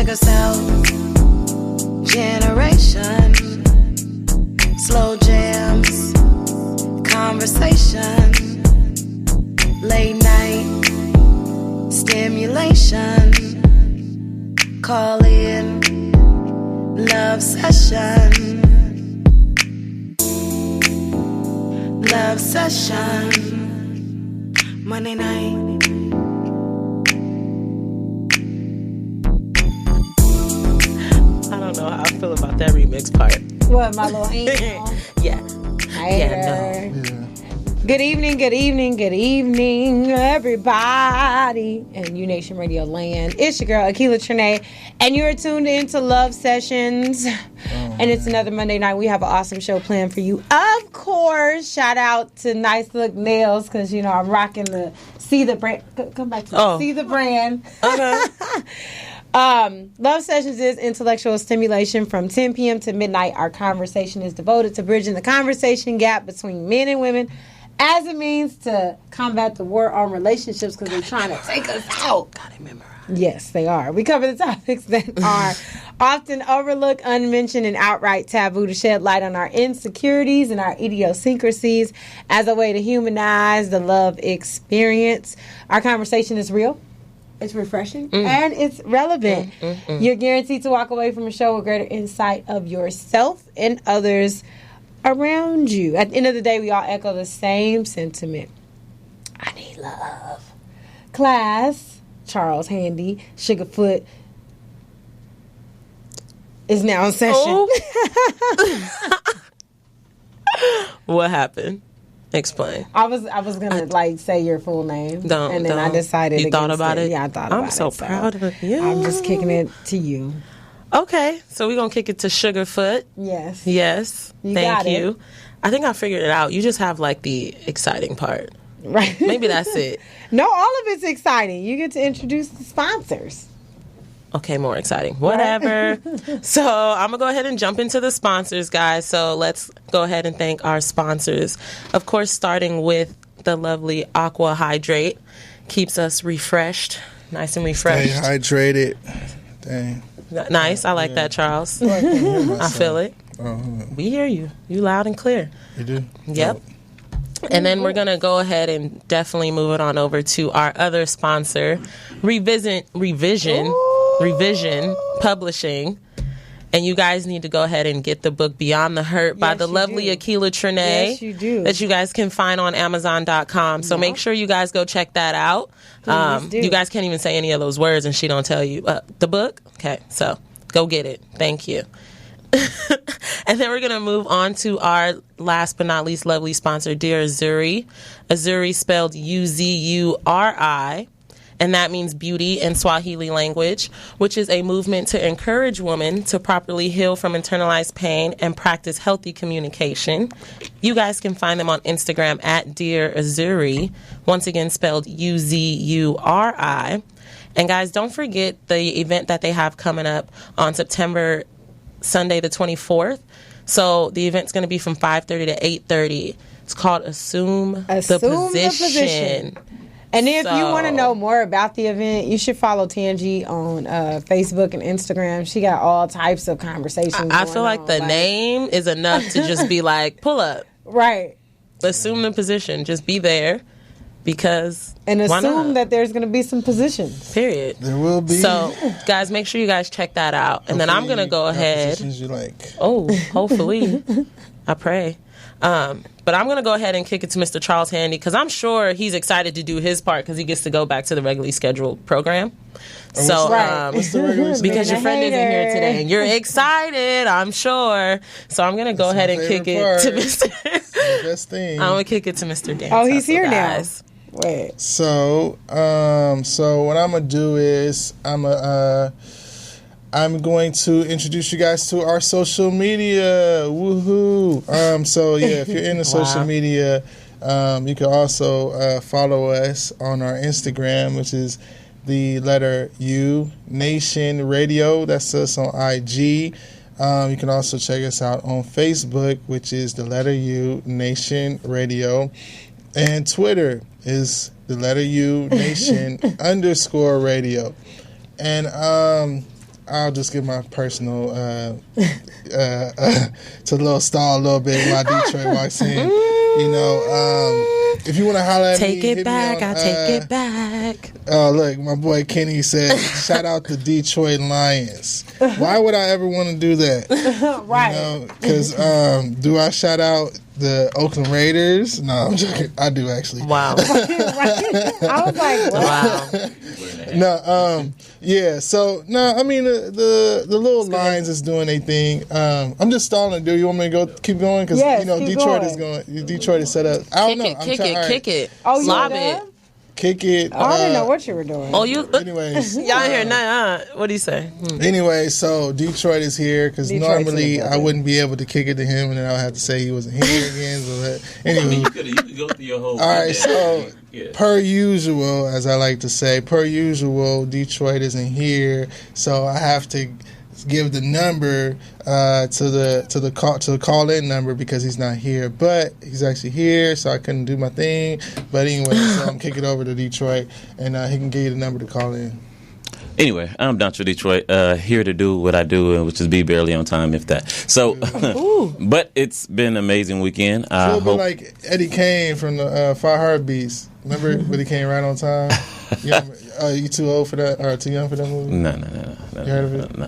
out. Generation, slow jams, conversation, late night stimulation, call in, love session, Monday night. I don't know how I feel about that remix part. What, my little angel? Yeah. Yeah, no. Good evening, everybody in U Nation Radio Land. It's your girl, Akila Trinae, and you're tuned into Love Sessions. And it's another Monday night. We have an awesome show planned for you. Of course, shout out to Nice Look Nails, because, you know, I'm rocking the See the Brand. Come back to See the Brand. Okay. Love Sessions is intellectual stimulation from 10 p.m. to midnight. Our conversation is devoted to bridging the conversation gap between men and women as it means to combat the war on relationships, because they're trying to take us out. Got it memorized. Yes, they are. We cover the topics that are often overlooked, unmentioned, and outright taboo to shed light on our insecurities and our idiosyncrasies as a way to humanize the love experience. Our conversation is real. It's refreshing, and it's relevant. You're guaranteed to walk away from a show with greater insight of yourself and others around you. At the end of the day, we all echo the same sentiment. I need love. Class, Charles Handy, Sugarfoot is now in session. Oh. What happened? Explain. I was gonna say your full name, and then I decided. You thought about it? Yeah, I thought about it. I'm so proud of you. I'm just kicking it to you. Okay, so we're gonna kick it to Sugarfoot. Yes. Thank you. I think I figured it out. You just have like the exciting part, right? Maybe that's it. No, all of it's exciting. You get to introduce the sponsors. Okay, more exciting. Whatever. So I'm going to go ahead and jump into the sponsors, guys. So let's go ahead and thank our sponsors. Of course, starting with the lovely Aqua Hydrate. Keeps us refreshed, nice and refreshed. Stay hydrated. Dang. Nice. I like that, Charles. I feel it. We hear you. You loud and clear. You do? Yep. And then we're going to go ahead and definitely move it on over to our other sponsor, Revision Publishing. And you guys need to go ahead and get the book Beyond the Hurt by the lovely Akila Trinae. Yes, you do. That you guys can find on Amazon.com. So make sure you guys go check that out. You guys can't even say any of those words and she don't tell you. The book? Okay, so go get it. Thank you. And then we're going to move on to our last but not least lovely sponsor, Dear Uzuri. Uzuri spelled Uzuri. And that means beauty in Swahili language, which is a movement to encourage women to properly heal from internalized pain and practice healthy communication. You guys can find them on Instagram at Dear Uzuri, once again spelled Uzuri. And guys, don't forget the event that they have coming up on Sunday the 24th. So the event's going to be from 5:30 to 8:30. It's called Assume the Position. And if you want to know more about the event, you should follow Tangi on Facebook and Instagram. She got all types of conversations. I feel like the name is enough to just be like, pull up. Right. Assume the position. Just be there because and assume that there's going to be some positions. Period. There will be. So, guys, make sure you guys check that out. And then I'm going to go ahead. Positions you like. Oh, hopefully. I pray. But I'm going to go ahead and kick it to Mr. Charles Handy because I'm sure he's excited to do his part because he gets to go back to the regularly scheduled program. So, because your friend isn't here today and you're excited, I'm sure. So I'm going to go ahead and kick it to Mr. Best thing. I'm going to kick it to Mr. Dan. Oh, he's here guys. Now. Wait. So what I'm going to do is I'm going to introduce you guys to our social media. Woohoo! So yeah, if you're into social media, you can also follow us on our Instagram, which is the letter U Nation Radio. That's us on IG. You can also check us out on Facebook, which is the letter U Nation Radio, and Twitter is the letter U Nation _radio. And I'll just give my personal to a little stall a little bit while Detroit walks in. If you want to holler at take me, it back. I'll take it back. Oh, look, my boy Kenny said, shout out the Detroit Lions. Why would I ever want to do that? Right. Because do I shout out the Oakland Raiders? No, I'm joking. I do, actually. Wow. I was like, wow. No, yeah. So no, I mean the little Lions is doing their thing. I'm just stalling. Do you want me to keep going? Because Detroit is going. Detroit is set up. I don't know. Kick it. Oh, lob it. Kick it. I didn't know what you were doing. Oh, you. Anyways, y'all hear nothing? What do you say? Anyway, so Detroit is here because normally I wouldn't be able to kick it to him, and then I would have to say he wasn't here again. So anyway, you could go through your whole. All right, so per usual, as I like to say, Detroit isn't here, so I have to give the number to the call in number because he's not here, but he's actually here, so I couldn't do my thing. But anyway, so I'm kicking it over to Detroit, and he can give you the number to call in. Anyway, I'm Dontra Detroit, here to do what I do, which is be barely on time, if that. So, but it's been an amazing weekend. I hope like Eddie Kane from the Five Heartbeats. Remember when he came right on time? You too old for that, or too young for that movie? No. You heard of it? No,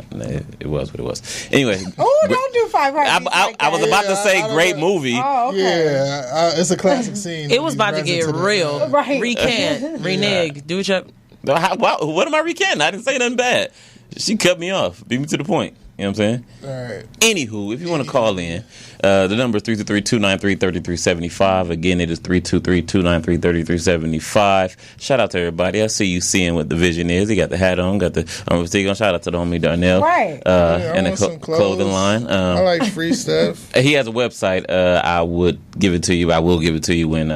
it was what it was. Anyway. Don't do Five Heartbeats. I was about to say great movie. Oh, okay. Yeah, it's a classic scene. It was about to get real. Right. Recant, renege, do what you. What am I recanting? I didn't say nothing bad. She cut me off. Beat me to the point. You know what I'm saying? All right. Anywho, if you want to call in, the number is 323-293-3375. Again, it is 323-293-3375. Shout out to everybody. I see you seeing what the vision is. He got the hat on. Got the. I'm still gonna shout out to the homie Darnell. Right. And the clothing line. I like free stuff. He has a website. I would give it to you. I will give it to you when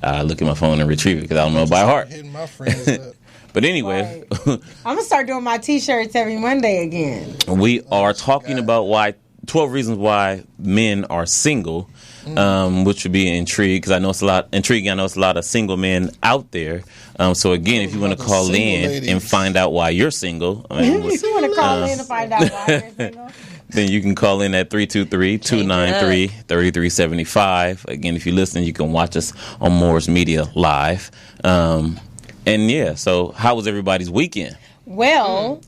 I look at my phone and retrieve it because I don't know it by heart. Hitting my friends up. But anyway, I'm gonna start doing my T-shirts every Monday again. We are talking about 12 reasons why men are single, which would be intriguing because I know it's a lot intriguing. I know it's a lot of single men out there. So again, if you want to call in and find out why you're single, if you want to call in and find out why you're single, then you can call in at 323-293-3375. Again, if you listen, you can watch us on Moore's Media Live. And yeah, so how was everybody's weekend? Well,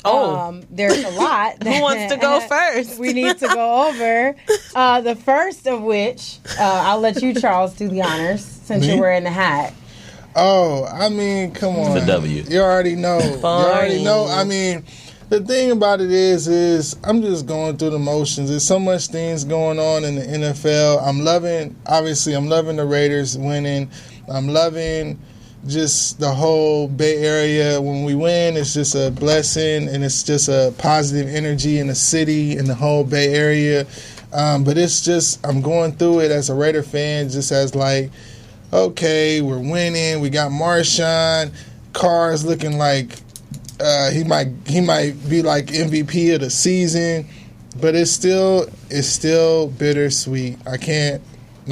there's a lot. Who wants to go first? We need to go over. The first of which, I'll let you, Charles, do the honors since you're wearing the hat. Oh, I mean, come on. The W. You already know. I mean, the thing about it is I'm just going through the motions. There's so much things going on in the NFL. I'm loving the Raiders winning. I'm loving just the whole Bay Area. When we win, it's just a blessing, and it's just a positive energy in the city and the whole Bay Area. But it's just, I'm going through it as a Raider fan, just as like, okay, we're winning. We got Marshawn. Carr's looking like he might be like MVP of the season, but it's still bittersweet. I can't.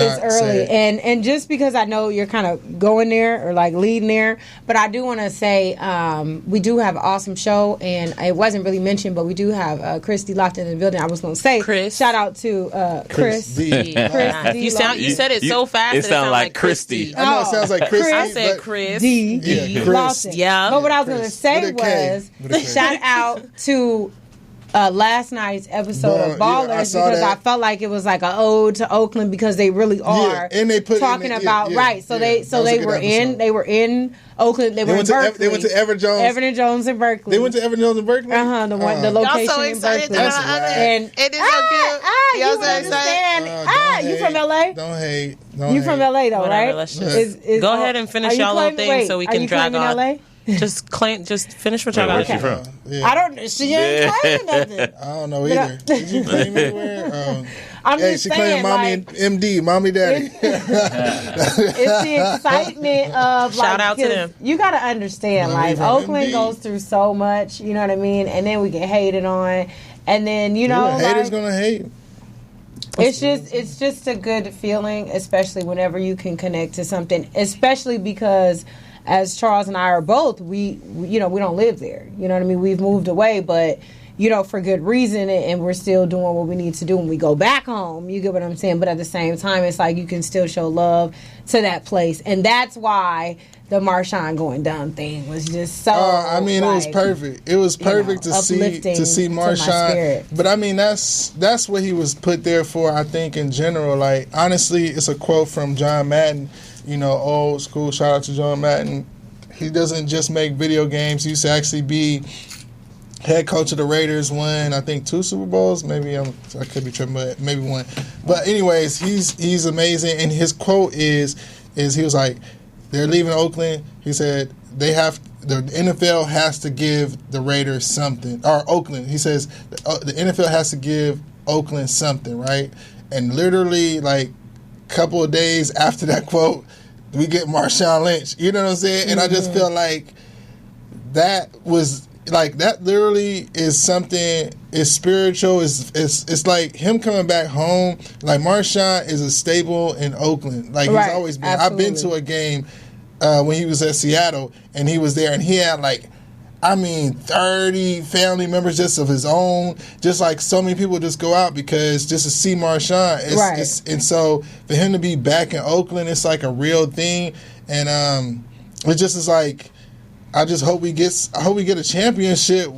It's early, and just because I know you're kind of going there or like leading there, but I do want to say we do have an awesome show, and it wasn't really mentioned, but we do have Kris Lofton in the building. I was going to say, shout out to Kris. D. Kris D. You said it so fast. It sounded like Christy. I know it sounds like Christy. I said Kris D. Chris. Lofton. Yeah. But what I was going to say was shout out to last night's episode of Ballers, because I felt like it was like an ode to Oakland, because they really are and they put talking about right. So they were in Oakland. They went to Berkeley. They went to Everett Jones in Berkeley. They went to Everett Jones in Berkeley. The location so in excited Berkeley. and it is so cute. You understand? You from LA? Don't hate. You from LA though, Whatever, right? let's just go ahead and finish y'all little thing so we can drag on. LA? Just finish what y'all got. Where's she from? Yeah. I don't. She ain't claiming nothing. I don't know either. Did you claim anywhere? I'm just she saying, claimed mommy and MD, mommy daddy. It's the excitement of shout out to them. You got to understand, like Oakland goes through so much. You know what I mean? And then we get hated on, and then haters gonna hate. It's just a good feeling, especially whenever you can connect to something, especially because as Charles and I are both, we don't live there. You know what I mean? We've moved away, but for good reason, and we're still doing what we need to do when we go back home. You get what I'm saying? But at the same time, it's like you can still show love to that place. And that's why the Marshawn going down thing was just so it was perfect. It was perfect to see Marshawn. But I mean, that's what he was put there for, I think, in general. Like, honestly, it's a quote from John Madden, old school. Shout out to John Madden. He doesn't just make video games. He used to actually be head coach of the Raiders, won, I think, 2 Super Bowls. Maybe I could be tripping, but maybe 1. But anyways, he's amazing. And his quote is he was like, they're leaving Oakland. He said the NFL has to give the Raiders something, or Oakland. He says the NFL has to give Oakland something, right? And literally, like, a couple of days after that quote, we get Marshawn Lynch. You know what I'm saying? And I just feel like that was. Like, that literally is something, is spiritual, it's like him coming back home. Like, Marshawn is a staple in Oakland. Like, he's always been. Absolutely. I've been to a game when he was at Seattle, and he was there, and he had, 30 family members just of his own. Just like so many people just go out because just to see Marshawn. And so for him to be back in Oakland, it's like a real thing. And it just is like, I just hope we get a championship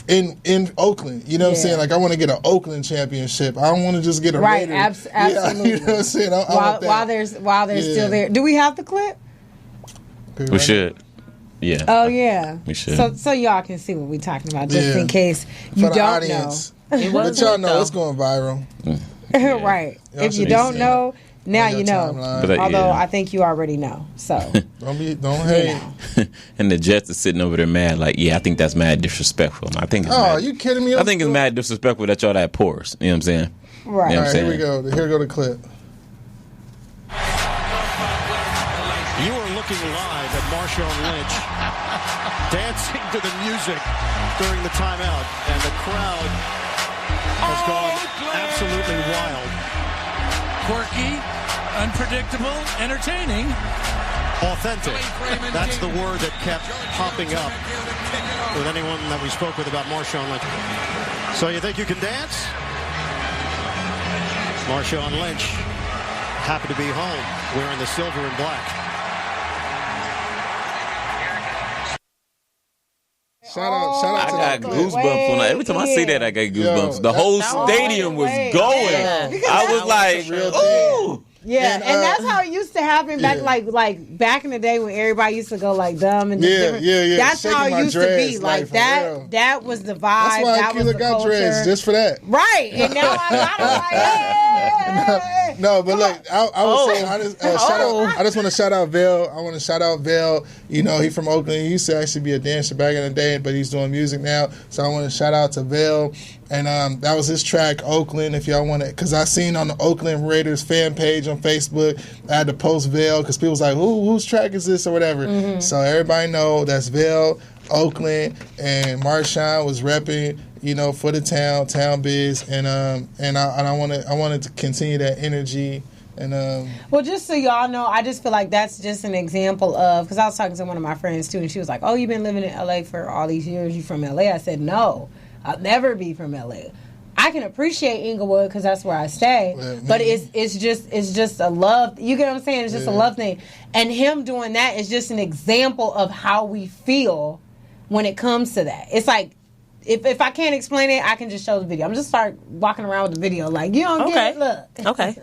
in Oakland. You know what I'm saying? Like, I want to get an Oakland championship. I don't want to just get a Raider. Absolutely. You know what I'm saying? While they're still there. Do we have the clip? We should. Yeah. Oh yeah. We should. So y'all can see what we're talking about, just in case you don't audience. Know. But y'all know it's going viral. Right. If you don't know. Now you know. Although I think you already know. So don't hate. And the Jets are sitting over there mad, like, I think that's mad disrespectful. I think. Are you kidding me? I think it's mad disrespectful that y'all that porous. You know what I'm saying? Right. You know All right, here we go. Here go the clip. You are looking live at Marshawn Lynch dancing to the music during the timeout, and the crowd has gone absolutely wild. Quirky, unpredictable, entertaining. Authentic. That's the word that kept popping up with anyone that we spoke with about Marshawn Lynch. So you think you can dance? Marshawn Lynch, happy to be home, wearing the silver and black. Shout out I got goosebumps on that. Every time I see that, I get goosebumps. The whole stadium was going. I was like, ooh. Yeah, and that's how it used to happen back, like back in the day when everybody used to go like dumb and yeah. That's Shaking how it used to be. Like that. That was the vibe. That's why that was the got culture. dreads just for that. Right, and now I'm like, hey. No, but look, I was saying, I just want to shout out Vail. I want to shout out Vail. You know, he's from Oakland. He used to actually be a dancer back in the day, but he's doing music now. So I want to shout out to Vail. And that was his track, Oakland, if y'all want it. Because I seen on the Oakland Raiders fan page on Facebook, I had to post Vail because people was like, whose track is this or whatever. Mm-hmm. So everybody know that's Vail, Oakland, and Marshawn was repping, you know, for the town biz. And I wanted to continue that energy. And well, just so y'all know, I just feel like that's just an example of, because I was talking to one of my friends too, and she was like, oh, you've been living in LA for all these years, you from LA? I said, no, I'll never be from LA. I can appreciate Inglewood because that's where I stay, but it's just a love. You get what I'm saying? It's just a love thing. And him doing that is just an example of how we feel when it comes to that. It's like, if I can't explain it, I can just show the video. I'm just start walking around with the video like, you don't get it, look. Okay.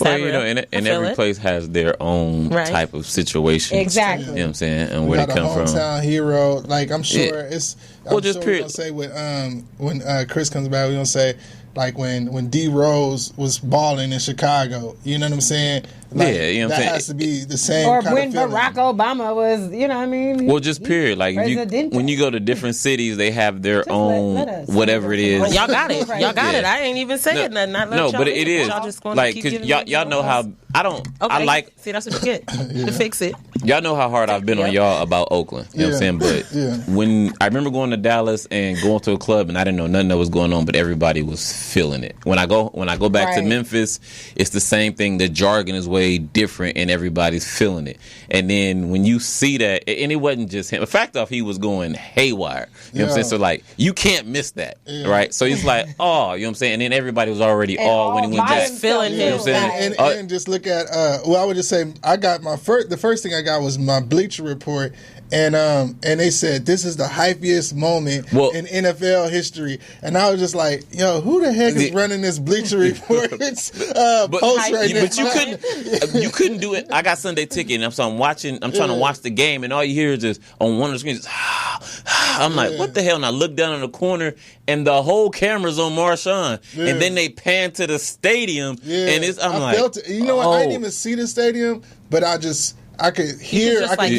Well, you know, and every place has their own type of situation. Exactly. You know what I'm saying? And where they come from. Hometown hero. Like, I'm sure it's... Well, just sure we're going to say when Kris comes back, we're going to say, like, when D. Rose was balling in Chicago. You know what I'm saying? Like, you know what I'm saying? That has to be the same or kind when of feeling. Barack Obama was, you know what I mean? Well, just period. Like, when you go to different cities, they have their own whatever it is. Y'all got it. Y'all got it. I ain't even saying nothing. No, but it is. Y'all just like, because y'all know I don't. Okay. I like. See, that's what you get to fix it. Y'all know how hard I've been on y'all about Oakland. You know what I'm saying? But when I remember going to Dallas and going to a club and I didn't know nothing that was going on, but everybody was feeling it. When I go back to Memphis, it's the same thing. The jargon is way different and everybody's feeling it. And then when you see that, and it wasn't just him. The fact of he was going haywire. You know what I'm saying? So like you can't miss that, right? So he's like, oh, you know what I'm saying? And then everybody was already when he went back. Feeling him. You know what I'm saying? And just look at I would just say I got the first thing I got was my Bleacher Report, and they said this is the hypest moment in NFL history, and I was just like, yo, who the heck is running this Bleacher Report post right now? But you couldn't do it. I got Sunday Ticket, and I'm trying to watch the game, and all you hear is just on one of the screens. I'm like, what the hell? And I look down in the corner, and the whole camera's on Marshawn, and then they pan to the stadium, and I'm like, felt it. You know what? I didn't even see the stadium, but I could hear, I could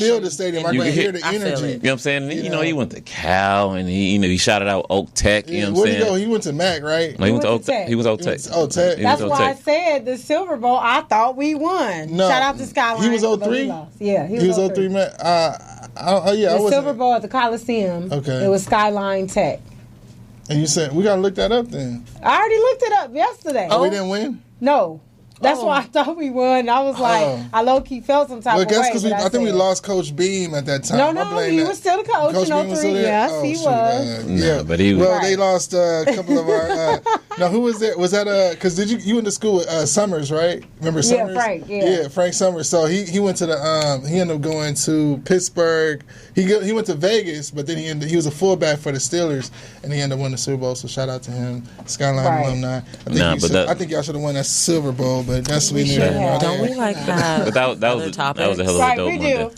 feel the stadium. I could hear the energy. You know what I'm saying? You know, he went to Cal, and he shouted out Oak Tech. You know what I'm saying? Where'd he go? He went to Mac, right? No, he went to Oak Tech. He was Oak Tech. That's why I said the Silver Bowl. I thought we won. No, shout out to Skyline. He was 03. Yeah, he was 03. Man, the Silver Bowl at the Coliseum. Okay, it was Skyline Tech. And you said we gotta look that up then. I already looked it up yesterday. Oh, we didn't win? No. That's why I thought we won. I was like, I low-key felt some type of way. Well, I guess because I think we lost Coach Beam at that time. No, he was still the coach in 03. Yes, he was. Yeah, but he was. Well, they lost a couple of our... now, who was there? Was that because you went to school with Summers, right? Remember Summers? Yeah, Frank, Yeah, Frank Summers. So he went to he ended up going to Pittsburgh. He went to Vegas, but then he was a fullback for the Steelers, and he ended up winning the Super Bowl, so shout out to him. Skyline alumni. I think y'all should have won that Silver Bowl, but that's we knew. Don't we like have other topics? That was a hell of a dope we do.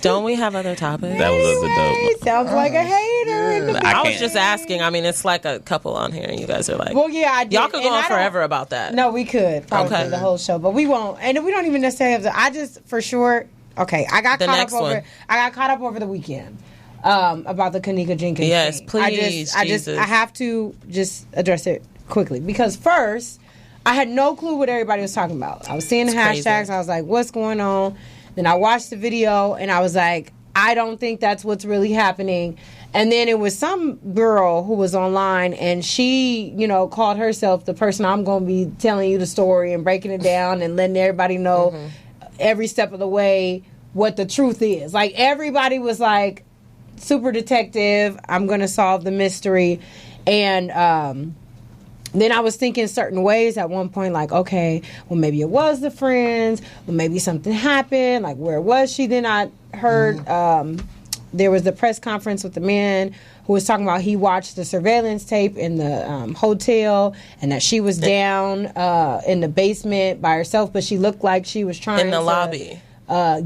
Don't we have other topics? That was a dope. Sounds like a hater. I was just asking. I mean, it's like a couple on here, and you guys are like, well, yeah, I did. Y'all could go on forever about that. No, we could probably the whole show, but we won't, and we don't even necessarily have to. I just for sure. Okay, I got caught up over the weekend. About the Kanika Jenkins thing. Please. I have to just address it quickly because first I had no clue what everybody was talking about. I was seeing the hashtags. I was like, what's going on? Then I watched the video and I was like, I don't think that's what's really happening. And then it was some girl who was online and she, called herself the person I'm going to be telling you the story and breaking it down and letting everybody know every step of the way what the truth is. Like everybody was like, super detective, I'm going to solve the mystery. And then I was thinking certain ways at one point, like, okay, well, maybe it was the friends. Well, maybe something happened. Like, where was she? Then I heard there was the press conference with the man who was talking about he watched the surveillance tape in the hotel and that she was down in the basement by herself, but she looked like she was trying in the lobby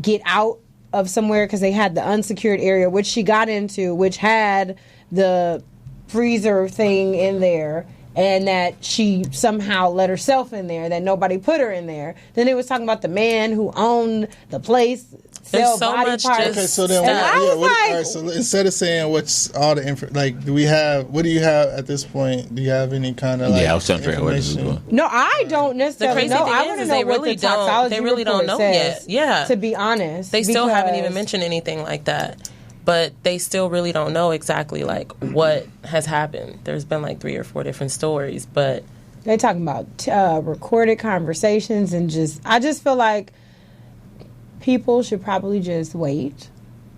get out of somewhere because they had the unsecured area, which she got into, which had the freezer thing in there, and that she somehow let herself in there, that nobody put her in there. Then it was talking about the man who owned the place, sell so body much parts. Okay, so then, all right, so instead of saying what's all the info, like, what do you have at this point? Do you have any kind of I was trying to figure out where this is going. No, I don't necessarily know. I want to know what the toxicology they really don't know says, yet. Yeah, to be honest, they still haven't even mentioned anything like that. But they still really don't know exactly like what has happened. There's been like 3 or 4 different stories, but they're talking about recorded conversations and I just feel like people should probably just wait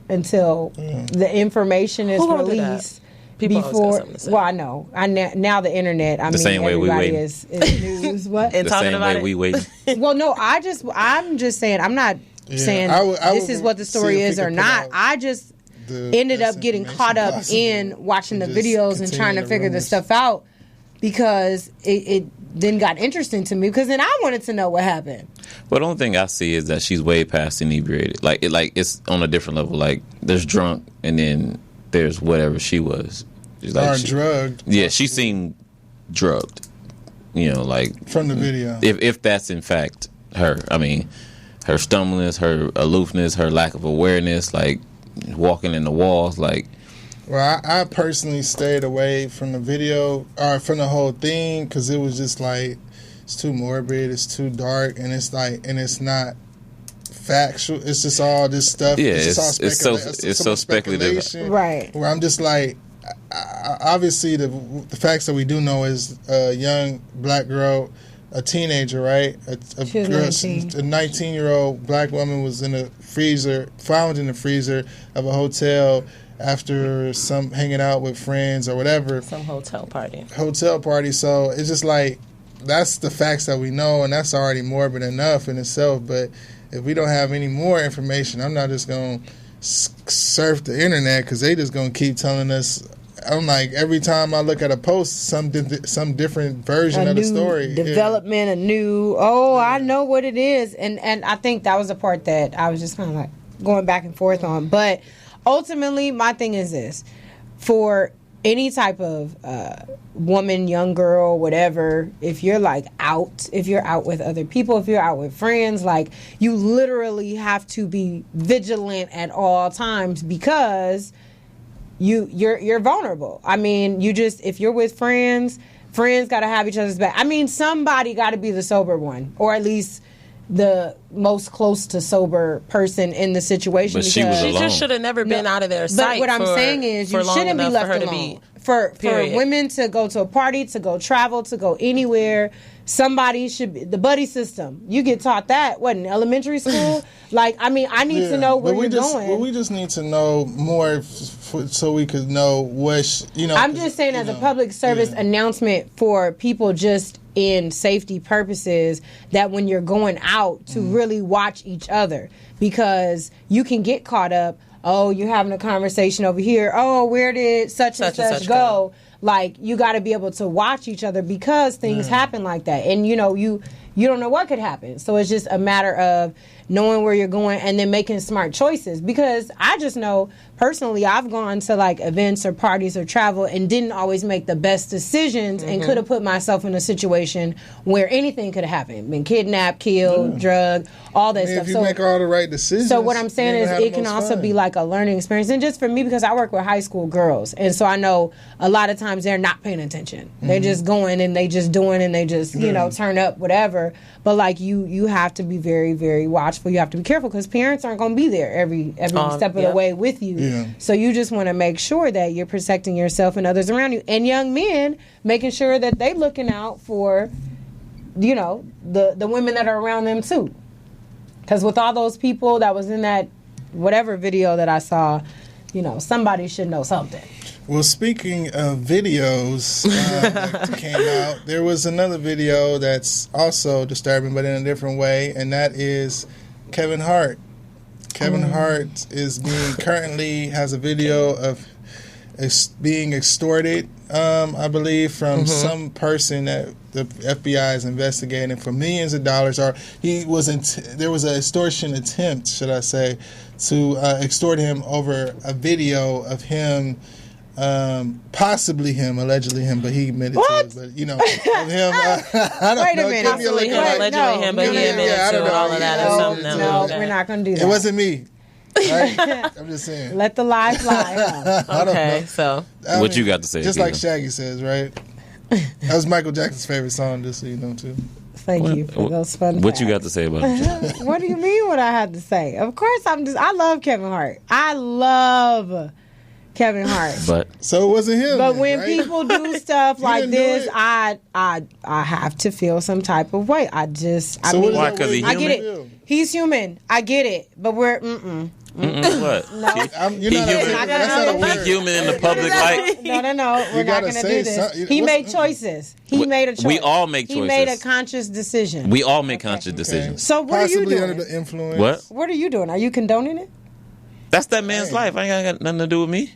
until the information is released. Before, well, I know. Now the internet. The same way we wait is news. What? And the talking same about way we wait. Well, no. I'm just saying. I'm not saying this is what the story is or not. I just ended up getting caught up in watching the videos and trying to figure this stuff out because it then got interesting to me because then I wanted to know what happened. Well, the only thing I see is that she's way past inebriated. Like it's on a different level. Like there's drunk and then there's whatever she was. She's like drugged. Yeah, she seemed drugged. Like from the video. If that's in fact her, I mean, her stumbleness, her aloofness, her lack of awareness, like walking in the walls, like. Well, I personally stayed away from the video or from the whole thing because it was just like morbid, it's too dark, and it's not factual. It's just all this stuff. Yeah, it's so speculative. Right. Where I'm just like, obviously the facts that we do know is a young black girl, a teenager, right? A 19-year-old black woman was found in the freezer of a hotel after some hanging out with friends or whatever. Some hotel party. So it's just like, that's the facts that we know, and that's already morbid enough in itself. But if we don't have any more information, I'm not just going to surf the internet, because they just going to keep telling us. I'm like, every time I look at a post, some different version of the story. Development, a new, I know what it is. And I think that was the part that I was just kind of like going back and forth on. But ultimately, my thing is this. For any type of woman, young girl, whatever, if you're out with other people, if you're out with friends, like, you literally have to be vigilant at all times, because you're vulnerable. I mean, if you're with friends got to have each other's back. I mean, somebody got to be the sober one, or at least the most close to sober person in the situation. But she was alone. She just should have never been out of their sight. But what I'm saying is, you shouldn't be left alone. For women to go to a party, to go travel, to go anywhere, somebody should be the buddy system. You get taught that, what, in elementary school? Like, I mean, I need to know where you're going. Well, we just need to know more so we could know what, I'm just saying, as a public service announcement for people, just in safety purposes, that when you're going out, to really watch each other, because you can get caught up. Oh, you're having a conversation over here. Oh, where did such and such go? Like, you got to be able to watch each other, because things happen like that. And, you don't know what could happen. So it's just a matter of knowing where you're going and then making smart choices. Because I just know, personally, I've gone to, like, events or parties or travel and didn't always make the best decisions, and could have put myself in a situation where anything could have happened. Been kidnapped, killed, drugged, all that stuff. If you make all the right decisions. So what I'm saying is, it can also be like a learning experience. And just for me, because I work with high school girls, and so I know a lot of times they're not paying attention. They're just going and they just doing, and they just, turn up, whatever. But, like, you have to be very, very watchful. You have to be careful, because parents aren't going to be there every step of the way with you. Yeah. So you just want to make sure that you're protecting yourself and others around you. And young men, making sure that they looking out for, the women that are around them too. Because with all those people that was in that whatever video that I saw, somebody should know something. Well, speaking of videos that came out, there was another video that's also disturbing, but in a different way, and that is Kevin Hart. Kevin Hart currently has a video of being extorted, I believe, from some person that the FBI is investigating for millions of dollars. Or there was an extortion attempt, should I say, to extort him over a video of him. Possibly him, allegedly him, but he admitted to it. But of him, I don't know. Wait a minute. Possibly him, allegedly him, but he admitted to all of that or something. No, we're not going to do that. It wasn't me. Right? I'm just saying. Let the lie fly. Huh? Okay, so what you got to say? Just like Shaggy says, right? That was Michael Jackson's favorite song, just so you know, too. Thank you for those fun facts. What you got to say about it? What do you mean what I had to say? Of course, I love Kevin Hart. I love Kevin Hart. So it wasn't him. But when right? people do stuff like this, I have to feel some type of way. Why? Because he's human? I get it. He's human. I get it. But we're what? No. He human in the public light. No. We're not going to do this. He made choices. He made a choice. We all make choices. He made a conscious decision. We all make conscious decisions. So what Possibly are you doing? Under the influence. What are you doing? Are you condoning it? That's that man's life. I ain't got nothing to do with me.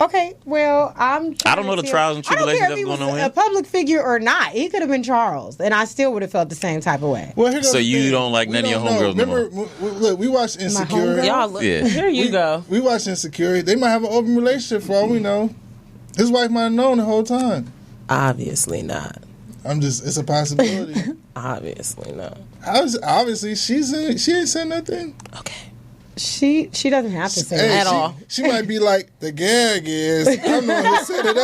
Okay, well, I don't know the trials and tribulations that's going on. A public figure or not, he could have been Charles, and I still would have felt the same type of way. Well, so you don't like none of your homegirls no more? Look, we watched Insecure. Here you go. We watched Insecure. They might have an open relationship for all we know. His wife might have known the whole time. Obviously not. It's a possibility. Obviously not. Obviously, she ain't said nothing. Okay. She doesn't have to say that at all. She might be like, the gag is, I'm the one who set it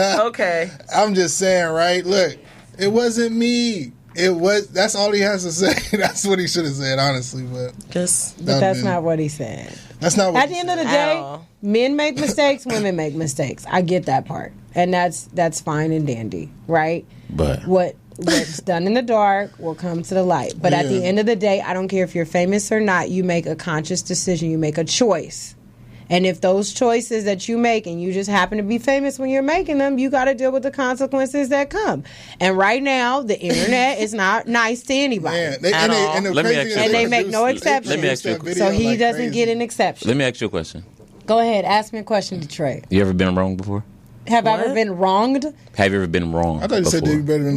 up. Okay. I'm just saying, right? Look, It wasn't me. It was. That's all he has to say. That's what he should have said, honestly. But that's not what he said. That's not what At the end of the day, men make mistakes, women make mistakes. I get that part. And that's fine and dandy, right? But what's done in the dark will come to the light. But at the end of the day, I don't care if you're famous or not, you make a conscious decision, you make a choice. And if those choices that you make and you just happen to be famous when you're making them, you got to deal with the consequences that come. And right now, the internet is not nice to anybody. And they make no exceptions. Let me ask you a question. So he doesn't get an exception. Let me ask you a question. Go ahead. Ask me a question, Detroit. You ever been wrong before? Have I ever been wronged? Have you ever been wrong? I thought you said you ever been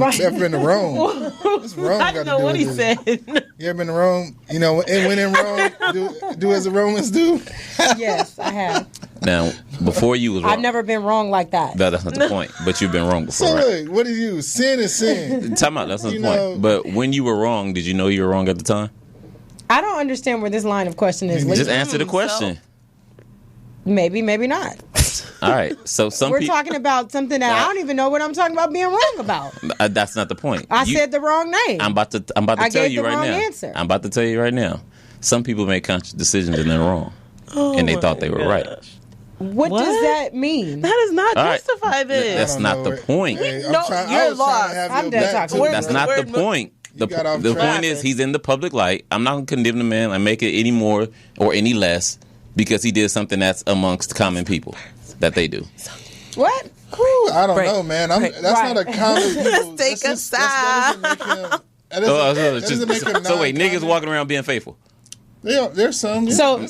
in Rome. What's wrong? I don't know what he said. You ever been in Rome? You know, and when in Rome, do as the Romans do. Yes, I have. Now, before you was wrong. I've never been wrong like that. No, that's not the point. But you've been wrong before, so right? Look, what is you? Sin is sin. Time out. That's not the point. But when you were wrong, did you know you were wrong at the time? I don't understand where this line of question is. Just answer the question. Maybe, maybe not. All right. So we're talking about something that I don't even know what I'm talking about being wrong about. That's not the point. I said the wrong name. I'm about to tell you right now. Answer. I'm about to tell you right now. Some people make conscious decisions and they're wrong, and they thought they were right. What does that mean? That does not justify this. That's not the point. You're lost. I'm done talking. That's not the point. The point is he's in the public light. I'm not going to condemn the man and make it any more or any less because he did something that's amongst common people that they do. What? I don't know, man. That's not a common people. Take a side. So wait, niggas walking around being faithful. There's some. Yeah.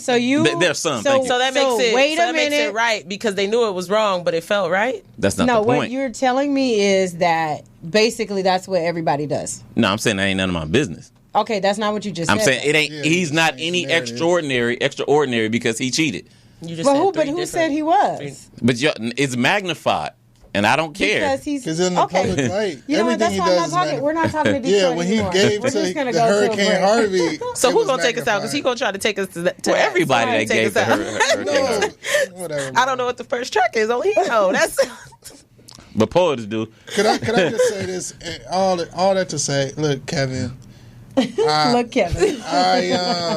There's some. So that makes it. Wait a minute. Makes it right because they knew it was wrong, but it felt right. That's not the point. No, what you're telling me is that basically that's what everybody does. No, I'm saying that ain't none of my business. Okay, that's not what you just said. I'm saying it ain't. He's not any extraordinary because he cheated. You just who said he was? But it's magnified. And I don't care. Because in the public light. You know what? That's why I'm not talking. We're not talking to Detroit Yeah, when he gave to the Hurricane Harvey. So who's going to take us out? Because he's going to try to take us to that. Well, everybody that gave to Hurricane Harvey. Whatever. I don't know what the first track is. Only he knows. That's. But poets do. Could I just say this? All that to say, look, Kevin. Look, Kevin. I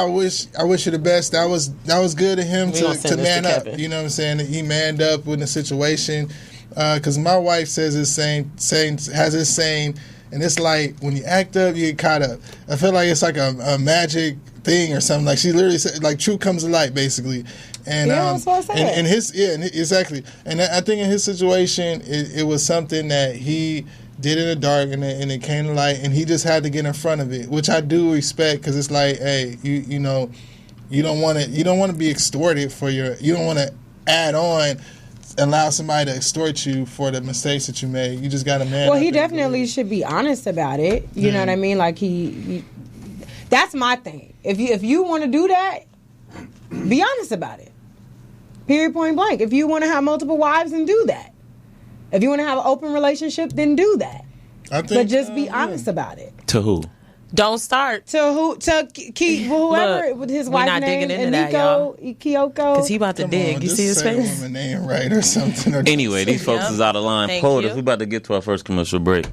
wish you the best. That was good of him to man up. You know what I'm saying? He manned up with the situation. Because my wife says his saying, and it's like when you act up, you get caught up. I feel like it's like a magic thing or something. Like she literally said, like truth comes to light, basically. And exactly. And I think in his situation, it was something that he did in the dark and it came to light, and he just had to get in front of it, which I do respect because it's like, hey, you know, you don't want to be extorted for you don't want to add on, allow somebody to extort you for the mistakes that you made. You just got to man. Well, he definitely should be honest about it. You know what I mean? Like he that's my thing. If you want to do that, be honest about it. Period, point blank. If you want to have multiple wives, then do that. If you want to have an open relationship, then do that. But just be honest about it. To who? Don't start. To who? To whoever with his wife's name. We're not digging into that, y'all. Kyoko. Because he about to dig. You see his face? Just say woman name right or something. Anyway, these folks is out of line. POTUS, we about to get to our first commercial break.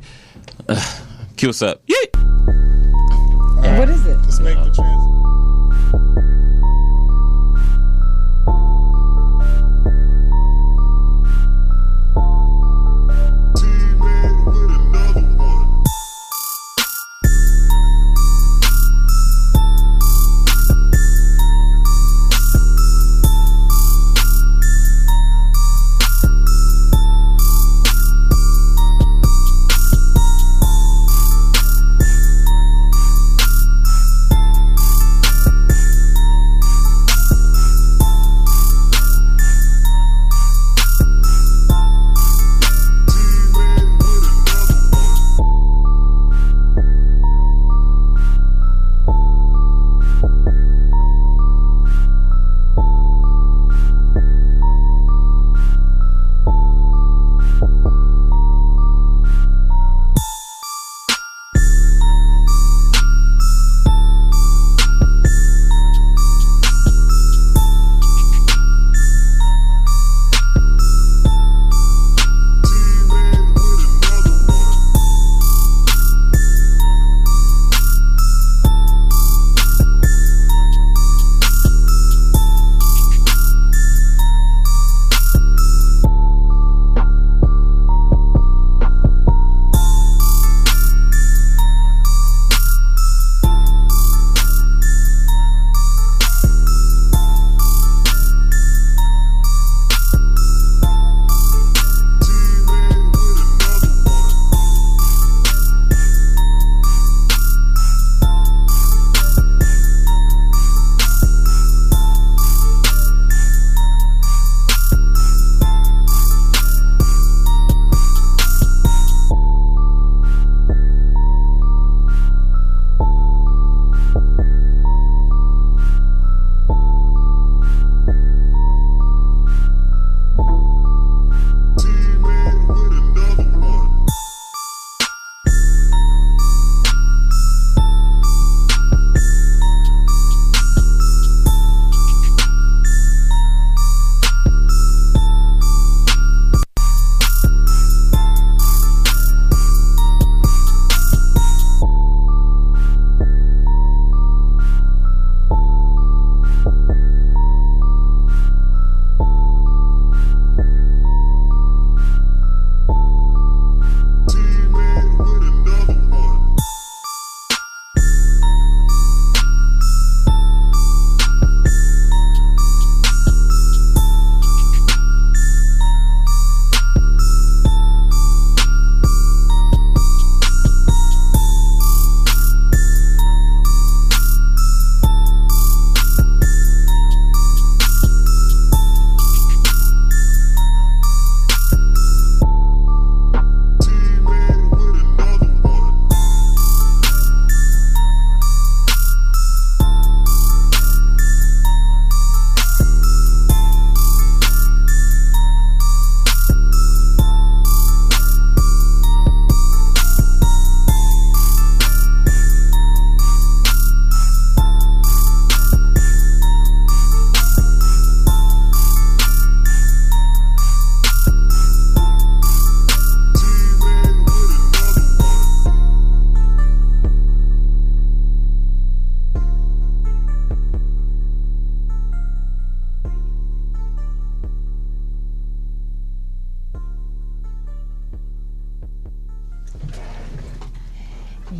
Cue us up. Yeah. What is it? Just make the transition.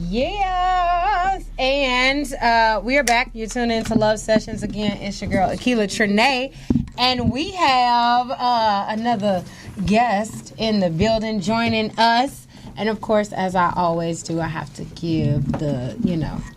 Yes. And we are back. You're tuning into Love Sessions again. It's your girl, Akila Trinae. And we have another guest in the building joining us. And of course, as I always do, I have to give the,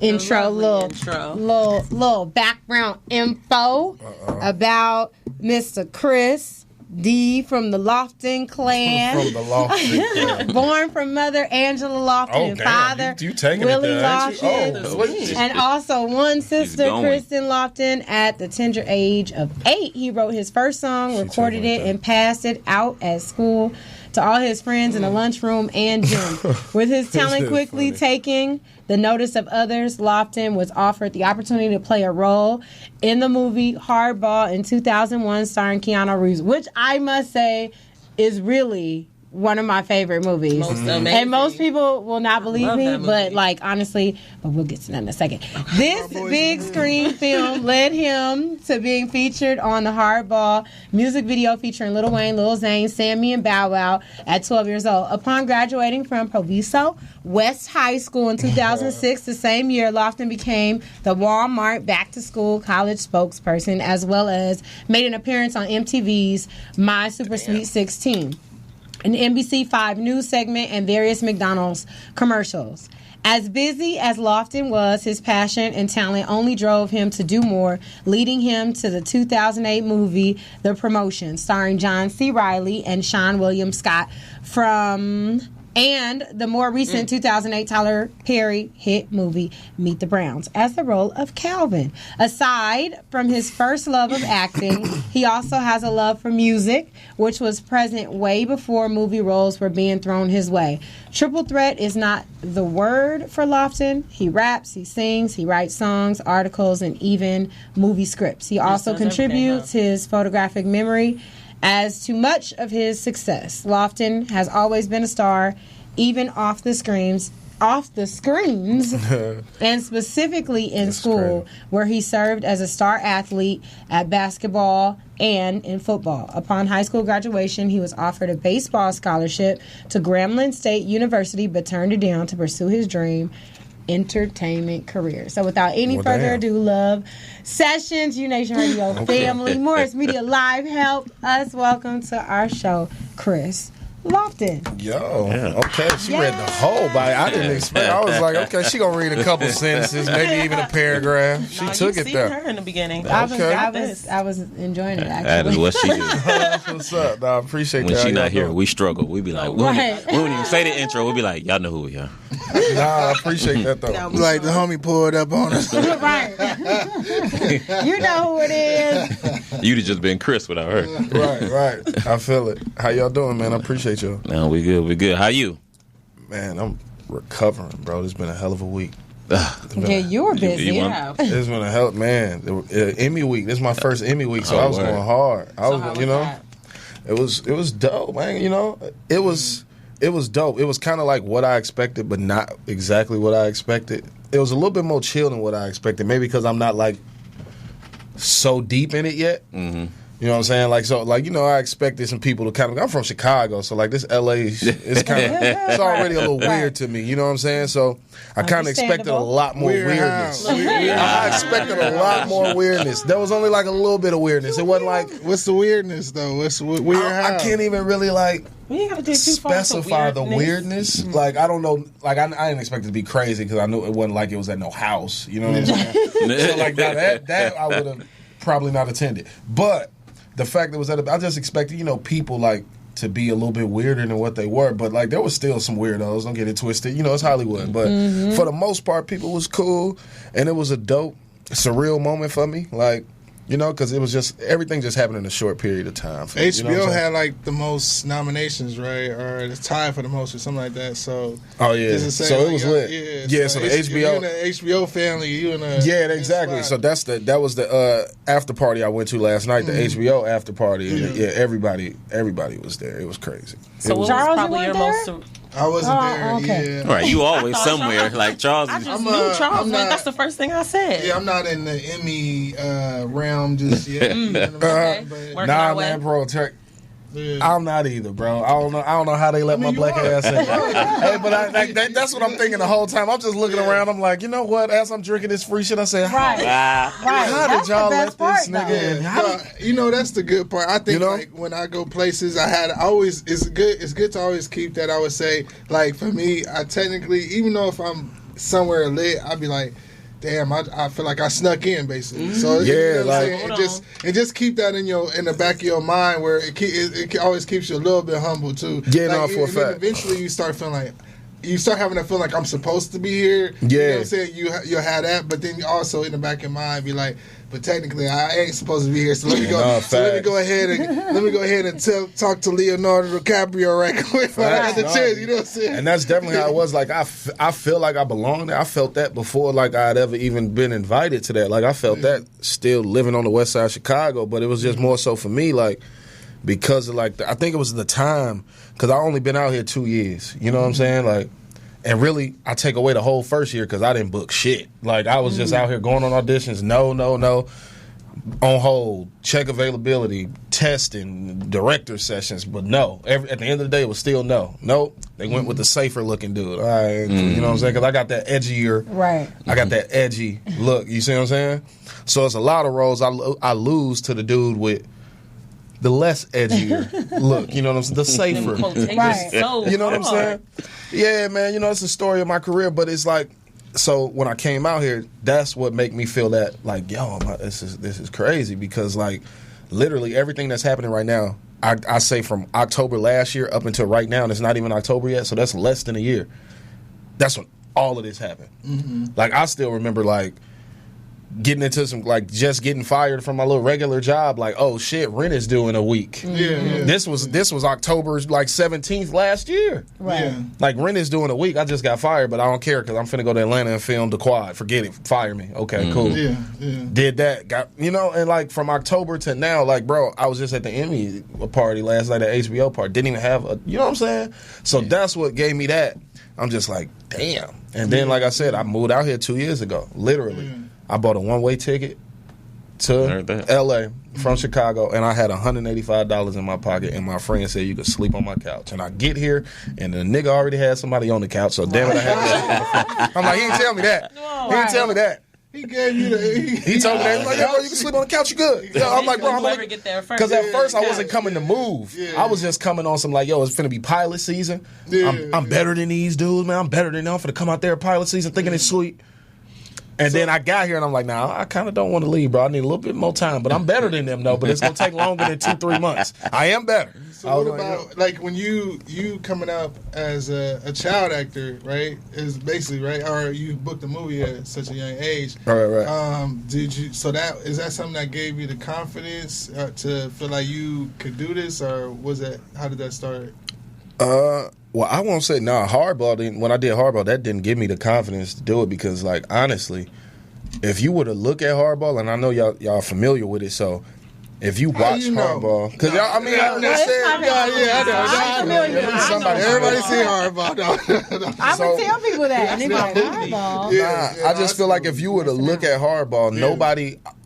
intro, little background info about Mr. Kris D from the Lofton clan. From the Lofton clan. Born from mother Angela Lofton and father you taking Willie it there, Lofton. And also one sister, Kristen Lofton. At the tender age of 8, he wrote his first song, recorded it, and passed it out at school to all his friends in the lunchroom and gym. With his talent quickly taking the notice of others, Lofton was offered the opportunity to play a role in the movie Hardball in 2001 starring Keanu Reeves, which I must say is really one of my favorite movies. And most people will not believe me, but honestly, but we'll get to that in a second. This big screen film led him to being featured on the Hardball music video featuring Lil Wayne, Lil Zane, Sammy, and Bow Wow at 12 years old. Upon graduating from Proviso West High School in 2006, the same year, Lofton became the Walmart back-to-school college spokesperson, as well as made an appearance on MTV's My Super Sweet 16. An NBC5 news segment, and various McDonald's commercials. As busy as Lofton was, his passion and talent only drove him to do more, leading him to the 2008 movie The Promotion, starring John C. Reilly and Sean William Scott and the more recent 2008 Tyler Perry hit movie Meet the Browns as the role of Calvin. Aside from his first love of acting, he also has a love for music, which was present way before movie roles were being thrown his way. Triple threat is not the word for Lofton. He raps, he sings, he writes songs, articles, and even movie scripts. He also contributes his photographic memory as to much of his success. Lofton has always been a star, even off the screens, and specifically in school, where he served as a star athlete at basketball and in football. Upon high school graduation, he was offered a baseball scholarship to Grambling State University, but turned it down to pursue his dream entertainment career. So without any further ado, Love Sessions, U Nation Radio family, Morris Media Live, help us welcome to our show, Kris Lofton. Okay, she read the whole body. I didn't expect. I was like, okay, she gonna read a couple sentences, maybe even a paragraph. She took it there. Her in the beginning. I was enjoying it actually. That is what she do. That's what's up. No, I appreciate when that. When she not here, we struggle. We be like, we don't even say the intro. We be like, y'all know who we are. I appreciate that though. Like the homie pulled up on us. Right. You know who it is. You'd have just been Kris without her. Right. I feel it. How y'all doing, man? I appreciate y'all. No, we good. How you? Man, I'm recovering, bro. It's been a hell of a week. You were busy. It's been a hell, man. Emmy week. This is my first Emmy week, so I was going hard. It was dope, man. It was dope. It was kind of like what I expected, but not exactly what I expected. It was a little bit more chill than what I expected. Maybe because I'm not like so deep in it yet. Mm-hmm. You know what I'm saying? I expected some people to kind of. I'm from Chicago, so this LA is kind of. It's already a little weird to me. You know what I'm saying? So I kind of expected a lot more weirdness. I expected a lot more weirdness. There was only a little bit of weirdness. It wasn't like. What's the weirdness though? What's weird? I can't even really specify the weirdness. I don't know. I didn't expect it to be crazy because I knew it wasn't like it was at no house. You know what I'm saying? So that I would have probably not attended, but. The fact that it was I just expected, people to be a little bit weirder than what they were, but there was still some weirdos. Don't get it twisted. It's Hollywood, but for the most part, people was cool, and it was a dope, surreal moment for me. Because it was just everything just happened in a short period of time. HBO had the most nominations, right, or it's tied for the most or something like that. So so it was lit. So the HBO, you in the HBO family, you in a exactly. So that was the after party I went to last night, the HBO after party. And everybody was there. It was crazy. So what was probably your most? I wasn't there. Okay. Yeah. Right, you always somewhere. Charles. I just knew Charles went. That's the first thing I said. Yeah, I'm not in the Emmy realm just yet. Nah, man, bro. I'm not either, bro. I don't know how they let my black ass in. Hey, but that's what I'm thinking the whole time. I'm just looking around. I'm like, you know what? As I'm drinking this free shit, I say, how did y'all let this nigga in? You know, that's the good part. I think like when I go places, it's good to always keep that. I would say, like for me, I technically, even though if I'm somewhere lit, I'd be like, damn, I feel like I snuck in, basically. So and just keep that in the back of your mind, where it always keeps you a little bit humble too. Yeah, like, for a fact. Eventually, you start feeling like. You start having to feel like I'm supposed to be here. Yeah. You know what I'm saying? You'll have that, but then you also in the back of your mind be like, but technically I ain't supposed to be here. So let me go. Let me go ahead and talk to Leonardo DiCaprio right quick. The chance, you know what I'm saying? And that's definitely how it was. Like I feel like I belong there. I felt that before like I'd ever even been invited to that. Like I felt that still living on the west side of Chicago, but it was just more so for me like because of like I think it was the time because I only been out here 2 years. You know what I'm saying? Like. And really, I take away the whole first year because I didn't book shit. Like, I was just out here going on auditions. No. On hold. Check availability. Testing. Director sessions. But no. At the end of the day, it was still no. Nope. They went with the safer looking dude. All right. You know what I'm saying? Because I got that edgier. Right. I got that edgy look. You see what I'm saying? So it's a lot of roles I lose to the dude with the less edgier look, you know what I'm saying? The safer. Right. You know what I'm saying? Yeah, man, you know, it's the story of my career, but it's like, so when I came out here, that's what made me feel that, like, yo, this is crazy because, like, literally everything that's happening right now, I say from October last year up until right now, and it's not even October yet, so that's less than a year. That's when all of this happened. Mm-hmm. Like, I still remember, like, getting into some, like, just getting fired from my little regular job, like, oh shit, rent is due in a week. Yeah. This was October like 17th last year. Right. Yeah. Like, rent is due in a week. I just got fired, but I don't care because I'm finna go to Atlanta and film The Quad. Forget it. Fire me. Okay, cool. Yeah. Did that. Got, you know, and like from October to now, like, bro, I was just at the Emmy party last night, at HBO party. Didn't even have a, you know what I'm saying? So that's what gave me that. I'm just like, damn. And then, like I said, I moved out here 2 years ago, literally. Yeah. I bought a one-way ticket to L.A. from Chicago, and I had $185 in my pocket, and my friend said you could sleep on my couch. And I get here, and the nigga already had somebody on the couch, so damn it, I had to sleep on the couch. I'm like, he didn't tell me that. He didn't tell me that. He gave you the... He told me that. He's like, yo, you can sleep on the couch, you good. Yo, I'm like, bro, I'm only... Because at first I wasn't coming to move. I was just coming on some like, yo, it's finna be pilot season. I'm better than these dudes, man. I'm better than them. I'm finna come out there pilot season thinking it's sweet. And then I got here and I'm like, nah, I kind of don't want to leave, bro. I need a little bit more time. But I'm better than them, though. But it's going to take longer than 2-3 months. I am better. So what about, like, when you coming up as a child actor, right, is basically, right, or you booked a movie at such a young age. Right. Is that something that gave you the confidence to feel like you could do this, or how did that start? Well, I won't say hardball. When I did hardball, that didn't give me the confidence to do it because, like, honestly, if you were to look at hardball, and I know y'all familiar with it, so if you watch hardball, because y'all, I mean, everybody see hardball. I would tell people that, and they be like, hardball. I just feel like if you were to look at hardball,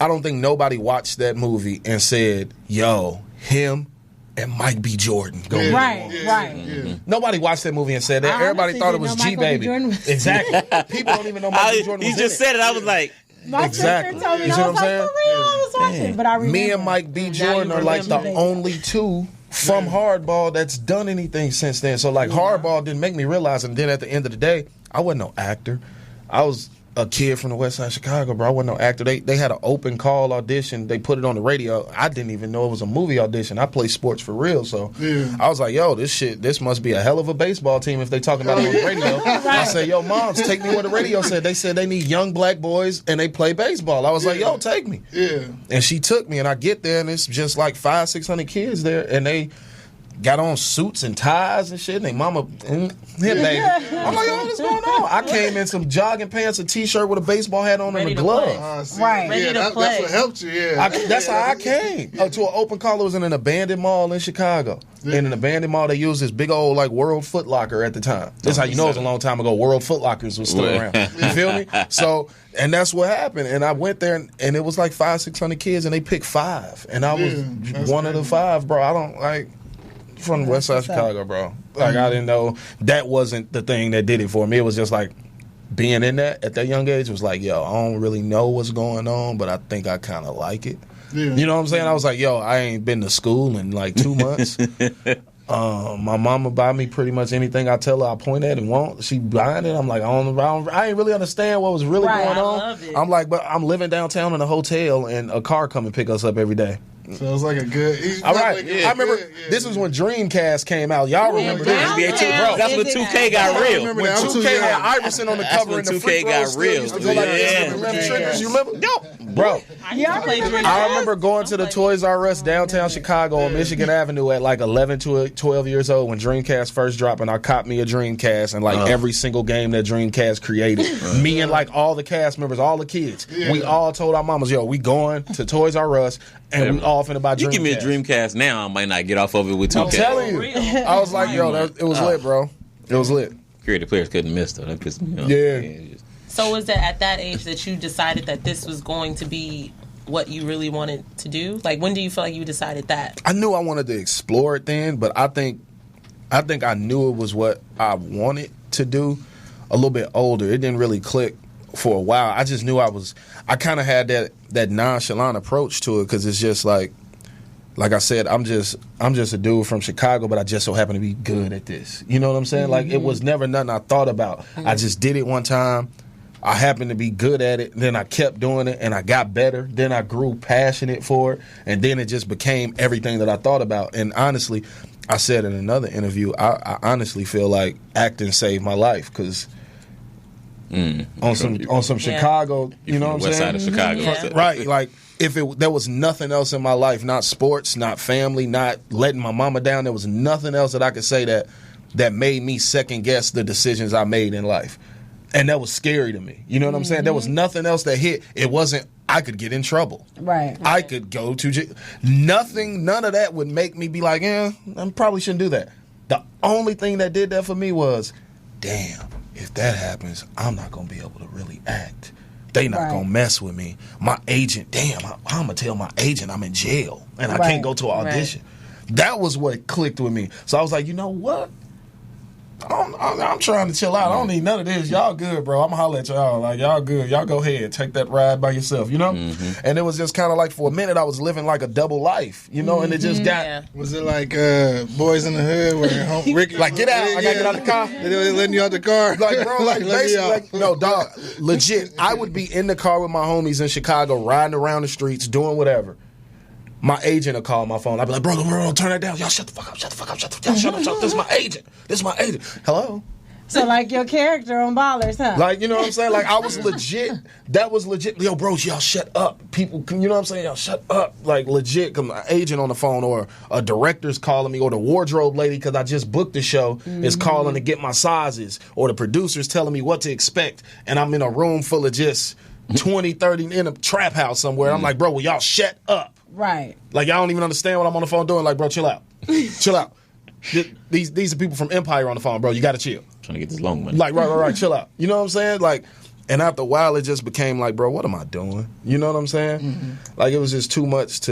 I don't think nobody watched that movie and said, "Yo, him." And Mike B. Jordan. Right. Nobody watched that movie and said that. Everybody thought it was G-Baby. Exactly. People don't even know Mike B. Jordan was He just said it. I was like... My sister told me, and I was like, for real, I was watching. But I remember. Me and Mike B. Jordan are like the only two from Hardball that's done anything since then. So, like, Hardball didn't make me realize. And then at the end of the day, I wasn't no actor. I was a kid from the west side of Chicago, bro. I wasn't no actor. They had an open call audition. They put it on the radio. I didn't even know it was a movie audition. I play sports for real, so I was like, yo, this must be a hell of a baseball team if they talking about it on the radio. I said, yo, moms, take me where the radio said. They said they need young black boys and they play baseball. I was like, yo, take me. And she took me, and I get there, and it's just like 500-600 kids there, and they got on suits and ties and shit, and they mama, here, baby. I'm like, yo, what's going on? I came in some jogging pants, a t-shirt with a baseball hat on, and a glove. Ready to play. That's what helped you, That's how I came to an open call. It was in an abandoned mall in Chicago. In an abandoned mall, they used this big old, like, World Foot Locker at the time. This is how you know it was a long time ago. World Foot Lockers was still around. You feel me? So, and that's what happened. And I went there, and it was like 500-600 kids, and they picked 5. And I was one of the 5, bro. I don't, like... From the west side of Chicago, bro. Like, I didn't know. That wasn't the thing that did it for me. It was just like, being in that at that young age was like, yo, I don't really know what's going on, but I think I kind of like it. Yeah. You know what I'm saying? I was like, yo, I ain't been to school in like 2 months. My mama buy me pretty much anything I tell her I point at and want. She buying it. I'm like, I ain't really understand what was really going on. I love it. I'm like, but I'm living downtown in a hotel and a car come and pick us up every day. So it was like a good. All right, I remember this was when Dreamcast came out. Y'all remember this? NBA 2, bro. That's when 2K got real. When 2K had Iverson on the cover and the 2K got real. Used to go like this with the left triggers. You remember? Bro. I remember going to the Toys R Us downtown Chicago on Michigan Avenue at like 11 to 12 years old when Dreamcast first dropped, and I copped me a Dreamcast and like every single game that Dreamcast created. Me and like all the cast members, all the kids, we all told our mamas, yo, we going to Toys R Us and we all finna buy Dreamcast. You give me a Dreamcast now, I might not get off of it with 2K. I'm telling you. I was like, yo, it was lit, bro. It was lit. Creative players couldn't miss, though. That pissed me off. Yeah. So was that at that age that you decided that this was going to be what you really wanted to do? Like, when do you feel like you decided that? I knew I wanted to explore it then, but I think I knew it was what I wanted to do a little bit older. It didn't really click for a while. I just knew I kind of had that nonchalant approach to it because it's just like I said, I'm just a dude from Chicago, but I just so happen to be good at this. You know what I'm saying? Mm-hmm. Like, it was never nothing I thought about. Mm-hmm. I just did it one time. I happened to be good at it. Then I kept doing it, and I got better. Then I grew passionate for it, and then it just became everything that I thought about. And honestly, I said in another interview, I honestly feel like acting saved my life because on some Chicago, you know what I'm west saying? West side of Chicago. Yeah. Right, like if there was nothing else in my life, not sports, not family, not letting my mama down, there was nothing else that I could say that made me second guess the decisions I made in life. And that was scary to me. You know what I'm saying? There was nothing else that hit. It wasn't, I could get in trouble. Right. I could go to jail. None of that would make me be like, I probably shouldn't do that. The only thing that did that for me was, damn, if that happens, I'm not going to be able to really act. They not going to mess with me. My agent, damn, I'm going to tell my agent I'm in jail and I can't go to an audition. Right. That was what clicked with me. So I was like, you know what? I'm trying to chill out. I don't need none of this. Y'all good, bro. I'm going to holler at y'all. Like, y'all good. Y'all go ahead. Take that ride by yourself, you know? Mm-hmm. And it was just kind of like, for a minute, I was living like a double life, you know? And it just got... Yeah. Was it like Boys in the Hood where Ricky... Like, get out. I got to get out the car. They letting you out the car. Like, bro, like, basically, like, no, dog, legit. I would be in the car with my homies in Chicago, riding around the streets, doing whatever. My agent will call my phone. I'd be like, bro, turn that down. Y'all shut the fuck up, Y'all shut up. This is my agent. Hello? So, like your character on Ballers, huh? Like, you know what I'm saying? Like, I was legit. That was legit. Yo, bros, y'all shut up. People, you know what I'm saying? Y'all shut up. Like, legit, because my agent on the phone or a director's calling me or the wardrobe lady, because I just booked the show, is calling to get my sizes, or the producer's telling me what to expect, and I'm in a room full of just 20, 30 in a trap house somewhere. I'm like, bro, will y'all shut up? Right. Like, y'all don't even understand what I'm on the phone doing. Like, bro, chill out. Chill out. These are people from Empire on the phone, bro. You got to chill. Trying to get this loan money. Like, right. Chill out. You know what I'm saying? Like, and after a while, it just became like, bro, what am I doing? You know what I'm saying? Mm-hmm. Like, it was just too much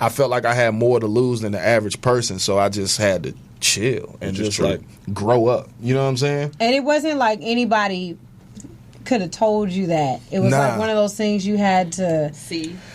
I felt like I had more to lose than the average person, so I just had to chill and just like, grow up. You know what I'm saying? And it wasn't like anybody could have told you that. It was like one of those things you had to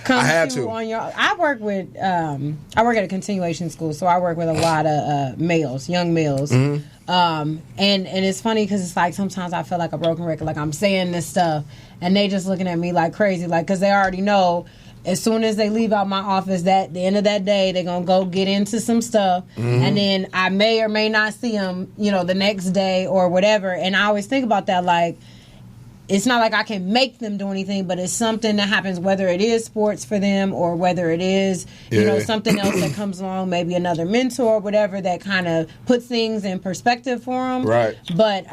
come to on your... I work at a continuation school, so I work with a lot of males, young males. Mm-hmm. And it's funny because it's like sometimes I feel like a broken record, like I'm saying this stuff and they just looking at me like crazy, like, because they already know as soon as they leave out my office, that the end of that day, they're going to go get into some stuff. Mm-hmm. And then I may or may not see them, the next day or whatever. And I always think about that, like, it's not like I can make them do anything, but it's something that happens, whether it is sports for them or whether it is, something else that comes along, maybe another mentor or whatever that kind of puts things in perspective for them. Right. But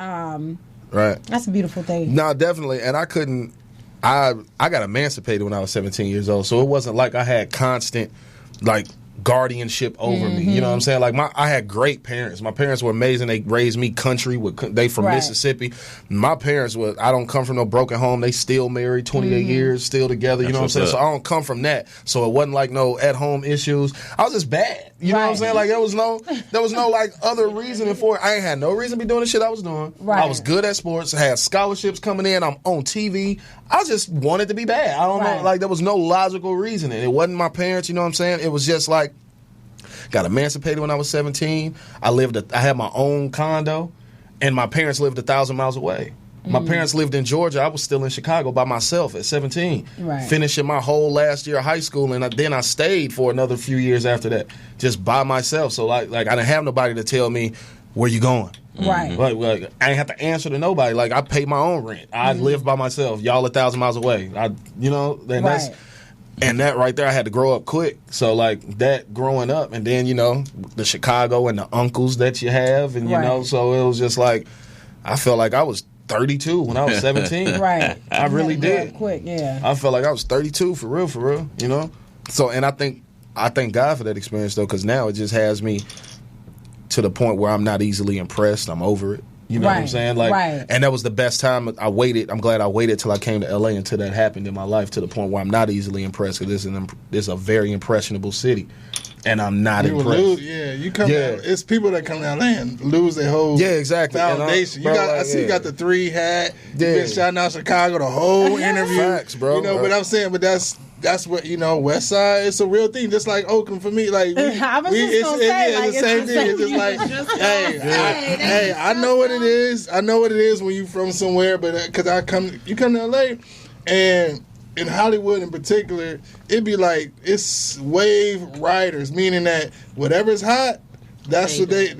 right. That's a beautiful thing. No, definitely. And I got emancipated when I was 17 years old, so it wasn't like I had constant, like, guardianship over me. You know what I'm saying? Like, I had great parents. My parents were amazing. They raised me country. They from Mississippi. My parents I don't come from no broken home. They still married 28 years, still together. You know what I'm saying? So I don't come from that. So it wasn't like no at-home issues. I was just bad. You know what I'm saying? Like there was no like other reasoning for it. I ain't had no reason to be doing the shit I was doing. Right. I was good at sports. I had scholarships coming in. I'm on TV. I just wanted to be bad. I don't know. Like there was no logical reasoning. It wasn't my parents. You know what I'm saying? It was just like got emancipated when I was 17. I had my own condo, and my parents lived 1,000 miles away. My parents lived in Georgia. I was still in Chicago by myself at 17, finishing my whole last year of high school, and then I stayed for another few years after that, just by myself. So like I didn't have nobody to tell me where you going. Right. Like I ain't have to answer to nobody. Like I paid my own rent. I lived by myself. Y'all 1,000 miles away. And that right there, I had to grow up quick. So like that growing up, and then the Chicago and the uncles that you have, and so it was just like I felt like I was 32 when I was 17. Right. I really did. Quick, yeah. I felt like I was 32 for real, So, and I thank God for that experience, though, because now it just has me to the point where I'm not easily impressed. I'm over it. You know what I'm saying? And that was the best time I waited. I'm glad I waited till I came to LA until that happened in my life, to the point where I'm not easily impressed, because this is a very impressionable city. And I'm not impressed. You come out. It's people that come to LA and lose their whole foundation. I see you got the 3 hat. You've been shouting out Chicago the whole interview. Facts, bro. But I'm saying, that's what West Side. It's a real thing, just like Oakland for me. Like it's the same thing. It's just like, hey, I know what it is. I know what it is when you from somewhere, but because you come to LA, and in Hollywood in particular, it'd be like it's wave riders, meaning that whatever's hot, that's what they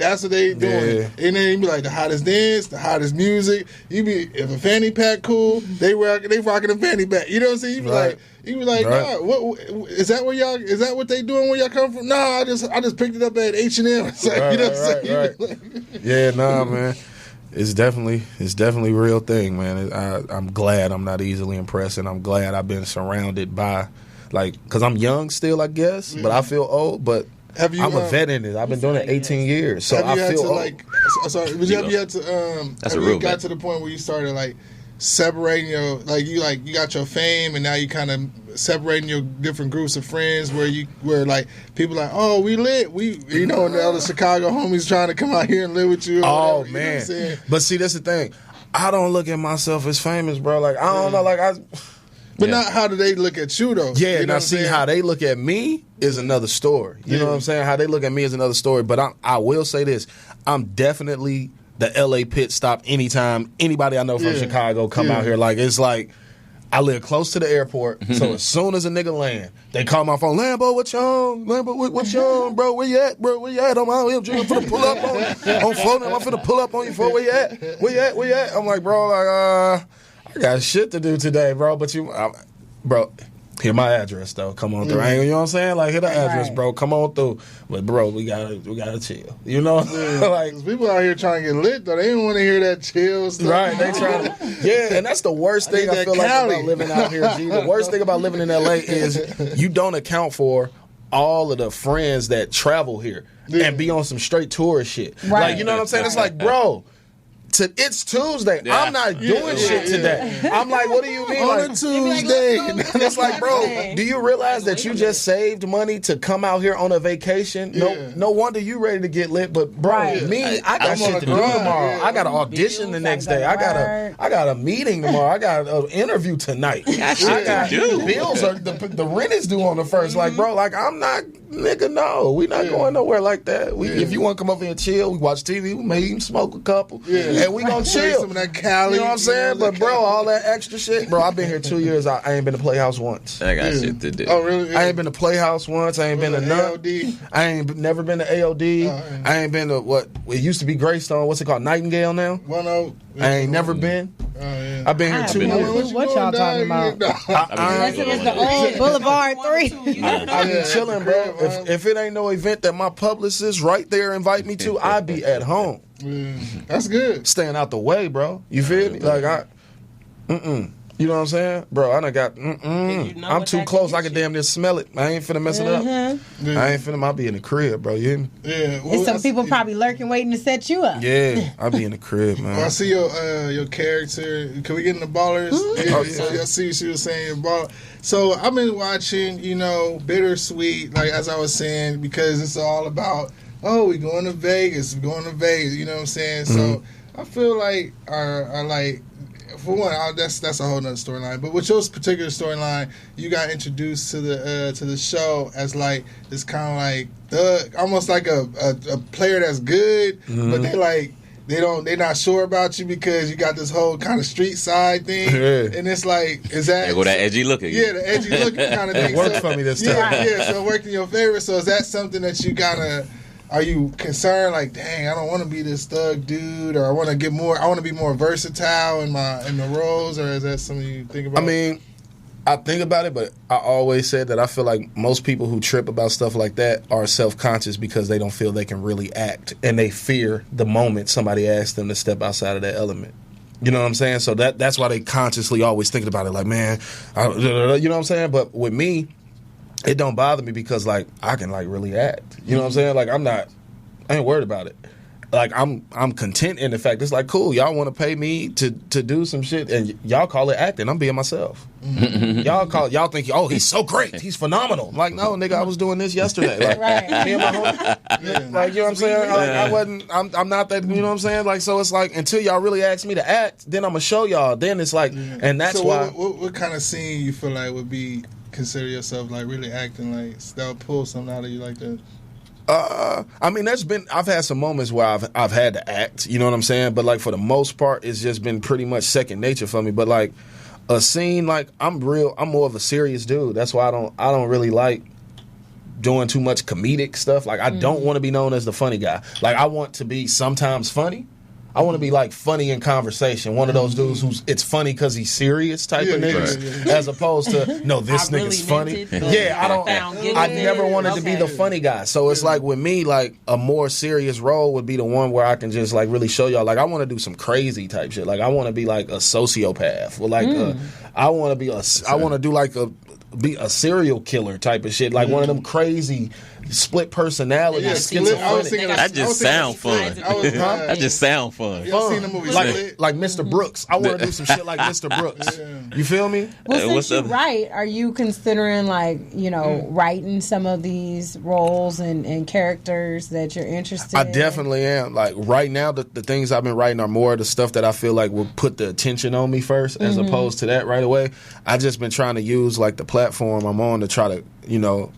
doing. Yeah. And then it'd be like the hottest dance, the hottest music. If a fanny pack cool, they rocking a fanny pack. You know what I'm saying? You be like, nah, what is that what they doing where y'all come from? No, I just picked it up at H&M. It's like, you know what I'm saying? Yeah, nah, man. It's definitely a real thing, man. I'm glad I'm not easily impressed, and I'm glad I've been surrounded by, because I'm young still, I guess, but I feel old. But I'm a vet in it. I've been doing it 18 years, so I feel old. Got to the point where you started separating you got your fame, and now you kind of separating your different groups of friends where people oh, we lit, and the other Chicago homies trying to come out here and live with you. Oh whatever, man, you know what I'm saying? But see, that's the thing. I don't look at myself as famous, bro. I don't know, But not how do they look at you though? Yeah, now see how they look at me is another story. You know what I'm saying? How they look at me is another story. But I will say this: I'm definitely the LA pit stop anytime anybody I know from Chicago come out here. It's like I live close to the airport, so as soon as a nigga land, they call my phone. Lambo, what you on? Lambo, what you on, bro? Where you at, bro? Where you at? I'm out here. I'm finna pull up on you. I'm floating. I'm finna pull up on you for where you at? Where you at? I'm like, bro, I got shit to do today, bro. But bro. Hear my address though. Come on through. You know what I'm saying? Hear the address, bro. Come on through. But bro, we gotta chill. You know, people out here trying to get lit though. They don't want to hear that chill stuff. Right? They trying to. And that's the worst thing I feel about living out here. G. The worst thing about living in LA is you don't account for all of the friends that travel here and be on some straight tourist shit. Right. You know what I'm saying? It's like, bro. It's Tuesday. Yeah. I'm not doing shit today. I'm like, what do you mean? On a Tuesday. It's like, bro, do you realize that you just saved money to come out here on a vacation? No wonder you ready to get lit. But bro, I got shit to do tomorrow. I got an audition the next day. I got a meeting tomorrow. I got an interview tonight. I got bills. The rent is due on the first. Bro, I'm not, nigga. No, we not going nowhere like that. If you want to come over here and chill, we watch TV. We may even smoke a couple. And we gonna chill. Some of that Cali, you know what I'm saying? But bro, all that extra shit, bro. I've been here 2 years. I ain't been to Playhouse once. I got shit to do. Oh really? Yeah. I ain't been to Playhouse once. I ain't been to none. I ain't never been to AOD. I ain't been to what it used to be Greystone. What's it called? Nightingale now. I ain't never been. I've been here 2 years. What y'all talking about? Unless it was the old Boulevard 3. I be chilling, bro. If it ain't no event that my publicist right there invite me to, I be at home. That's good. Staying out the way, bro. You feel me? You know what I'm saying? Bro, I done got, I'm too close. I can damn near smell it. I ain't finna mess it up. Yeah. I ain't finna, I'll be in the crib, bro. You hear me? Yeah. Well, And some people probably lurking, waiting to set you up. Yeah, I'll be in the crib, man. Well, I see your character. Can we get in the Ballers? Yeah. Oh, yeah. I see she was saying Ball. So I've been watching, Bittersweet, like as I was saying, because it's all about, we going to Vegas, you know what I'm saying? So I feel like are like, for one, that's a whole nother storyline. But with your particular storyline, you got introduced to the show as like this kind of like almost like a player that's good, but they're not sure about you because you got this whole kind of street side thing, and it's like, is that there go that edgy look again? Yeah, the edgy look kind of thing. It worked for me this time. Yeah, so it worked in your favor. So is that something that you gotta? Are you concerned, like, dang, I don't want to be this thug dude, or I want to be more versatile in the roles, or is that something you think about? I mean, I think about it, but I always said that I feel like most people who trip about stuff like that are self-conscious because they don't feel they can really act, and they fear the moment somebody asks them to step outside of that element. You know what I'm saying? So that's why they consciously always thinking about it, like, man, you know what I'm saying? But with me, it don't bother me because, like, I can, like, really act. You know what I'm saying? Like, I ain't worried about it. Like, I'm content in the fact it's like, cool, y'all want to pay me to do some shit, and y'all call it acting. I'm being myself. Y'all think, he's so great, he's phenomenal. Like, no, nigga, I was doing this yesterday. Like, me and my homie, like, you know what I'm saying? Like, I'm not that. You know what I'm saying? Like, so it's like, until y'all really ask me to act, then I'm gonna show y'all. Then it's like, and that's so why. What kind of scene you feel like would be consider yourself like really acting like that would pull something out of you like that? I mean, I've had some moments where I've had to act, you know what I'm saying? But like for the most part, it's just been pretty much second nature for me. But like a scene, like I'm more of a serious dude. That's why I don't really like doing too much comedic stuff. Like I don't want to be known as the funny guy. Like I want to be sometimes funny. I want to be like funny in conversation. One of those dudes it's funny because he's serious type of niggas, as opposed to no, this nigga's funny. I never wanted to be the funny guy. So it's like with me, like a more serious role would be the one where I can just like really show y'all. Like I want to do some crazy type shit. Like I want to be like a sociopath, or like I want to do like be a serial killer type of shit, like one of them crazy split personalities. That just sound fun. That just sound fun. Seen the movie like Mr. Brooks. I want to do some shit like Mr. Brooks. You feel me? Well, since you write, are you considering like writing some of these roles and characters that you're interested in? I definitely am. Like right now, the things I've been writing are more of the stuff that I feel like will put the attention on me first, as opposed to that right away. I just been trying to use like the platform I'm on to try to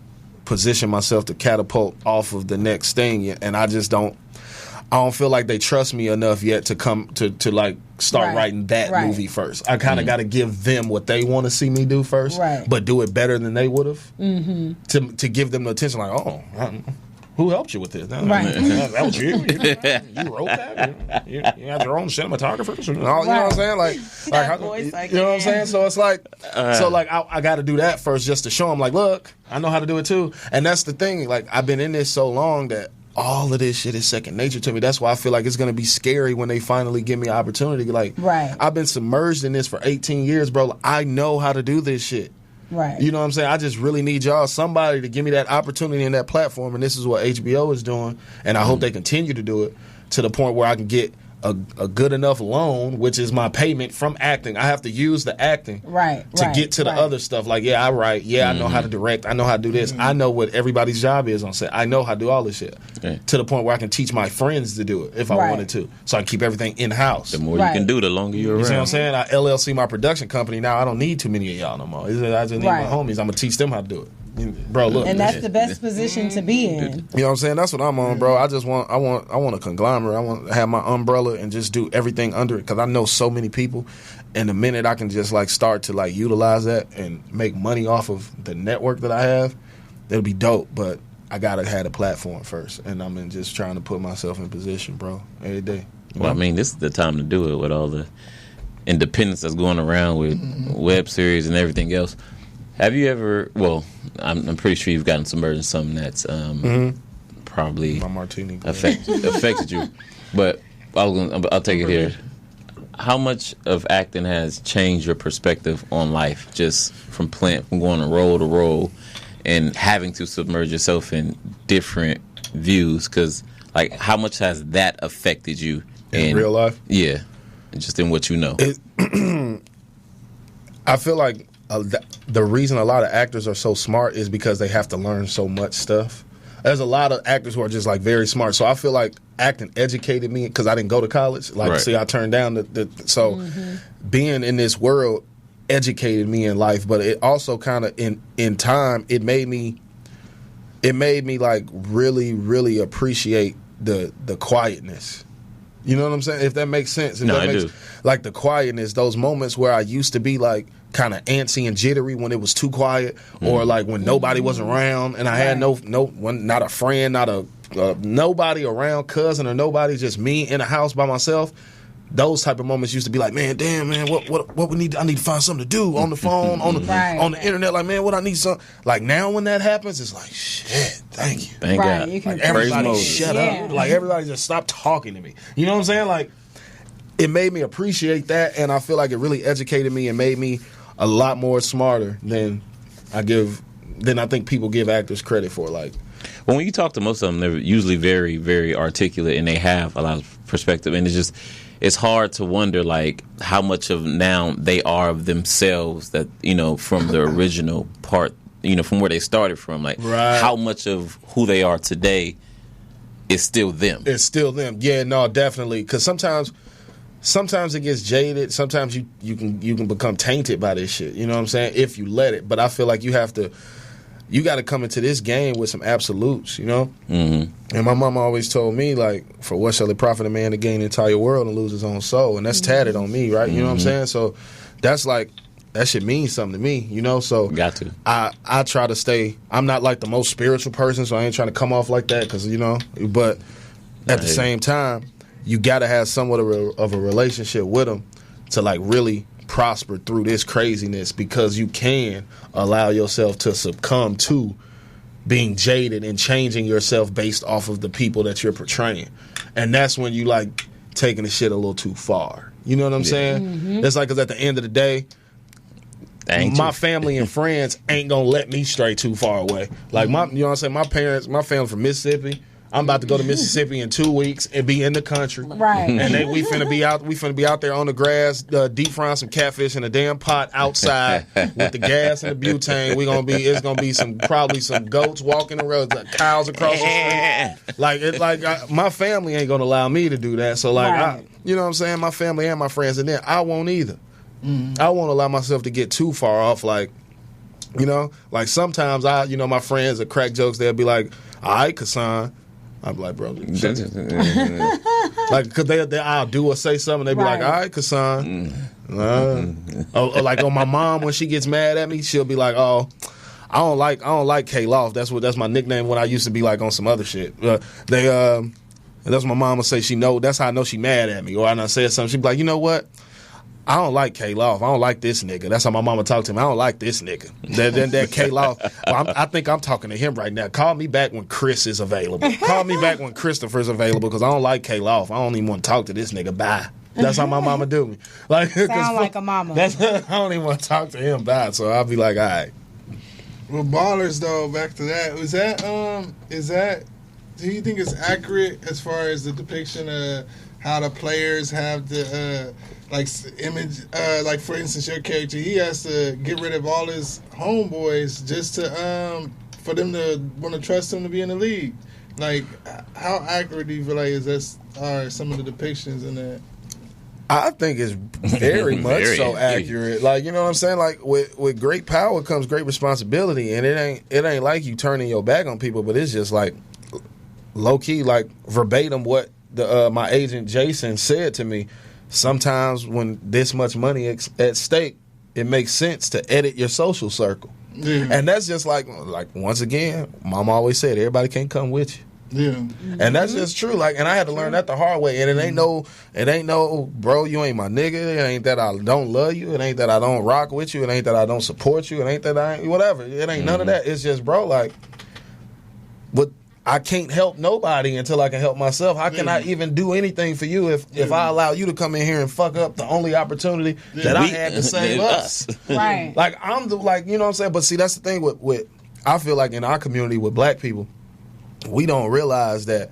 position myself to catapult off of the next thing, and I don't feel like they trust me enough yet to come to like start writing that movie first. I kind of got to give them what they want to see me do first, but do it better than they would have to give them the attention. Like, who helped you with this? That was you. You wrote that. You had your own cinematographers. You know what I'm saying? Like you know what I'm saying? So it's like, I got to do that first just to show them, like, look, I know how to do it too. And that's the thing. Like, I've been in this so long that all of this shit is second nature to me. That's why I feel like it's going to be scary when they finally give me an opportunity. Like, I've been submerged in this for 18 years, bro. I know how to do this shit. Right. You know what I'm saying? I just really need somebody to give me that opportunity and that platform, and this is what HBO is doing, and I hope they continue to do it to the point where I can get a good enough loan, which is my payment from acting. I have to use the acting to get to the other stuff. Like, I write. I know how to direct. I know how to do this. I know what everybody's job is on set. I know how to do all this shit to the point where I can teach my friends to do it if I wanted to. So I can keep everything in-house. The more you can do, the longer you're around. You see what I'm saying? I LLC my production company now. I don't need too many of y'all no more. I just need my homies. I'm going to teach them how to do it. Bro, look, and that's the best position to be in. You know what I'm saying? That's what I'm on, bro. I want a conglomerate. I want to have my umbrella and just do everything under it, because I know so many people, and the minute I can just like start to like utilize that and make money off of the network that I have, it'll be dope. But I gotta have a platform first, and I'm just trying to put myself in position, bro, every day. Well, I mean, this is the time to do it with all the independence that's going around with web series and everything else. Have you ever? Well, I'm pretty sure you've gotten submerged in something that's probably my martini affected you. But I'll take it here. How much of acting has changed your perspective on life, just from going to role and having to submerge yourself in different views? Because, like, how much has that affected you in real life? Yeah, just in what you know. I feel like the reason a lot of actors are so smart is because they have to learn so much stuff. There's a lot of actors who are just like very smart. So I feel like acting educated me because I didn't go to college. Like, right. See, I turned down being in this world educated me in life, but it also kind of in time it made me like really, really appreciate the quietness. You know what I'm saying? If that makes sense. I do. Like the quietness, those moments where I used to be like kind of antsy and jittery when it was too quiet, or like when nobody was around and I had no one, not a friend, not a nobody around, cousin or nobody, just me in a house by myself. Those type of moments used to be like, man, damn, man, what we need? I need to find something to do on the phone, on the internet. Like, man, what I need some. Like now, when that happens, it's like, shit, thank you, thank God. You can like everybody shut up. Like everybody just stop talking to me. You know what I'm saying? Like it made me appreciate that, and I feel like it really educated me and made me a lot more smarter than I think people give actors credit for. Like, well, when you talk to most of them, they're usually very, very articulate, and they have a lot of perspective, and it's hard to wonder, like, how much of now they are of themselves that, from the original part, from where they started from. Like, how much of who they are today is still them. It's still them. Yeah, no, definitely. Because sometimes it gets jaded. Sometimes you can become tainted by this shit. You know what I'm saying? If you let it. But I feel like you got to come into this game with some absolutes, Mm-hmm. And my mama always told me, like, for what shall it profit a man to gain the entire world and lose his own soul? And that's tatted on me, right? You know what I'm saying? So that's like, that shit means something to me, So got to. I try to stay. I'm not like the most spiritual person, so I ain't trying to come off like that because, but at the same time, you got to have somewhat of a relationship with them to, like, really prosper through this craziness, because you can allow yourself to succumb to being jaded and changing yourself based off of the people that you're portraying. And that's when you like taking the shit a little too far. You know what I'm saying? Mm-hmm. It's like, because at the end of the day, my family and friends ain't gonna let me stray too far away. Like, you know what I'm saying? My family from Mississippi. I'm about to go to Mississippi in 2 weeks and be in the country. Right. And then we finna be out there on the grass, deep frying some catfish in a damn pot outside with the gas and the butane. It's gonna be probably some goats walking the road, cows across the street. My family ain't gonna allow me to do that. So you know what I'm saying? My family and my friends, and then I won't either. Mm-hmm. I won't allow myself to get too far off. Like sometimes my friends that crack jokes, they'll be like, all right, Kassan. I'm like, bro, like, because I'll do or say something, they be like, all right, Kassan. Like on my mom, when she gets mad at me, she'll be like, oh, I don't like K Loft. That's my nickname when I used to be like on some other shit. That's what my mom would say. That's how I know she mad at me. Or I said something, she'd be like, you know what? I don't like K Loft. I don't like this nigga. That's how my mama talked to me. I don't like this nigga. That K Loft. I think I'm talking to him right now. Call me back when Chris is available. Call me back when Christopher's available, because I don't like K Loft. I don't even want to talk to this nigga. Bye. That's how my mama do me. Sound like a mama. I don't even want to talk to him. Bye. So I'll be like, all right. Well, Ballers though. Back to that. Is that? Do you think it's accurate as far as the depiction of how the players have the image? Like, for instance, your character, he has to get rid of all his homeboys just to for them to want to trust him to be in the league. Like, how accurate do you feel like are some of the depictions in that? I think it's very much so accurate. Like, you know what I'm saying? Like, with great power comes great responsibility, and it ain't like you turning your back on people, but it's just like low key, like verbatim what my agent Jason said to me. Sometimes when this much money at stake, it makes sense to edit your social circle. Yeah. And that's just like once again, Mama always said, everybody can't come with you. Yeah. And that's just true. Like, and I had to learn that the hard way. And it ain't no, bro, you ain't my nigga. It ain't that I don't love you. It ain't that I don't rock with you. It ain't that I don't support you. It ain't that whatever. It ain't none of that. It's just, bro, like, I can't help nobody until I can help myself. How can I even do anything for you if I allow you to come in here and fuck up the only opportunity that I had to save us? Right. Like I'm the you know what I'm saying? But see, that's the thing with I feel like in our community with black people, we don't realize that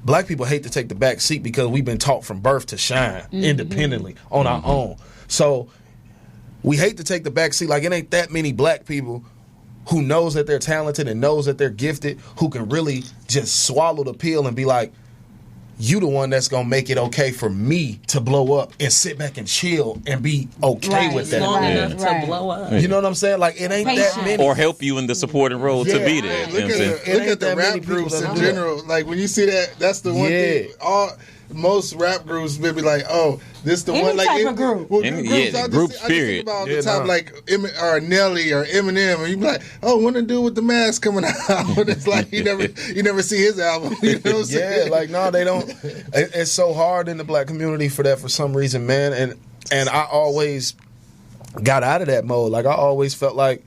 black people hate to take the back seat because we've been taught from birth to shine independently on our own. So we hate to take the back seat. Like it ain't that many black people who knows that they're talented and knows that they're gifted, who can really just swallow the pill and be like, you the one that's going to make it okay for me to blow up and sit back and chill and be okay with that. Long enough to blow up. You know what I'm saying? Like, it ain't that many. Or help you in the supporting role to be there. Look at the rap groups in general. Like, when you see that, that's the one thing. Most rap groups will be like, oh, this the one. Like, type of group. Groups, period. I just think about the time, like, or Nelly or Eminem, and you be like, oh, what to do with the mask coming out? It's like, you never see his album. You know what I'm saying? Like, no, they don't. It's so hard in the black community for that for some reason, man. And I always got out of that mode. Like, I always felt like,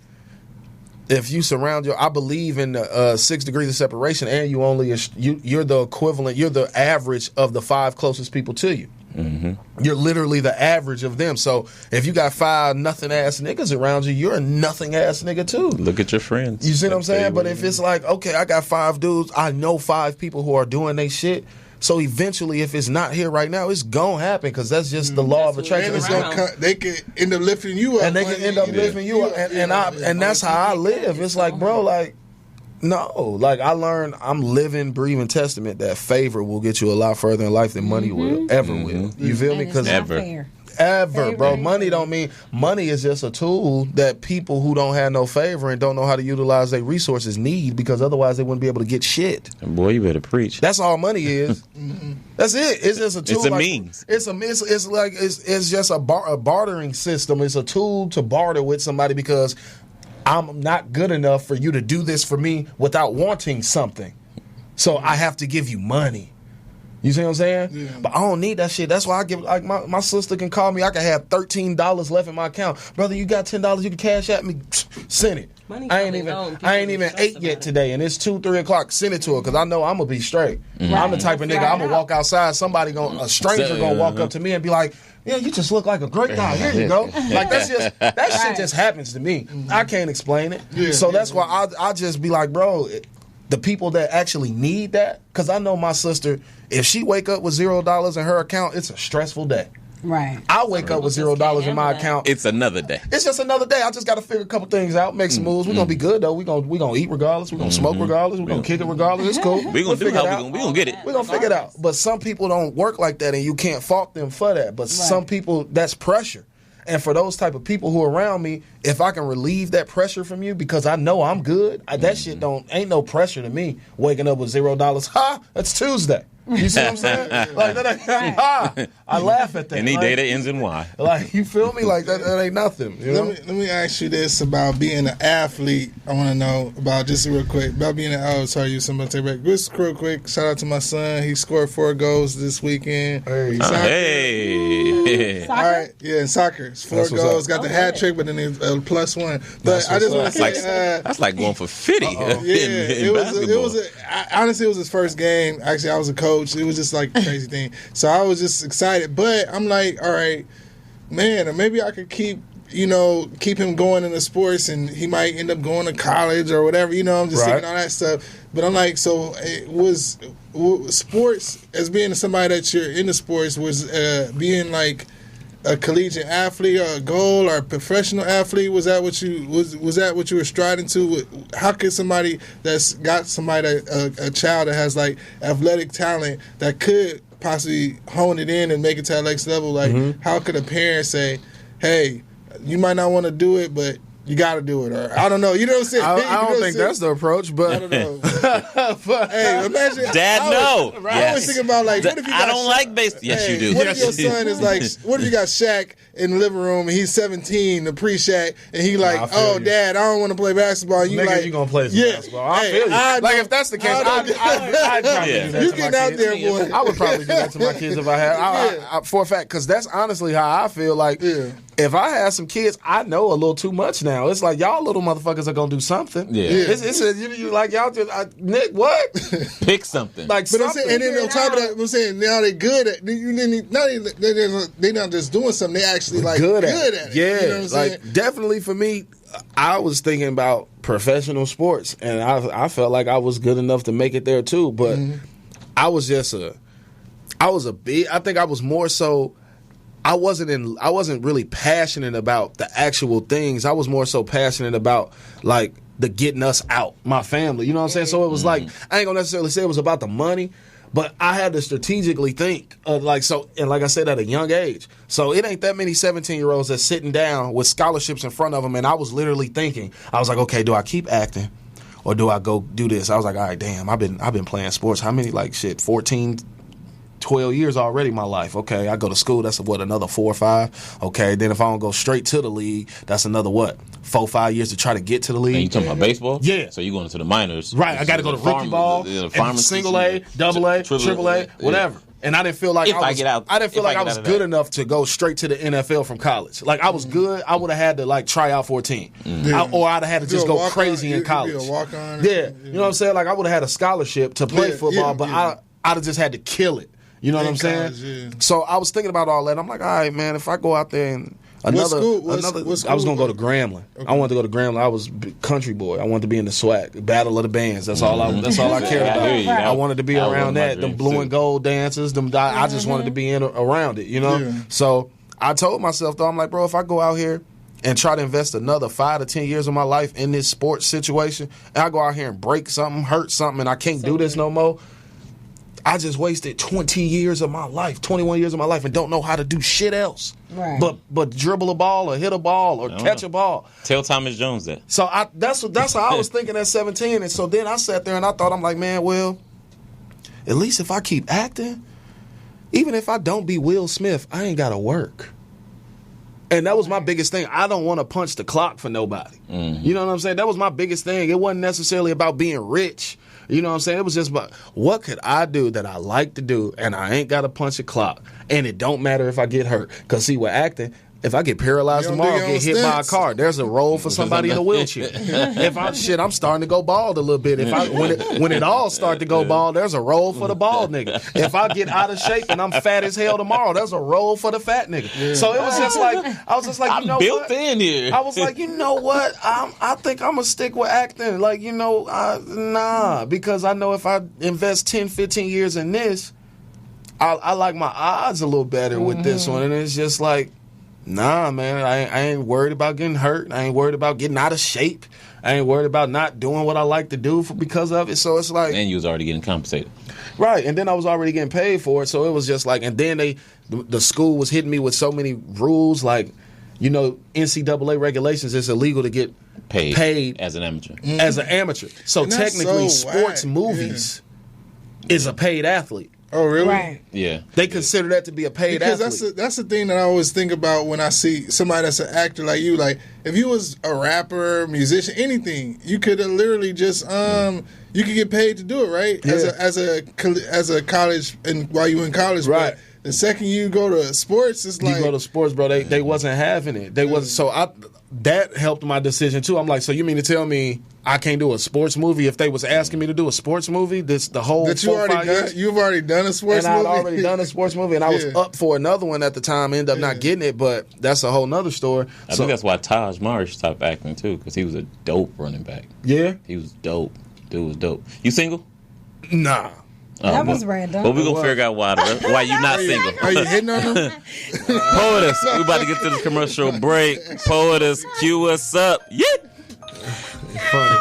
if you surround I believe in the 6 degrees of separation, and you're the equivalent, you're the average of the 5 closest people to you. Mm-hmm. You're literally the average of them. So if you got 5 nothing ass niggas around you, you're a nothing ass nigga too. Look at your friends. You see what I'm saying? But if it's like, okay, I got 5 dudes, I know 5 people who are doing they shit. So eventually, if it's not here right now, it's gonna happen because that's just the law of attraction. They could end up lifting you up, and they can end up lifting you up, and that's how I live. It's like, bro, like, no, like I learned, I'm living, breathing testament that favor will get you a lot further in life than money will ever will. You feel me? Because ever, bro. Money don't mean money is just a tool that people who don't have no favor and don't know how to utilize their resources need, because otherwise they wouldn't be able to get shit. Boy, you better preach. That's all money is. That's it. It's just a tool. It's a means. It's just a bartering system. It's a tool to barter with somebody because I'm not good enough for you to do this for me without wanting something. So I have to give you money. You see what I'm saying? Yeah. But I don't need that shit. That's why I give, like, my sister can call me. I can have $13 left in my account. Brother, you got $10 you can cash at me? Send it. I ain't even ate yet today, and it's 2-3 o'clock. Send it to her because I know I'm gonna be straight. Mm-hmm. I'm the type of nigga, I'm gonna walk outside, a stranger gonna walk up to me and be like, yeah, you just look like a great guy. Here you go. Like, that shit just happens to me. Mm-hmm. I can't explain it. Yeah, so that's why I just be like, bro, the people that actually need that, because I know my sister, if she wake up with $0 in her account, it's a stressful day. Right. I wake up with $0 in my account. It's another day. It's just another day. I just got to figure a couple things out, make some moves. We're going to be good, though. We're gonna eat regardless. We're going to smoke regardless. We're going to kick it regardless. It's cool. We're going to we're going to get it. We're going to figure it out. But some people don't work like that, and you can't fault them for that. But some people, that's pressure. And for those type of people who are around me, if I can relieve that pressure from you because I know I'm good, that shit ain't no pressure to me. Waking up with $0, that's Tuesday. You see what I'm saying? Like, I laugh at that. Any data ends in Y. Like, you feel me? Like, that ain't nothing. You know? Let me ask you this about being an athlete. I want to know about, just real quick, about being somebody take back. Just real quick, shout out to my son. He scored 4 goals this weekend. Hey. All right. Yeah, in soccer. 4 goals. Got the hat trick, but then it's +1. But I just want to say, that's like going for 50. Honestly, it was his first game. Actually, I was a coach. It was just like a crazy thing. So I was just excited. But I'm like, all right, man, maybe I could keep him going in the sports, and he might end up going to college or whatever. I'm just thinking all that stuff. But I'm like, so it was sports, as being somebody that you're into sports, was being like a collegiate athlete or a goal or a professional athlete? Was that what you were striving to? How could somebody that's got a child that has like athletic talent that could possibly hone it in and make it to that next level? Like, how could a parent say, hey, you might not want to do it, but you got to do it? Or I don't know. You know what I'm saying? I don't think that's the approach, but I don't know. But, hey, imagine. Dad, no. I always think about, like, what if you got I don't like baseball. Yes, you do. What if your son is like, what if you got Shaq in the living room and he's 17, the pre-Shaq, and he like, Dad, I don't want to play basketball. You nigga, like, you gonna play some basketball? I feel you. Like, if that's the case, I'd probably do that. You getting out there, boy? I would probably do that to my kids if I had, for a fact, because that's honestly how I feel. Like, if I had some kids, I know a little too much now. It's like y'all little motherfuckers are gonna do something. Yeah. It's you like y'all just Nick, what? Pick something. Like But I'm something. saying, and then on top of that, I'm saying now they're good at. They're not just doing something. They actually like good at it. Yeah, You know what I'm saying? like definitely for me, I was thinking about professional sports, and I felt like I was good enough to make it there too. But I was I think I was more so. I wasn't really passionate about the actual things. I was more so passionate about like the getting us out, my family. You know what I'm saying? So it was like I ain't gonna necessarily say it was about the money, but I had to strategically think and like I said at a young age. So it ain't that many 17-year-olds that's sitting down with scholarships in front of them, and I was literally thinking, I was like, okay, do I keep acting or do I go do this? I was like, all right, damn, I've been playing sports. How many 14, 12 years already in my life. Okay, I go to school, that's another 4 or 5. Okay, then if I don't go straight to the league, that's another 4 or 5 years to try to get to the league. And you talking about baseball? Yeah. So you going to the minors. Right, I got to go to rookie ball, and single A, double A, triple A, whatever. And I didn't feel like I was good enough to go straight to the NFL from college. Like I was good, I would have had to try out for a team, or I'd have had to just go crazy in college. Be a walk-on. Yeah, you know what I'm saying? Like I would have had a scholarship to play football, but I'd have just had to kill it. You know what I'm saying? College, So I was thinking about all that. I'm like, all right, man, if I go out there and I was going to go to Grambling. Okay. I wanted to go to Grambling. I was a country boy. I wanted to be in the SWAC, Battle of the Bands. That's all I cared about. I wanted to be around that, them blue and gold dances. I just wanted to be around it, you know? Yeah. So I told myself, though, I'm like, bro, if I go out here and try to invest another 5 to 10 years of my life in this sports situation, and I go out here and break something, hurt something, and I can't do this no more, I just wasted 20 years of my life, 21 years of my life, and don't know how to do shit else. Right. But dribble a ball or hit a ball or catch a ball. Tell Thomas Jones that. So that's how I was thinking at 17. And so then I sat there and I thought, I'm like, man, well, at least if I keep acting, even if I don't be Will Smith, I ain't got to work. And that was my biggest thing. I don't want to punch the clock for nobody. Mm-hmm. You know what I'm saying? That was my biggest thing. It wasn't necessarily about being rich. You know what I'm saying? It was just about what could I do that I like to do and I ain't got to punch a clock. And it don't matter if I get hurt. Because see, with acting, if I get paralyzed tomorrow, get hit by a car, there's a role for somebody in a wheelchair. I'm starting to go bald a little bit. When it all start to go bald, there's a role for the bald nigga. If I get out of shape and I'm fat as hell tomorrow, there's a role for the fat nigga. Yeah. So it was just like I was just like, I'm built in here. I was like, you know what? I think I'm gonna stick with acting. Like, nah, because I know if I invest 10, 15 years in this, I like my odds a little better with this one. And it's just like, nah, man, I ain't worried about getting hurt. I ain't worried about getting out of shape. I ain't worried about not doing what I like to do because of it. So it's like... And you was already getting compensated. Right, and then I was already getting paid for it. So it was just like... And then the school was hitting me with so many rules. Like, NCAA regulations, it's illegal to get paid as an amateur. As an amateur. So technically, sports movies is a paid athlete. Oh, really? Right. Yeah. They consider that to be a paid athlete. Because that's the thing that I always think about when I see somebody that's an actor like you. Like, if you was a rapper, musician, anything, you could have literally just you could get paid to do it, right? Yeah. As a college and while you in college, right? But the second you go to sports, it's like you go to sports, bro. They wasn't having it. They wasn't. So that helped my decision too. I'm like, so you mean to tell me I can't do a sports movie if they was asking me to do a sports movie? The whole that you've already done a sports movie? And I'd already done a sports movie, and I was up for another one at the time. Ended up not getting it, but that's a whole nother story. I think that's why Taj Marsh stopped acting too, because he was a dope running back. Yeah? He was dope. Dude was dope. You single? Nah. That was random. But we're going to figure out why you not single. Are you hitting on them? Poetess, we about to get to the commercial break. Poetess, cue us up. Yeah. Funny.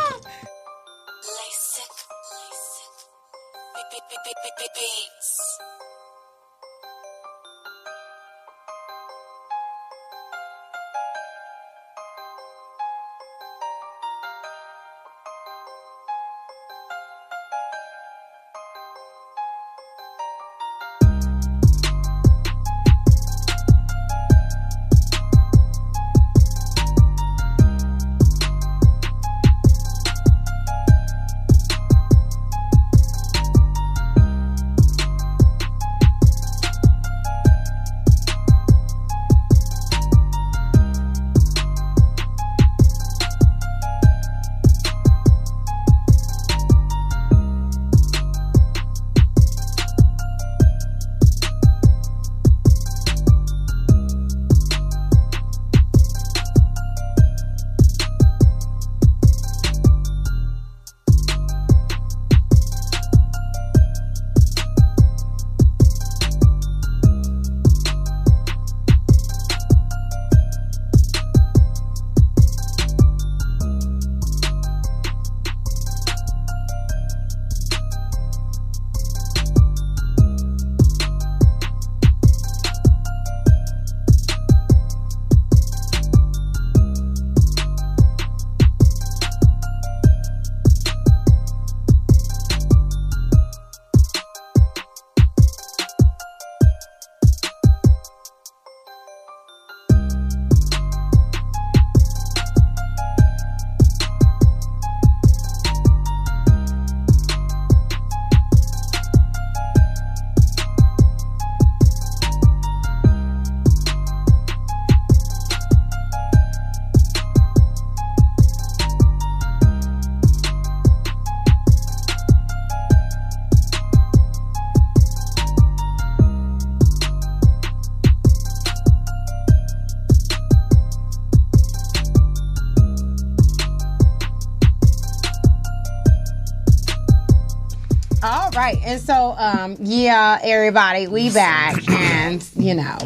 right. And so, yeah, everybody, we back. And,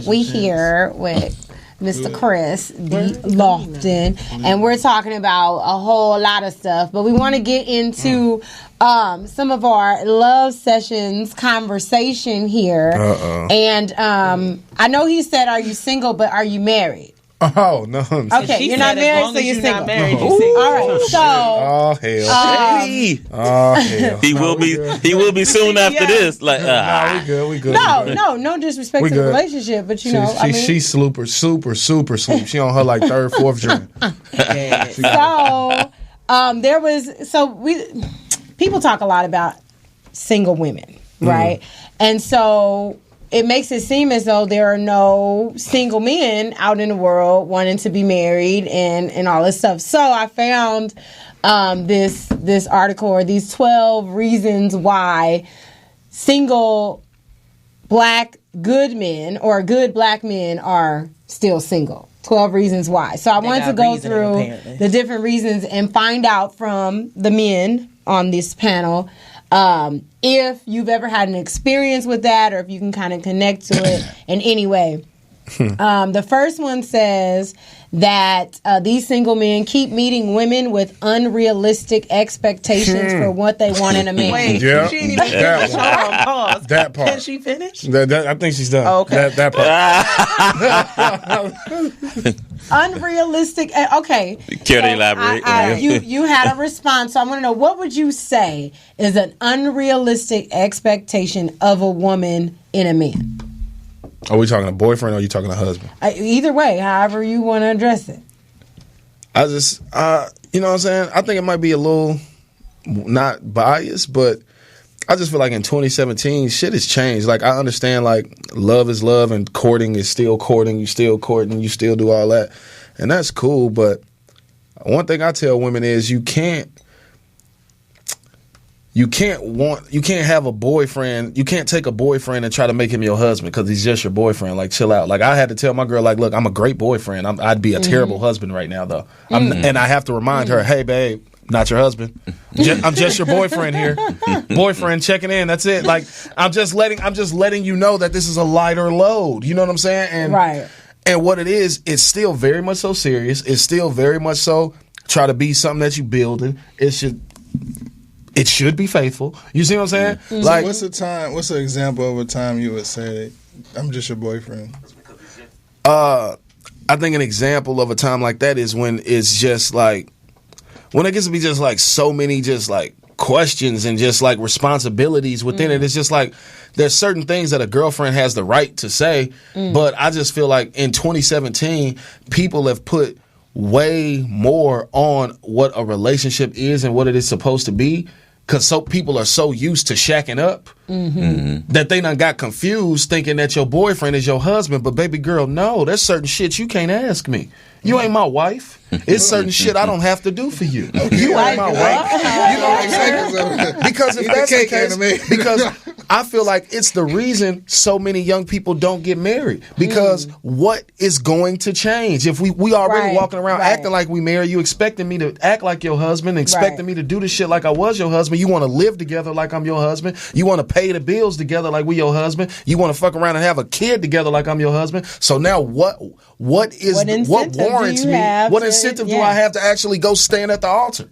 we here with Mr. Kris Lofton. And we're talking about a whole lot of stuff. But we want to get into some of our love sessions conversation here. And I know he said, are you single, but are you married? Oh, no. Okay, you're not married, so you're single. Not married, you're single. All right, so... Oh, hell. He will be soon after this. Like, we good. No disrespect to the relationship, but she's super sleep. She on her like third, fourth drink. People talk a lot about single women, right? And so it makes it seem as though there are no single men out in the world wanting to be married and all this stuff. So I found this article, or these 12 reasons why single black good men or good black men are still single. 12 reasons why. So I wanted to go through the different reasons and find out from the men on this panel if you've ever had an experience with that, or if you can kind of connect to it in any way. The first one says that these single men keep meeting women with unrealistic expectations for what they want in a man. Wait, Yeah. she ain't even finished. Hold on, pause. That part. Can she finish? I think she's done. Oh, okay. That part. Unrealistic. Okay. Care to elaborate? You had a response, so I want to know, what would you say is an unrealistic expectation of a woman in a man? Are we talking a boyfriend or are you talking a husband? Either way, however you want to address it. I just, you know what I'm saying? I think it might be a little not biased, but I just feel like in 2017, shit has changed. Like, I understand, like, love is love and courting is still courting. You still courting, you still do all that. And that's cool, but one thing I tell women is you can't have a boyfriend. You can't take a boyfriend and try to make him your husband because he's just your boyfriend. Like, chill out. Like, I had to tell my girl, like, look, I'm a great boyfriend. I'd be a terrible husband right now, though. And I have to remind her, hey, babe, not your husband. I'm just your boyfriend here. Boyfriend checking in. That's it. Like, I'm just letting you know that this is a lighter load. You know what I'm saying? And, right. And what it is, it's still very much so serious. It's still very much so try to be something that you building. It should be faithful. You see what I'm saying? Mm-hmm. Like, what's an example of a time you would say, I'm just your boyfriend? I think an example of a time like that is when it's just like, when it gets to be just like so many just like questions and just like responsibilities within it. It's just like there's certain things that a girlfriend has the right to say, but I just feel like in 2017, people have put way more on what a relationship is and what it is supposed to be, because people are so used to shacking up that they done got confused thinking that your boyfriend is your husband. But baby girl, no, there's certain shit you can't ask me. You ain't my wife. It's certain shit I don't have to do for you. You ain't my wife. You know what I'm saying? Because if that's the case, because I feel like it's the reason so many young people don't get married. Because what is going to change? If we already walking around acting like we married, you expecting me to act like your husband, expecting me to do the shit like I was your husband. You want to live together like I'm your husband. You want to pay the bills together like we your husband. You want to fuck around and have a kid together like I'm your husband. So now what warrants me? What incentive do I have to actually go stand at the altar?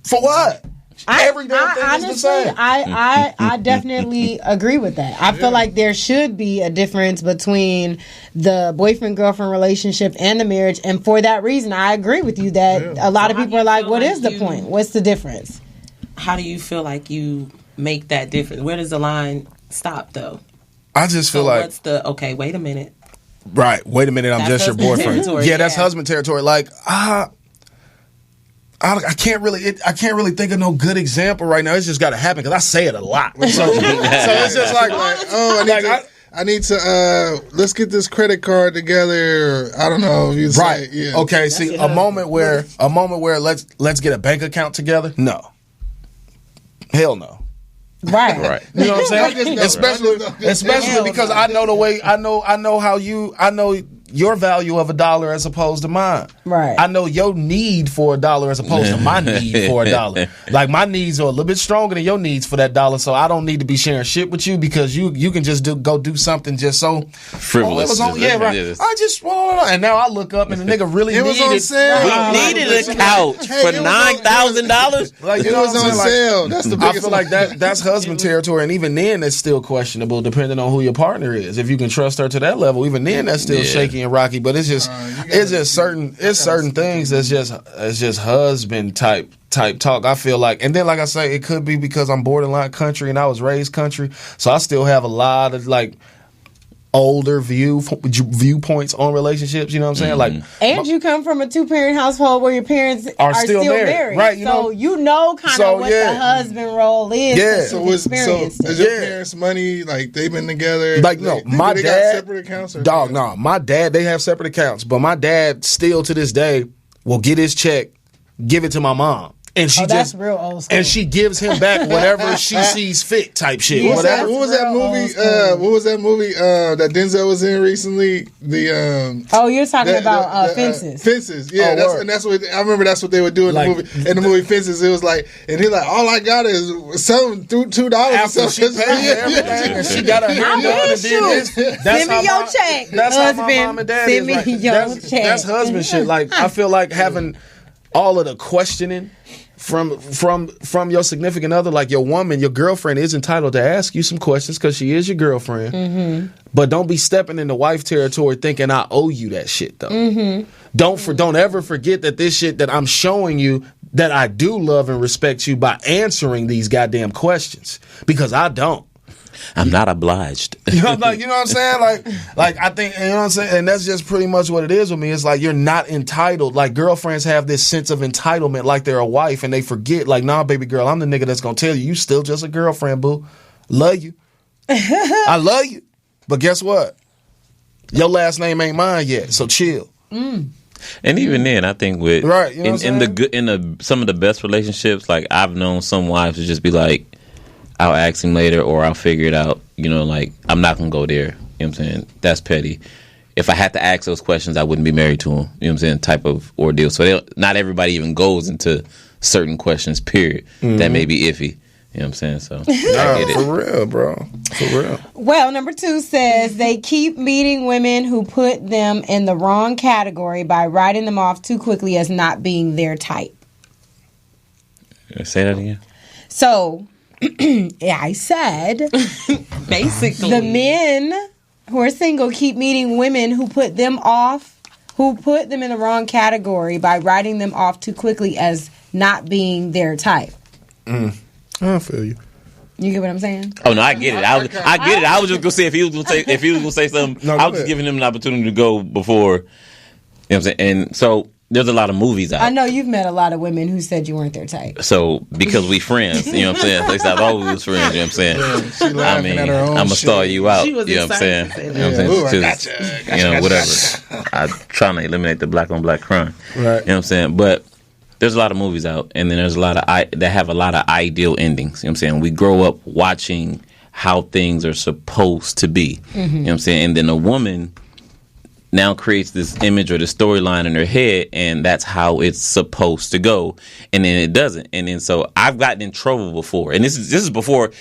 For what? Every damn thing is the same. I definitely agree with that. I feel like there should be a difference between the boyfriend-girlfriend relationship and the marriage. And for that reason, I agree with you that a lot of people are like, what is the point? What's the difference? How do you feel like you make that difference? Where does the line stop, though? I just feel like... what's the... Okay, wait a minute. Right. Wait a minute. I'm just your boyfriend. Yeah, that's husband territory. Like, I can't really think of no good example right now. It's just got to happen because I say it a lot. So it's just like I need to let's get this credit card together. I don't know. You say, yeah. Okay. See, a moment where let's get a bank account together. No. Hell no. Right. You know what I'm saying? Especially because I know the way I know how you your value of $1 as opposed to mine. Right. I know your need for $1 as opposed to my need for $1. Like, my needs are a little bit stronger than your needs for that $1, so I don't need to be sharing shit with you because you can just go do something just so frivolous. Right. I just and now I look up and the nigga really was on sale. We needed a couch for $9,000. Like, it was on sale. That's the biggest. I feel like that's husband territory, and even then, that's still questionable depending on who your partner is. If you can trust her to that level, even then, that's still shaky and rocky. But it's just certain things that's just husband type talk. I feel like, and then like I say, it could be because I'm borderline country and I was raised country, so I still have a lot of like older viewpoints on relationships. You know what I'm saying? Like, and you come from a 2-parent household where your parents are still married, right? So you know kind of what the husband role is. Yeah. So is your parents' money like they've been together? Like, no, my dad got separate accounts. No, my dad, they have separate accounts, but my dad still to this day will get his check, give it to my mom. And she that's real old school. And she gives him back whatever she sees fit, type shit. What was that movie that Denzel was in recently? You're talking about Fences. Fences, yeah. That's what I remember. That's what they would do in the movie. In the movie Fences, it was like, and he's like, all I got is $2. After she paid everything, and she got her hair done and did this. Send me your check. That's how my mom and dad is. Send me your check. That's husband shit. Like, I feel like having all of the questioning from your significant other, like your woman, your girlfriend is entitled to ask you some questions because she is your girlfriend. Mm-hmm. But don't be stepping into wife territory thinking I owe you that shit though. Mm-hmm. Don't ever forget that this shit that I'm showing you, that I do love and respect you by answering these goddamn questions, because I don't. I'm not obliged. You know what I'm saying? Like I think, you know what I'm saying? And that's just pretty much what it is with me. It's like, you're not entitled. Like, girlfriends have this sense of entitlement like they're a wife, and they forget, like, nah, baby girl, I'm the nigga that's gonna tell you, you still just a girlfriend, boo. Love you. I love you. But guess what? Your last name ain't mine yet, so chill. And even then, I think with right, you know some of the best relationships, like, I've known some wives to just be like, I'll ask him later, or I'll figure it out. You know, like, I'm not going to go there. You know what I'm saying? That's petty. If I had to ask those questions, I wouldn't be married to him. You know what I'm saying? Type of ordeal. So not everybody even goes into certain questions, period. Mm-hmm. That may be iffy. You know what I'm saying? So, I get it. For real, bro. For real. Well, number 2 says they keep meeting women who put them in the wrong category by writing them off too quickly as not being their type. Say that again. So, I said, basically, the men who are single keep meeting women who put them in the wrong category by writing them off too quickly as not being their type. I feel you. You get what I'm saying? Oh no, I get it. I get it. I was just gonna say if he was gonna say something, I was just giving him an opportunity to go before. You know what I'm saying? And so there's a lot of movies out. I know you've met a lot of women who said you weren't their type. So because we friends, you know what I'm saying? At least I've always friends. You know what I'm saying? I mean, I'm gonna start you out. You know what I'm saying? You know what I'm saying? You know, whatever. I'm trying to eliminate the black on black crime. Right. You know what I'm saying? But there's a lot of movies out, and then there's a lot of that have a lot of ideal endings. You know what I'm saying? We grow up watching how things are supposed to be. Mm-hmm. You know what I'm saying? And then a woman now creates this image or the storyline in her head, and that's how it's supposed to go, and then it doesn't. And then so I've gotten in trouble before, and this is before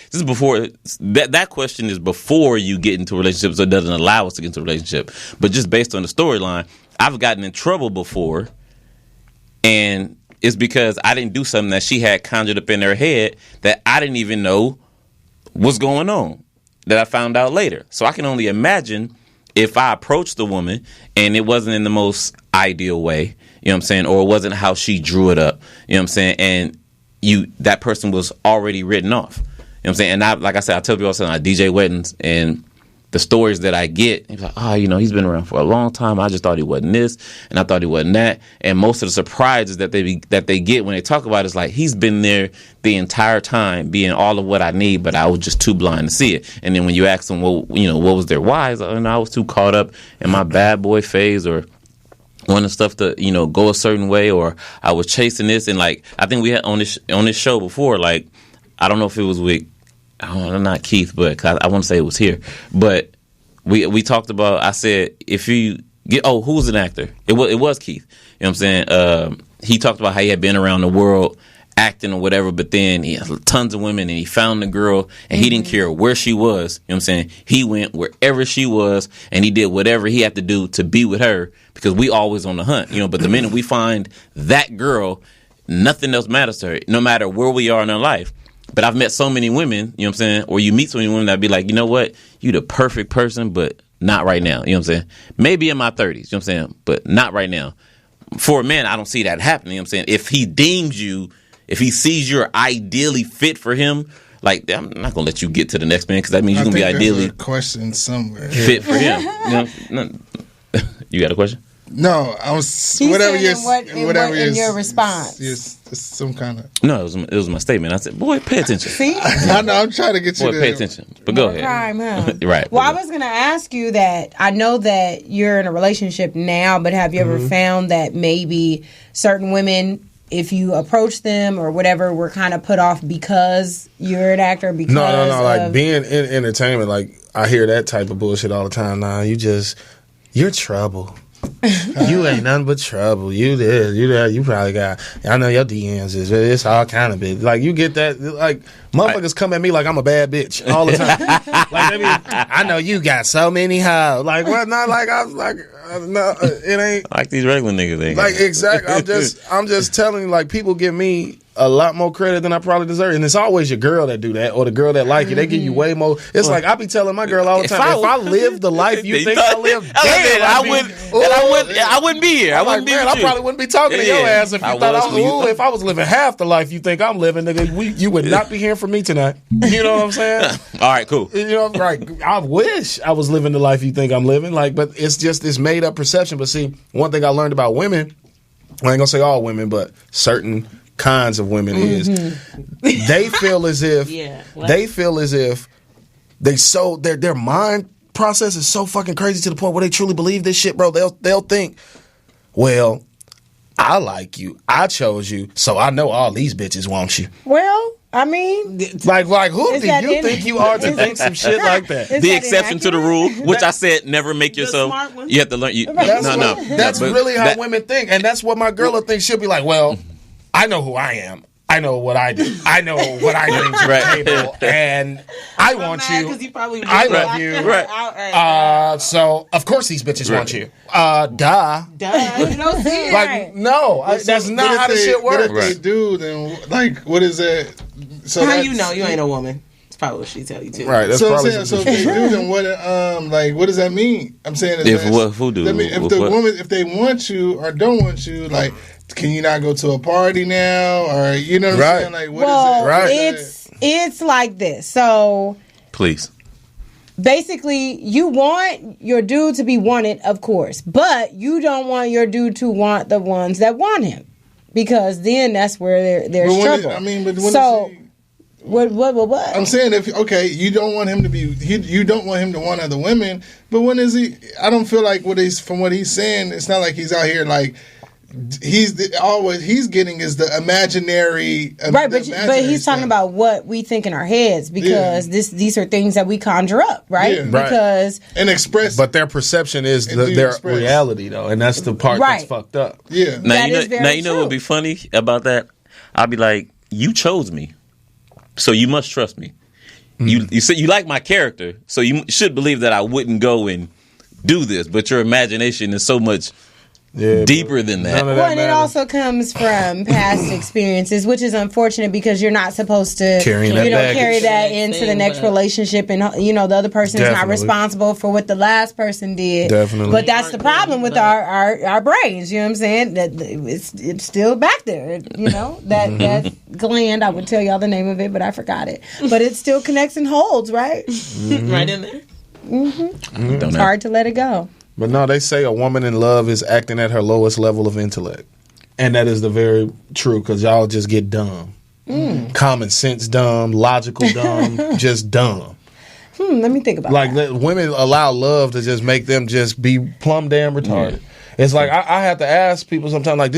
that question is before you get into a relationship, so it doesn't allow us to get into a relationship. But just based on the storyline, I've gotten in trouble before, and it's because I didn't do something that she had conjured up in her head that I didn't even know was going on, that I found out later. So I can only imagine if I approached the woman and it wasn't in the most ideal way, you know what I'm saying, or it wasn't how she drew it up, you know what I'm saying, and that person was already written off. You know what I'm saying? And like I said, I tell people all the time, I DJ weddings, and the stories that I get, he's like, oh, he's been around for a long time. I just thought he wasn't this, and I thought he wasn't that. And most of the surprises that they get when they talk about it is like, he's been there the entire time, being all of what I need, but I was just too blind to see it. And then when you ask them, what was their why? I was too caught up in my bad boy phase, or wanting stuff to go a certain way, or I was chasing this. And like, I think we had on this show before, like, I don't know if it was with, not Keith, but I want to say it was here. But we talked about, I said, if you who was an actor? It was Keith. You know what I'm saying? He talked about how he had been around the world acting or whatever, but then he had tons of women and he found the girl and he didn't care where she was. You know what I'm saying? He went wherever she was and he did whatever he had to do to be with her because we always on the hunt, but the minute we find that girl, nothing else matters to her, no matter where we are in our life. But I've met so many women, you know what I'm saying? Or you meet so many women that be like, you know what? You the perfect person, but not right now. You know what I'm saying? Maybe in my 30s, you know what I'm saying? But not right now. For a man, I don't see that happening. You know what I'm saying? If he deems you, if he sees you're ideally fit for him, like, I'm not going to let you get to the next man because that means you're going to be ideally a question somewhere fit for him. You got a question? No, I was He's whatever in your response. Yes, some kind of. No, it was my statement. I said, "Boy, pay attention." See, I know. I'm trying to get you. Boy, pay attention. But go ahead. Crime, huh? Right. Well, I was going to ask you that. I know that you're in a relationship now, but have you ever found that maybe certain women, if you approach them or whatever, were kind of put off because you're an actor? Because no. Like being in entertainment, like I hear that type of bullshit all the time. Nah, you're trouble. You ain't nothing but trouble. You this, you that. You probably got. I know your DMs is. It's all kind of bitch. Like you get that. Like motherfuckers come at me like I'm a bad bitch all the time. I know you got so many hoes. Like what? Not like I was like. No, it ain't like these regular niggas. Ain't like exactly. I'm just telling you. Like people give me a lot more credit than I probably deserve, and it's always your girl that do that or the girl that like you. They give you way more. It's like I be telling my girl all the time. If I lived the life you think I lived, I wouldn't be here. I wouldn't be. I probably wouldn't be talking to your ass if you thought I was. If I was living half the life you think I'm living, nigga, you would not be hearing from me tonight. You know what I'm saying? All right, cool. You know, right? I wish I was living the life you think I'm living. Like, but it's just this made up perception. But see, one thing I learned about women, I ain't gonna say all women, but certain kinds of women is they feel as if their mind process is so fucking crazy to the point where they truly believe this shit, bro. They'll think, well, I like you, I chose you, so I know all these bitches want you. Well, I mean, like who do you think you are to think some shit like that? The exception to the rule, which I said, never make yourself. You have to learn. That's really how women think, and that's what my girl will think. She'll be like, well, I know who I am. I know what I do. I know what I bring to the table, and I want you. I love you. Right. So of course these bitches want you. Duh. You don't see it. Like no, that's not how this shit works. But if they do, then like, what is that? So how you know you ain't a woman? It's probably what she tell you too. Right. That's so probably I'm saying, so if they do, then what does that mean? I'm saying if who do? That mean, if the woman, if they want you or don't want you, like, can you not go to a party now, or you know what I'm saying? Like, what is it? Right. It's like this. So please. Basically, you want your dude to be wanted, of course, but you don't want your dude to want the ones that want him, because then that's where there's trouble. What? I'm saying you don't want him to be, you don't want him to want other women, but when is he? I don't feel like from what he's saying, it's not like he's out here like. He's getting is the imaginary, right? But he's talking about what we think in our heads, because these are things that we conjure up, right? Yeah. Because and express, but their perception is their reality, though, and that's the part that's fucked up. Yeah. Now you know what would be funny about that? I'd be like, you chose me, so you must trust me. You said you like my character, so you should believe that I wouldn't go and do this. But your imagination is so much. Deeper than that. Well, and it also comes from past experiences, which is unfortunate because you're not supposed to carry that into the next relationship, and the other person is not responsible for what the last person did. Definitely. But that's the problem with our brains. You know what I'm saying? That it's still back there. That gland. I would tell y'all the name of it, but I forgot it. But it still connects and holds, right? Right in there. It's hard to let it go. But no, they say a woman in love is acting at her lowest level of intellect. And that is the very true, because y'all just get dumb. Common sense dumb, logical dumb, just dumb. Let me think about that. Women allow love to just make them just be plumb damn retarded. It's like, I have to ask people sometimes, like,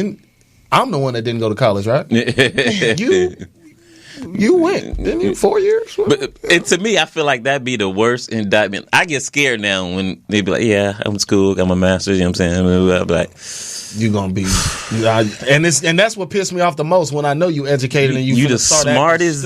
I'm the one that didn't go to college, right? You went, didn't you? 4 years? But to me, I feel like that'd be the worst indictment. I get scared now when they be like, "Yeah, I'm in school, got my master's." You know what I'm saying? I'll be like, "You gonna be," and that's what pissed me off the most when I know you educated and you the smartest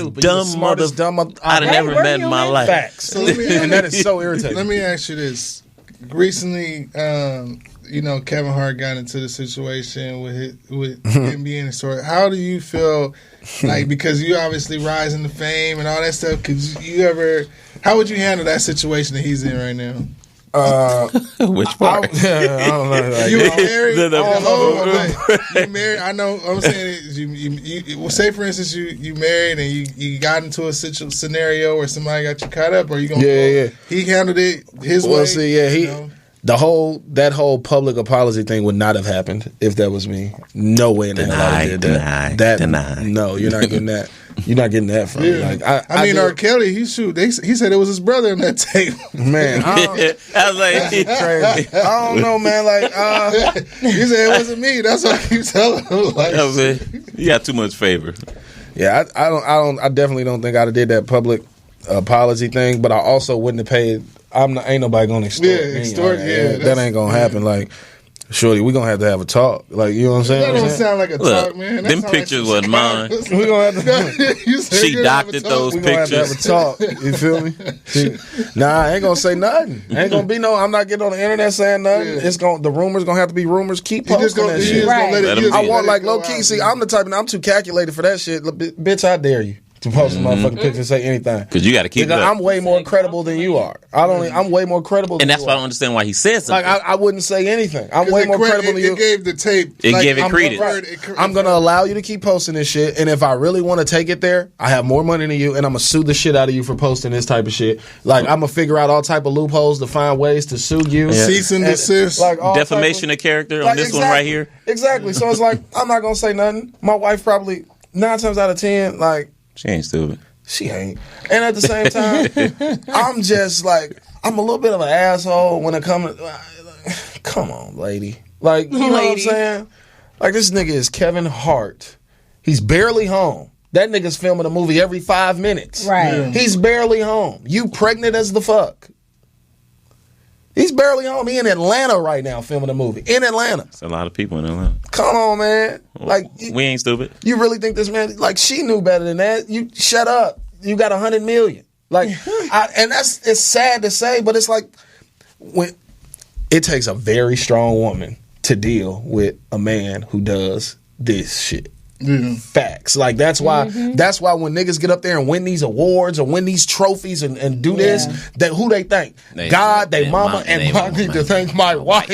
dumb I'd have never met in my life. Facts, So let me, and that is so irritating. Let me ask you this: recently, Kevin Hart got into the situation with him being a story. How do you feel? Like, because you obviously rising to fame and all that stuff. How would you handle that situation that he's in right now? Which part? I don't know. Like, You married? You married? I know. I'm saying you say for instance you married and you got into a scenario where somebody got you caught up. Or you gonna? Yeah. He handled it his way. See, that whole public apology thing would not have happened if that was me. No way in the hell I did that. Deny. No, you're not getting that. You're not getting that from me. Like I mean, R. Kelly, he said it was his brother on that tape. Man, I was like, crazy. I don't know, man. Like, he said it wasn't me. That's what I keep telling him. Like, you got too much favor. Yeah, I definitely don't think I'd have did that public apology thing, but I also wouldn't have paid. Ain't nobody gonna extort me. That ain't gonna happen. Like, shorty, we gonna have to have a talk. Like, you know what I'm saying? That don't sound like a talk, man. Them pictures wasn't mine. We gonna have to. She doctored those we gonna pictures. have to have a talk. You feel me? Nah, I ain't gonna say nothing. Ain't gonna be no. I'm not getting on the internet saying nothing. Yeah. It's the rumors gonna have to be rumors. Keep posting that shit. I want like low key. See, I'm the type of I'm too calculated for that shit. Bitch, I dare you to post a motherfucking picture and say anything. Because you got to keep it up. I'm way more credible than you are. I'm way more credible than you are. And that's why I don't understand why he said something. Like, I wouldn't say anything. I'm way more credible than you. It gave the tape. It gave it credence. I'm going to allow you to keep posting this shit. And if I really want to take it there, I have more money than you. And I'm going to sue the shit out of you for posting this type of shit. Like, I'm going to figure out all type of loopholes to find ways to sue you. Yeah. Cease and desist. Like, defamation of character on this one right here. Exactly. So it's like, I'm not going to say nothing. My wife probably 9 times out of 10, like. She ain't stupid. She ain't. And at the same time, I'm just like, I'm a little bit of an asshole when it comes to, come on, lady. Like, you know what I'm saying? Like, this nigga is Kevin Hart. He's barely home. That nigga's filming a movie every 5 minutes. Right. Yeah. He's barely home. You pregnant as the fuck. He's barely home. He in Atlanta right now filming a movie. In Atlanta. There's a lot of people in Atlanta. Come on, man. Like, we ain't stupid. You really think this man, like, she knew better than that? You shut up. You got 100 million. Like, and it's sad to say, but it's like, when it takes a very strong woman to deal with a man who does this shit. Mm-hmm. Facts. Like, that's why when niggas get up there and win these awards or win these trophies and do this, who they thank? God, they mama, and I need to thank my wife.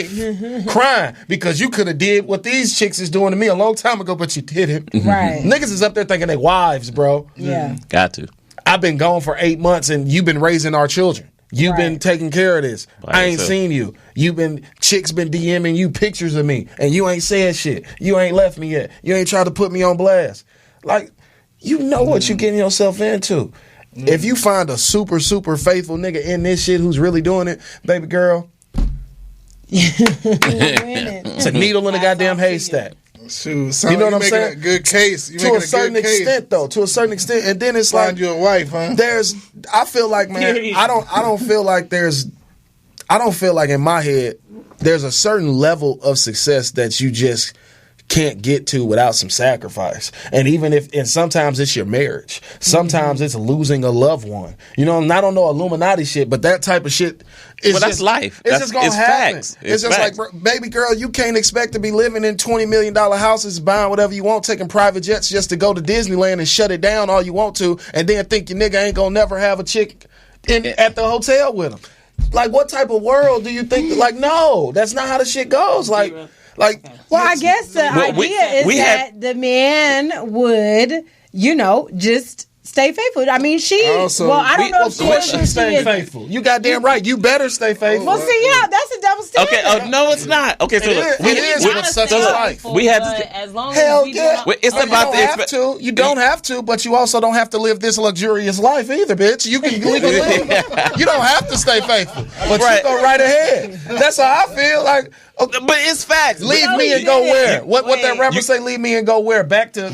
Crying because you could have did what these chicks is doing to me a long time ago, but you didn't. Right. Niggas is up there thinking they wives, bro. Yeah. Got to. I've been gone for 8 months and you've been raising our children. You've been taking care of this. I ain't seen you. Chicks been DMing you pictures of me and you ain't said shit. You ain't left me yet. You ain't tried to put me on blast. Like, you know what you getting yourself into. If you find a super, super faithful nigga in this shit who's really doing it, baby girl, it's a needle in a goddamn haystack. Shoot, you know what I'm saying? A good case. To a certain extent, though. To a certain extent, and then it's find like you a wife, huh? I feel like, man, I don't feel like in my head there's a certain level of success that you just can't get to without some sacrifice. And sometimes it's your marriage. Sometimes it's losing a loved one. You know, and I don't know Illuminati shit, but that type of shit is that's life. It's just gonna happen. Facts. It's just facts. like, baby girl, you can't expect to be living in $20 million houses, buying whatever you want, taking private jets just to go to Disneyland and shut it down all you want to, and then think your nigga ain't gonna never have a chick at the hotel with him. Like, what type of world do you think? Like, no, that's not how the shit goes. Like, well, I guess the idea is that the man would, just stay faithful. I mean, I don't know if she's staying faithful. You goddamn right. You better stay faithful. Well, see, that's a double standard. Okay, no, it's not. Okay, so it is with such a life. We have as long hell as yeah. It's about the you don't have to, but you also don't have to live this luxurious life either, bitch. You can legally you don't have to stay faithful, but you go right ahead. That's how I feel. Like, Okay, but it's facts. Leave me and go where? What that rapper say? Leave me and go where? Back to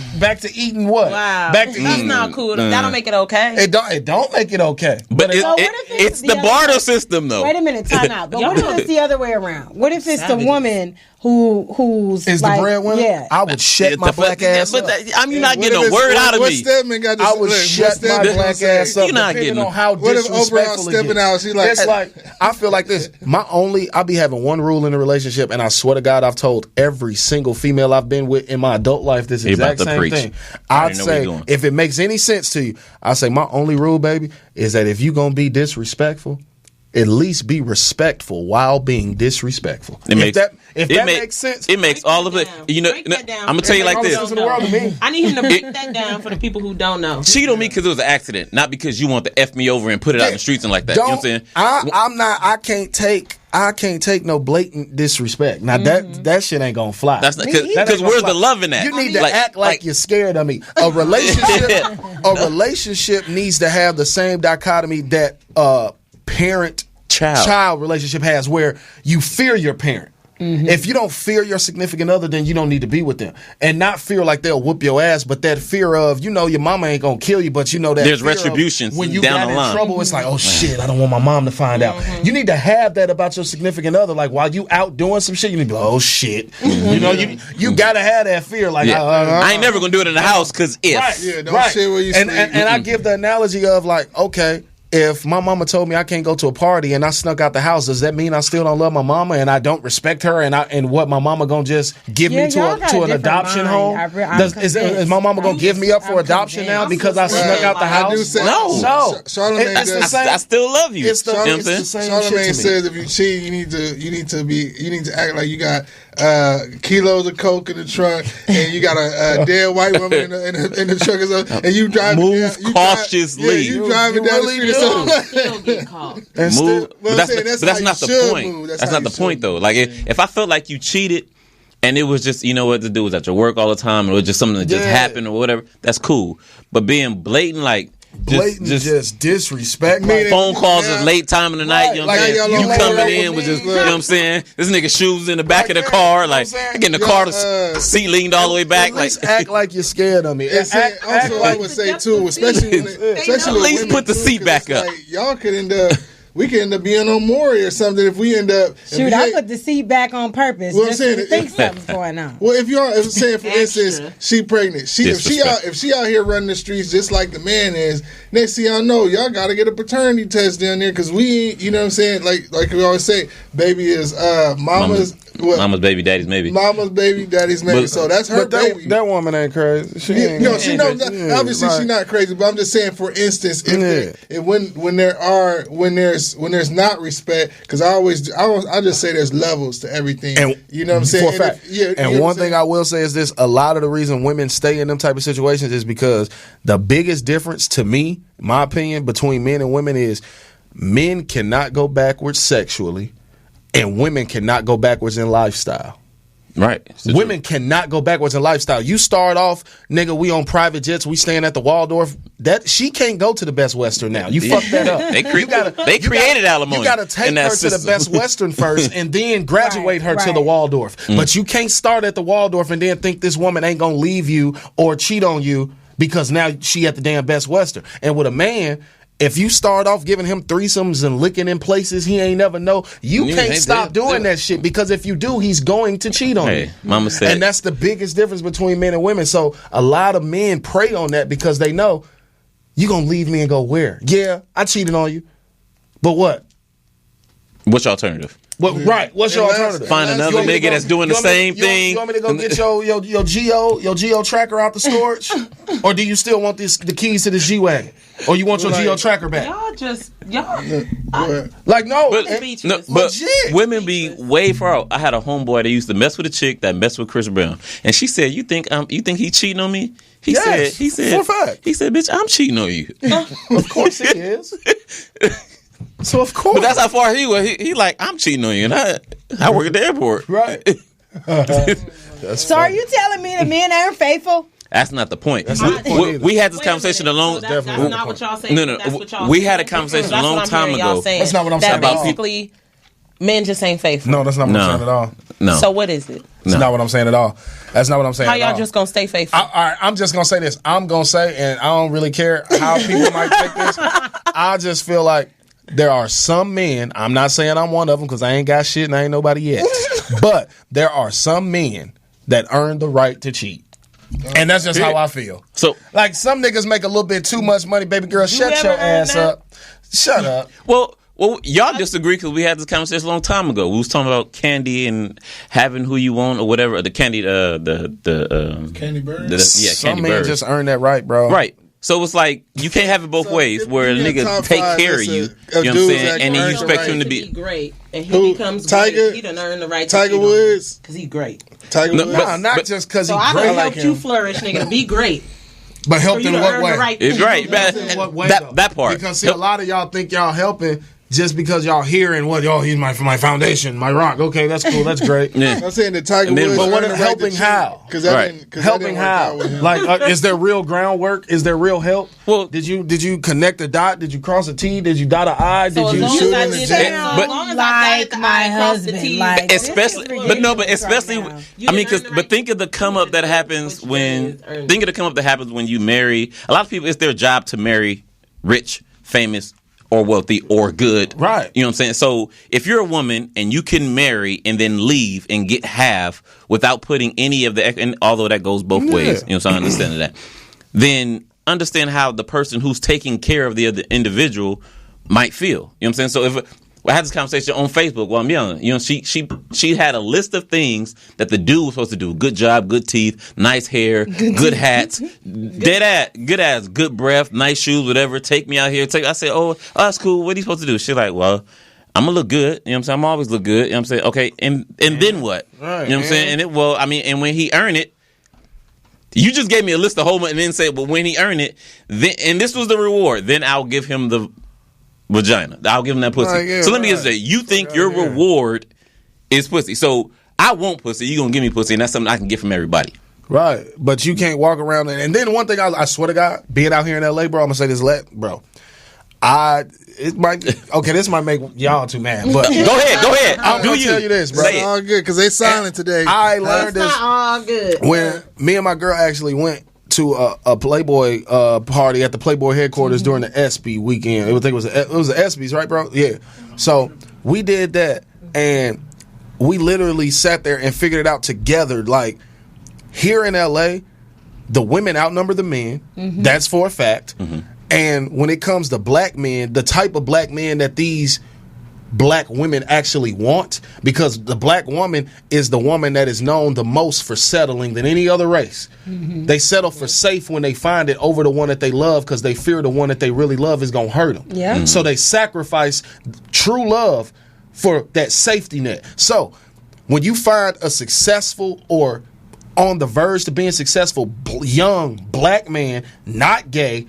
eating what? Wow. Back to That's eating. not cool. That don't make it okay. It don't make it okay. But what if it's the barter system, though. Wait a minute, time out. But what if it's the other way around? What if it's the woman who's is like, the breadwinner? Yeah. I would shut my black ass up. I'm not getting a word out of me. I would shut my black ass up. You're not getting on how what if disrespectful Oprah stepping out? She like, it's like I feel like this. I'll be having one rule in a relationship, and I swear to God, I've told every single female I've been with in my adult life this exact same thing. I'd say if it makes any sense to you, I say my only rule, baby, is that if you gonna be disrespectful, at least be respectful while being disrespectful. If that makes sense. It makes all of it. You know, I'm gonna tell you like this. I need him to break that down for the people who don't know. Cheat on me because it was an accident, not because you want to F me over and put it out in the streets and like that. You know what I'm saying? I can't take no blatant disrespect. Now that shit ain't gonna fly. That's because where's the love in that? You need to act like you're scared of me. A relationship needs to have the same dichotomy that parent-child relationship has, where you fear your parent. If you don't fear your significant other, then you don't need to be with them. And not fear like they'll whoop your ass, but that fear of, your mama ain't gonna kill you, but you know that there's fear retribution when you down got the in line. trouble. It's like, oh shit, I don't want my mom to find out. You need to have that about your significant other. Like while you out doing some shit, you need to be like, oh shit. You gotta have that fear. Like I ain't never gonna do it in the house because if shit where you sleep. And I give the analogy of like, okay, if my mama told me I can't go to a party and I snuck out the house, does that mean I still don't love my mama and I don't respect her and what my mama gonna just give me to an adoption home? Is my mama gonna give me up for adoption now because I snuck out the house? No. Charlamagne I still love you. It's the same Charlamagne says if you cheat, you need to act like you got kilos of coke in the trunk and you got a dead white woman in the truck or something, and you drive cautiously. You driving down the street. He'll get caught. But that's not the point. That's not the point, though. Like if I felt like you cheated and it was just, what to do was at your work all the time, and it was just something that just happened or whatever, that's cool. But being blatant, like just disrespect. Phone calls at late time in the night. You know what I'm saying? You coming in with just, you know what I'm saying? This nigga shoes in the back of the car, like getting the car, the seat leaned all the way back. At least act like you're scared of me. I would say too, especially at least put the seat back up. Y'all could end up. We could end up being on Maury or something if we end up. Shoot, I put the seat back on purpose. Well, just to think something's going on. Well, if saying for instance, she pregnant, if she out here running the streets just like the man is, next thing y'all know, y'all got to get a paternity test down there because we, you know what I'm saying, like we always say, baby is mama's baby, daddy's maybe. Mama's baby, daddy's maybe. So that's her baby. That woman ain't crazy. She knows. Obviously, she's not crazy. But I'm just saying, for instance, when there's not respect, because I just say there's levels to everything. And you know what I'm saying? For a fact. And one thing I will say is this: a lot of the reason women stay in them type of situations is because the biggest difference, to me, my opinion, between men and women is men cannot go backwards sexually. And women cannot go backwards in lifestyle. Right. Women cannot go backwards in lifestyle. You start off, nigga, we on private jets, we staying at the Waldorf. That she can't go to the Best Western now. You fucked that up. They created alimony. You got to take her to the Best Western first and then graduate her to the Waldorf. But you can't start at the Waldorf and then think this woman ain't going to leave you or cheat on you because now she at the damn Best Western. And with a man, if you start off giving him threesomes and licking in places he ain't never know, you can't stop doing that shit, because if you do, he's going to cheat on you. Mama said. And that's the biggest difference between men and women. So a lot of men prey on that because they know, you gonna leave me and go where? Yeah, I cheated on you. But what? What's your alternative? What's your alternative? Find another nigga that's doing the same thing. You want me to go get your Geo tracker out the storage? Or do you still want the keys to the G-Wagon? Or you want your Geo tracker back? But women be way far out. I had a homeboy that used to mess with a chick that messed with Chris Brown. And she said, You think he cheating on me? He said, for a fact. He said, bitch, I'm cheating on you. Of course he is. So of course. But that's how far he was. He like, I'm cheating on you, and I work at the airport. Right. So are you telling me that men aren't faithful? That's not the point. We had this conversation a long. That's not what y'all saying. No. We had a conversation a long time ago. That's not what I'm saying. Basically, men just ain't faithful. No, that's not what I'm saying at all. No. So what is it? That's not what I'm saying at all. That's not what I'm saying How at y'all all. just gonna stay faithful? All right, I'm just going to say this. I'm going to say, and I don't really care how people might take this. I just feel like there are some men, I'm not saying I'm one of them because I ain't got shit and I ain't nobody yet, but there are some men that earn the right to cheat. And that's just how I feel. So, like, some niggas make a little bit too much money. Baby girl, shut your ass up. Shut up. Well, y'all disagree because we had this conversation a long time ago. We was talking about candy and having who you want or whatever. The candy, Candy bird. Some candy men bird. just earn that right, bro. Right. So it's like you can't have it both ways, where a nigga take care of you. You know what I'm saying, and then you expect him to be great, and he becomes Tiger? great. He done earned the right. Tiger Woods, because he's great. Tiger Woods. Nah, not just because So he's I great. done helped you flourish, nigga, to be great. But helped For in you to what earn way? the right It's right. In what way, though? That part. Because see, a lot of y'all think y'all helping just because y'all hearing what, he's my foundation, my rock. Okay, that's cool, that's great. Yeah. I'm saying that Tiger then- Woods. but what earned is the right helping to how? Because Right. Helping how? Like, is there real groundwork? Is there real help? Well- did you connect a dot? Did you cross a T? Did you dot an I? So Did as you long shoot as I in the did jet? that, But- as long as Like I dotted the my I, crossed the husband, T, like- Especially, especially. right now. You I mean, didn't earn the but right think of the to come up that happens which when. is earned. Think of the come up that happens when you marry. A lot of people, it's their job to marry rich, famous, or wealthy, or good. Right. You know what I'm saying? So if you're a woman and you can marry and then leave and get half without putting any of the, and although that goes both ways, you know, so I understand that. Then understand how the person who's taking care of the other individual might feel. You know what I'm saying? So if I had this conversation on Facebook while I'm young, you know, she had a list of things that the dude was supposed to do: good job, good teeth, nice hair, good hats, good ass, good breath, nice shoes, whatever. Take me out here. I said, oh, that's cool. What are you supposed to do? She's like, well, I'm gonna look good. You know what I'm saying? I'm always look good. You know what I'm saying? Okay, and then what? Right, you know what I'm saying? And when he earned it. You just gave me a list of whole and then said, but when he earned it, then, and this was the reward, then I'll give him the vagina. I'll give him that pussy. So let me just say, you think your reward is pussy. So I want pussy. You gonna give me pussy, and that's something I can get from everybody. Right, but you can't walk around and then one thing I swear to God, being out here in LA, bro, I'm gonna say this, bro. This might make y'all too mad, but Go ahead. I'm gonna tell you this, bro. Say It's all good because they silent today. I learned this all good. when me and my girl actually went to a Playboy party at the Playboy headquarters during the ESPY weekend. I think it was the ESPYs, right, bro? Yeah. So we did that, and we literally sat there and figured it out together. Like, here in LA, the women outnumber the men. Mm-hmm. That's for a fact. Mm-hmm. And when it comes to black men, the type of black men that these black women actually want, because the black woman is the woman that is known the most for settling than any other race. Mm-hmm. They settle for safe when they find it over the one that they love because they fear the one that they really love is going to hurt them. Yeah. Mm-hmm. So they sacrifice true love for that safety net. So when you find a successful or on the verge to being successful young black man, not gay,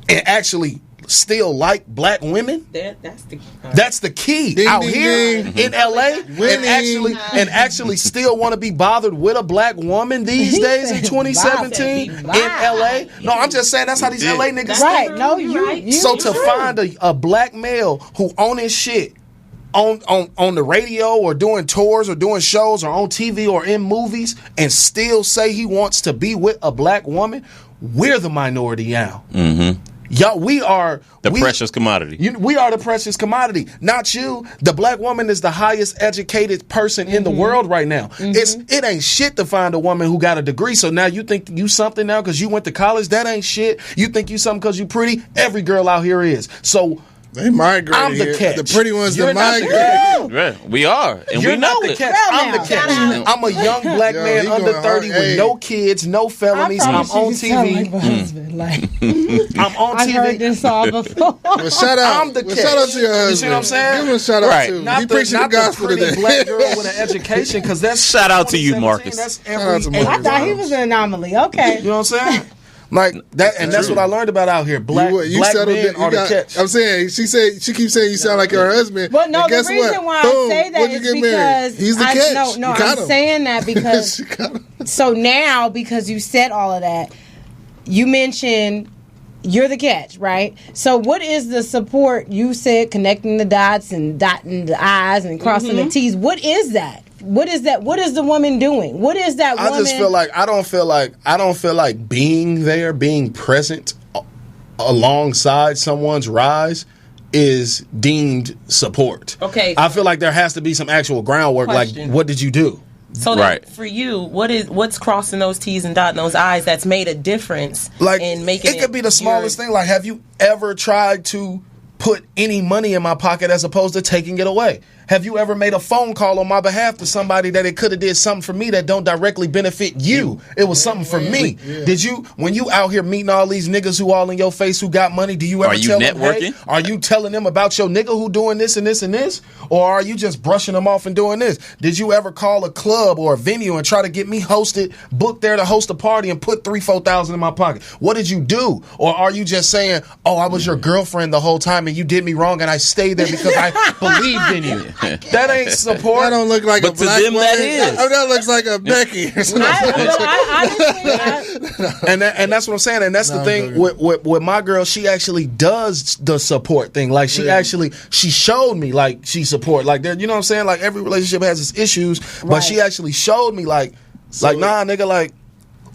and actually still like black women, that's the key. Ding, out ding, here ding. in LA, and actually still want to be bothered with a black woman these days in 2017 in LA. No, I'm just saying that's how these LA niggas Right? think. No, you. So to find a black male who own his shit on the radio or doing tours or doing shows or on TV or in movies and still say he wants to be with a black woman, we're the minority now. Mm-hmm. Y'all, we are the precious commodity. We are the precious commodity, not you. The black woman is the highest educated person in the world right now. Mm-hmm. It ain't shit to find a woman who got a degree. So now you think you something now because you went to college? That ain't shit. You think you something because you pretty? Every girl out here is. So they migrate. I'm the here. catch. The pretty ones You're that not the migrate. Right. We are, and You're we know not the it. catch. I'm the catch. I'm a young black Yo, man he under going 30 hard. with Hey. no kids, no felonies. I'm on TV. I'm on I've heard TV. this all before. Well, shout out. I'm the well, catch. shout out to your husband. You see what I'm saying? Give him a shout out Right. too. Not He preaching the gospel pretty today. black girl with an education, because that's Shout out to you, 2017, Marcus. That's Shout out to every Marcus. I thought he was an anomaly. Okay. You know what I'm saying? Like that, and that's what I learned about out here. Black settled men it. are the catch. I'm saying she keeps saying you sound like her husband. But no, And the guess reason what? why Boom. I say that When'd you is get married? because He's the catch. No, You got I'm him. saying that because She got him. so now because you said all of that, you mentioned you're the catch, right? So what is the support? You said connecting the dots and dotting the I's and crossing the T's. What is that? What is that? What is the woman doing? What is that woman? I just feel like I don't feel like being there, being present alongside someone's rise is deemed support. Okay. I feel like there has to be some actual groundwork. Question. Like, what did you do? So that for you, what's crossing those T's and dotting those I's that's made a difference in making it could be the smallest thing. Like, have you ever tried to put any money in my pocket as opposed to taking it away? Have you ever made a phone call on my behalf to somebody that it could have did something for me that don't directly benefit you? It was something for me. Yeah. Did you, when you out here meeting all these niggas who all in your face who got money, do you ever tell them, hey, are you telling them about your nigga who doing this and this and this? Or are you just brushing them off and doing this? Did you ever call a club or a venue and try to get me hosted, booked there to host a party and put $3,000-$4,000 in my pocket? What did you do? Or are you just saying, oh, I was your girlfriend the whole time and you did me wrong and I stayed there because I believed in you? That ain't support. That don't look like but a black woman. That is. That looks like a Becky or something. And that's what I'm saying. And that's the thing with my girl. She actually does the support thing. Like she showed me like she support. Like there, you know what I'm saying? Like every relationship has its issues, but she actually showed me like nah, nigga, like.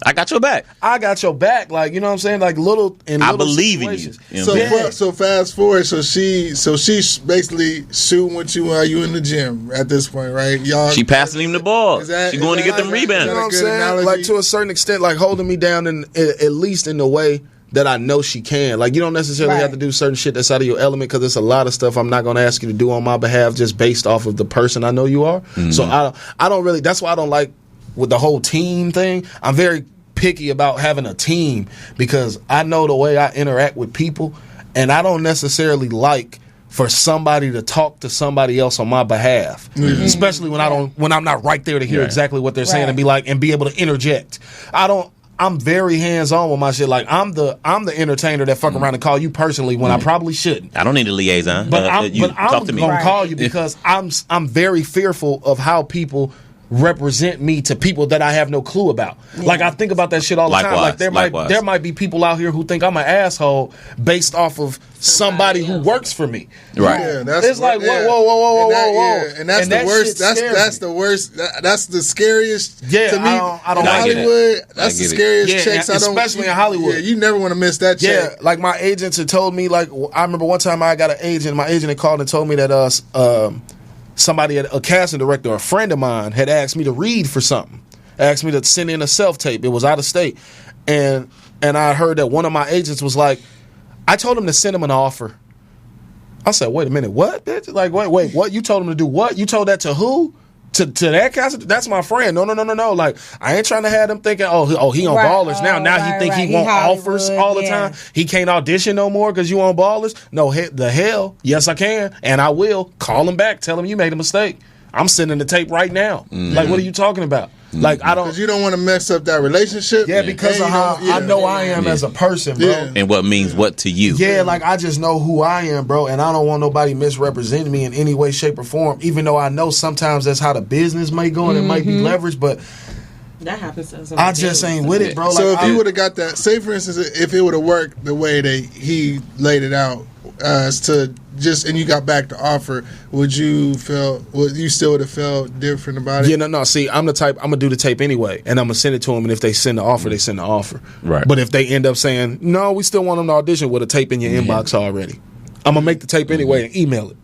I got your back. I got your back. Like, you know what I'm saying? Like I believe in you. You know so fast forward. So she's basically shooting with you while you in the gym at this point, right? Y'all. She passing him the ball. She going to get them rebounds. You know what I'm saying? Analogy? Like to a certain extent, like holding me down at least in the way that I know she can. Like you don't necessarily have to do certain shit that's out of your element because there's a lot of stuff I'm not going to ask you to do on my behalf just based off of the person I know you are. Mm-hmm. So I don't really. That's why I don't like. With the whole team thing, I'm very picky about having a team because I know the way I interact with people, and I don't necessarily like for somebody to talk to somebody else on my behalf, especially when I'm not right there to hear exactly what they're saying and be able to interject. I'm very hands on with my shit. Like I'm the entertainer that fuck around and call you personally when I probably shouldn't. I don't need a liaison. But I'm talk to me. Gonna call you because I'm very fearful of how people represent me to people that I have no clue about. Like I think about that shit all the time. Like there might be people out here who think I'm an asshole based off of somebody who works for me. Right. Yeah, it's like whoa. And that's the worst. That's the worst. That's the scariest to me. I don't in like Hollywood. That's the scariest checks. Especially in Hollywood. Yeah, you never want to miss that check. Yeah, like my agents had told me. Like I remember one time I got an agent. My agent had called and told me that somebody, a casting director, a friend of mine, had asked me to read for something. Asked me to send in a self-tape. It was out of state. And I heard that one of my agents was like, I told him to send him an offer. I said, wait a minute, what, bitch? Like, wait, what? You told him to do what? You told that to who? To that casting? That's my friend. No. Like, I ain't trying to have them thinking, he on Ballers now. Now he think he want offers all the time. He can't audition no more because you on Ballers. No, the hell. Yes, I can. And I will. Call him back. Tell him you made a mistake. I'm sending the tape right now. Mm-hmm. Like, what are you talking about? Like, I don't. Because you don't want to mess up that relationship. Yeah, because of how I know I am as a person, bro. Yeah. And what means what to you. Yeah, like, I just know who I am, bro. And I don't want nobody misrepresenting me in any way, shape, or form. Even though I know sometimes that's how the business may go and it might be leveraged, but. That happens to us. I just ain't with it, bro. So if you would have got that, say for instance, if it would have worked the way that he laid it out, and you got back the offer, would you still would have felt different about it? Yeah, no. See, I'm the type. I'm gonna do the tape anyway, and I'm gonna send it to them. And if they send the offer, they send the offer. Right. But if they end up saying no, we still want them to audition with a tape in your inbox already, I'm gonna make the tape anyway and email it.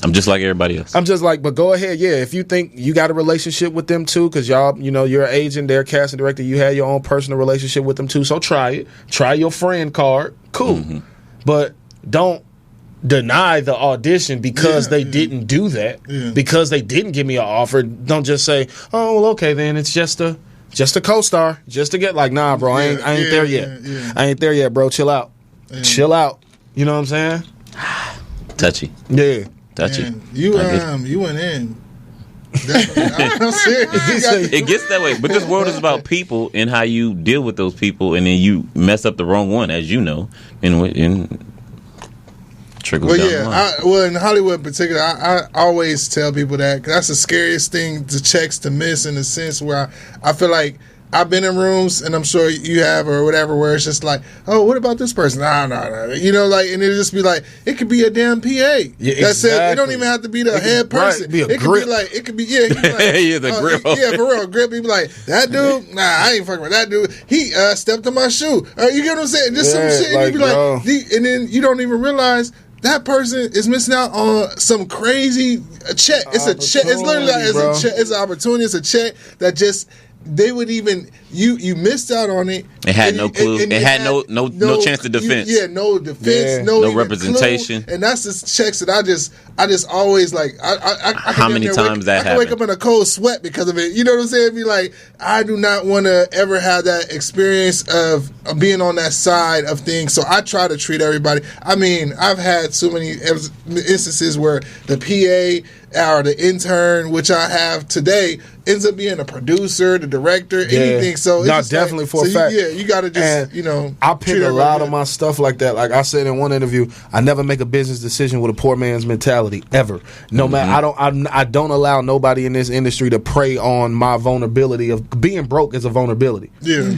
I'm just like everybody else. I'm just like, but go ahead, yeah. If you think you got a relationship with them too, because y'all, you're an agent, they're a casting director, you had your own personal relationship with them too. So try it. Try your friend card. Cool, but don't deny the audition because they didn't do that. Yeah. Because they didn't give me an offer. Don't just say, oh, well, okay, then it's just a co-star, just to get like, nah, bro, I ain't there yet. Yeah. I ain't there yet, bro. Chill out. Yeah. Chill out. You know what I'm saying? Touchy. Yeah. Touchy. Man, you went in. I'm serious. It gets that way. But this world is about people and how you deal with those people, and then you mess up the wrong one, as you know, and trickles down the line. In Hollywood in particular, I always tell people that, 'cause that's the scariest thing, the checks to miss, in the sense where I feel like I've been in rooms, and I'm sure you have or whatever, where it's just like, oh, what about this person? No. You know, like, and it'll just be like, it could be a damn PA. Yeah, that said, it don't exactly. even have to be the head person. Right, be a it grip. could be like, it could be, yeah, he be like, Yeah, the grip. Yeah, for real, grip. He be like, that dude, nah, I ain't fucking with that dude. He stepped on my shoe. You get what I'm saying? Just some shit. And you be like, and then you don't even realize that person is missing out on some crazy check. It's a check. It's literally like, it's a check. It's an opportunity. It's a check that just they would even you missed out on it. It had no clue. It had no chance to defense. No defense. No representation. Clue. And that's the checks that I just always like. I How many times that happened? I can wake up in a cold sweat because of it. You know what I'm saying? Be like, I do not want to ever have that experience of being on that side of things. So I try to treat everybody. I mean, I've had so many instances where the PA or the intern, which I have today, ends up being a producer, the director, anything. So it's definitely for a fact. You got to just I pick a lot of my stuff like that. Like I said in one interview, I never make a business decision with a poor man's mentality ever. No matter, I don't allow nobody in this industry to prey on my vulnerability of being broke is a vulnerability. Yeah,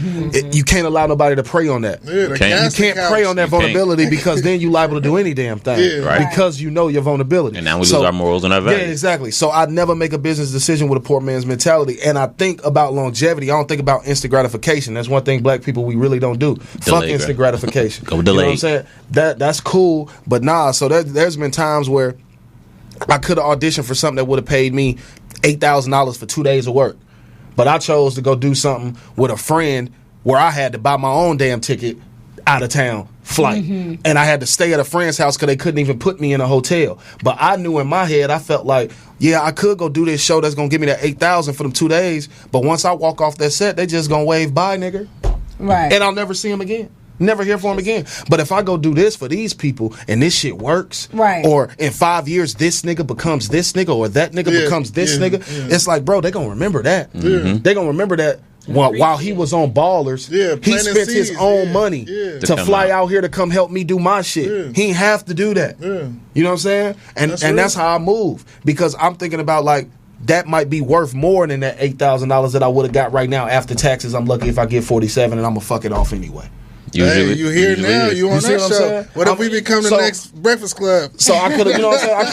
you can't allow nobody to prey on that. Yeah, you can't prey on that vulnerability because then you liable to do any damn thing. Yeah. Right. Because you know your vulnerability. And now we lose our morals and our values. Yeah, exactly. So I never make a business decision with a poor man's mentality. And I think about longevity. I don't think about instant gratification. That's one thing black people we really don't do. Fuck instant gratification. Go delayed. You know what I'm saying? That's cool, but nah. So there's been times where I could have auditioned for something that would have paid me $8,000 for 2 days of work, but I chose to go do something with a friend where I had to buy my own damn ticket out of town flight, and I had to stay at a friend's house because they couldn't even put me in a hotel. But I knew in my head, I felt like, yeah, I could go do this show that's gonna give me that $8,000 for them 2 days. But once I walk off that set, they just gonna wave bye, nigga, Right. and I'll never see him again. Never hear from him again. But if I go do this for these people and this shit works, right, or in 5 years this nigga becomes this nigga or that nigga becomes this nigga, it's like, bro, they gonna remember that. They gonna remember that. While he was on Ballers, he spent his own money to fly out here to come help me do my shit. He ain't have to do that. You know what I'm saying? And that's how I move, because I'm thinking about, like, that might be worth more than that $8,000 that I would have got right now after taxes. I'm lucky if I get 47, and I'm gonna fuck it off anyway. Hey, you here now? You on that show? What if we become the next Breakfast Club? So I could have, you know what I'm saying? I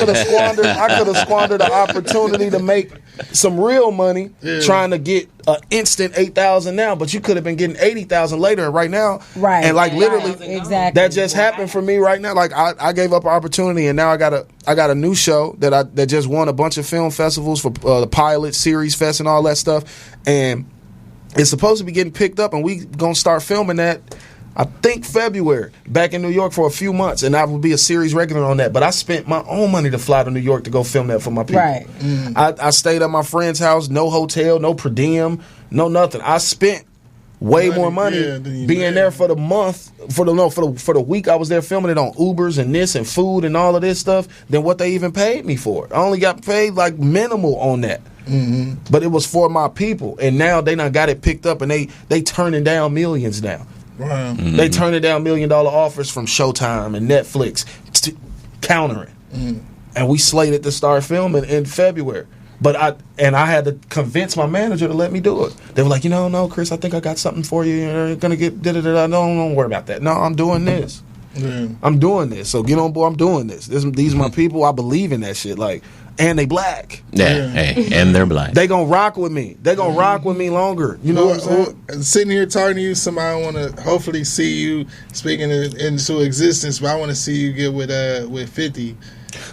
could have squandered the opportunity to make some real money trying to get an instant $8,000 now, but you could have been getting $80,000 later. Right now, right? And like literally, exactly, that just happened for me right now. Like I gave up an opportunity, and now I got a new show that just won a bunch of film festivals for the Pilot Series Fest and all that stuff, and it's supposed to be getting picked up, and we gonna start filming that. I think February, back in New York for a few months, and I will be a series regular on that. But I spent my own money to fly to New York to go film that for my people. Right. I stayed at my friend's house, no hotel, no per diem, no nothing. I spent way more money being there for the month, for the week I was there filming it on Ubers and this and food and all of this stuff than what they even paid me for it. I only got paid like minimal on that. But it was for my people, and now they done got it picked up, and they turning down millions now. Wow. They turning down $1 million offers from Showtime and Netflix, countering. And we slated to start filming in February. But I had to convince my manager to let me do it. They were like, no, Chris, I think I got something for you. You're gonna get da-da-da-da. Don't worry about that. No, I'm doing this. I'm doing this. So get on board. I'm doing this. These are my people. I believe in that shit. Like, and they black. Hey, and they're black. They gonna rock with me. They gonna rock with me longer. You know what I'm saying? Sitting here talking to you, somebody want to hopefully see you speaking into existence. But I want to see you get with 50.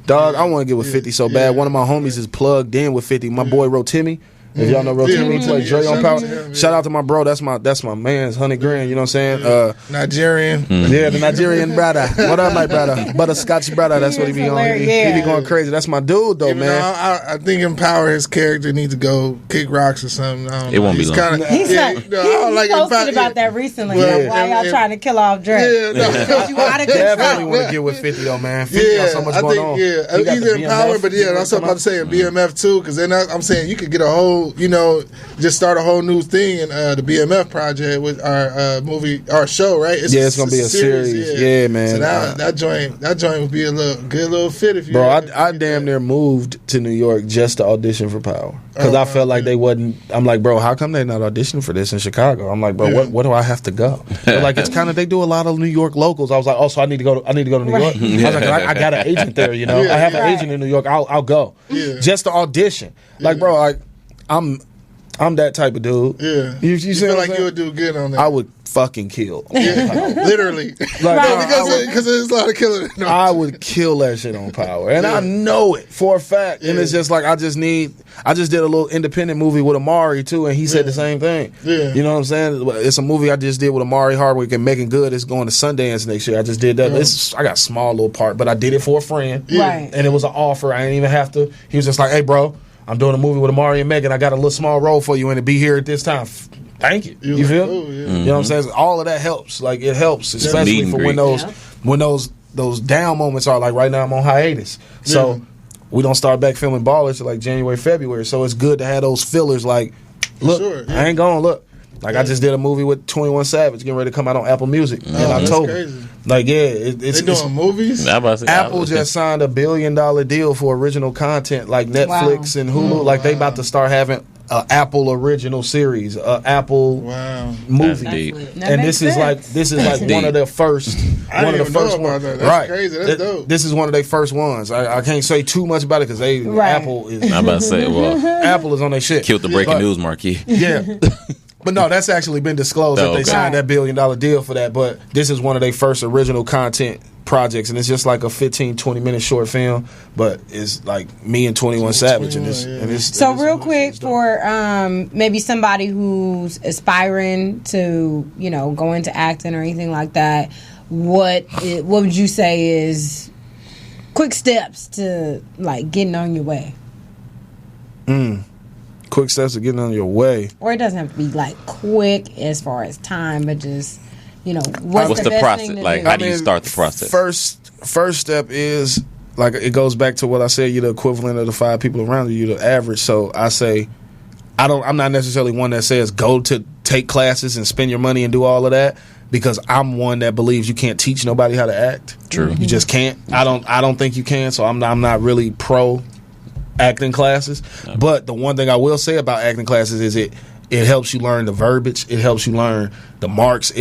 Dog, I want to get with 50 so bad. One of my homies is plugged in with 50. My boy Rotimi. If y'all know Rotimi, he plays Dre on Power. Shout out to my bro. That's my man's 100 grand. You know what I'm saying? Nigerian. Yeah, the Nigerian brother. What up, my brother? Butterscotch brother. That's what he be on. He be going crazy. That's my dude, though, man. I think Empower, his character, needs to go kick rocks or something. I don't it won't be long. He's posted about that recently. Why y'all trying to kill off Dre? Yeah, no. I definitely want to get with 50 though, man. 50 got so much going on. Yeah, either Empower, but that's what I'm about to say, in BMF too, because then I'm saying you could get a whole whole, just start a whole new thing in the BMF project with our movie, our show, right? It's gonna be a series. Yeah, man. So that joint would be a good little fit if you. Bro, I damn near moved to New York just to audition for Power because I felt like they wasn't. I'm like, bro, how come they not auditioning for this in Chicago? I'm like, bro, what do I have to go? They're like, it's kind of, they do a lot of New York locals. I was like, oh, so I need to go to New York. I was like, I got an agent there, I have an agent in New York. I'll go just to audition. Like, bro, like I'm that type of dude. Yeah, you feel like you would do good on that. I would fucking kill. Literally, because there's a lot of killing. No. I would kill that shit on Power, and I know it for a fact. And it's just like I just did a little independent movie with Amari too, and he said the same thing. Yeah, you know what I'm saying? It's a movie I just did with Amari Hardwick and Making Good. It's going to Sundance next year. I just did that. I got a small little part, but I did it for a friend, right? And it was an offer. I didn't even have to. He was just like, "Hey, bro, I'm doing a movie with Amari and Megan. I got a little small role for you, and to be here at this time." Thank you. You feel? Cool, yeah. You know what I'm saying? All of that helps. Like it helps, especially for when those down moments are. Like right now, I'm on hiatus, so we don't start back filming Ballers till like January, February. So it's good to have those fillers. Like, look, I ain't gonna look. Like I just did a movie with 21 Savage, getting ready to come out on Apple Music in October. Crazy. Like, they doing movies. Apple just signed $1 billion deal for original content, like Netflix and Hulu. Like they about to start having an Apple original series, Apple movie, and this is like one of their first. One of the first ones. That's crazy. That's dope. This is one of their first ones. I can't say too much about it because Apple is. I'm about to say, Apple is on their shit. Killed the breaking news marquee. Yeah. But no, that's actually been disclosed that they signed that $1 billion deal for that. But this is one of their first original content projects, and it's just like a 15-20 minute short film, but it's like me and 21 Savage. So real quick, for maybe somebody who's aspiring to go into acting or anything like that, what would you say is quick steps to like getting on your way? Quick steps to getting on your way. Or it doesn't have to be like quick as far as time, but just what's the process? Like, how do you start the process? First step is like it goes back to what I said. You're the equivalent of the 5 people around you. You're the average. So I say, I'm not necessarily one that says go to take classes and spend your money and do all of that, because I'm one that believes you can't teach nobody how to act. True. You just can't. I don't think you can. So I'm not really pro acting classes. No. But the one thing I will say about acting classes is it helps you learn the verbiage. It helps you learn the marks.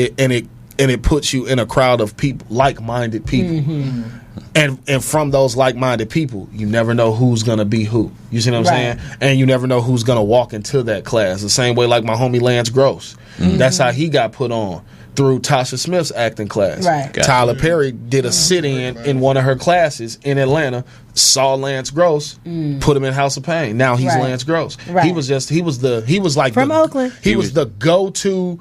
And it puts you in a crowd of people, like-minded people. Mm-hmm. And from those like-minded people, you never know who's going to be who. You see what I'm saying? And you never know who's going to walk into that class. The same way like my homie Lance Gross. Mm-hmm. That's how he got put on, through Tasha Smith's acting class. Right. Tyler Perry did a sit-in in one of her classes in Atlanta, saw Lance Gross, put him in House of Pain. Now he's Lance Gross. Right. He was like from Oakland. He was the go-to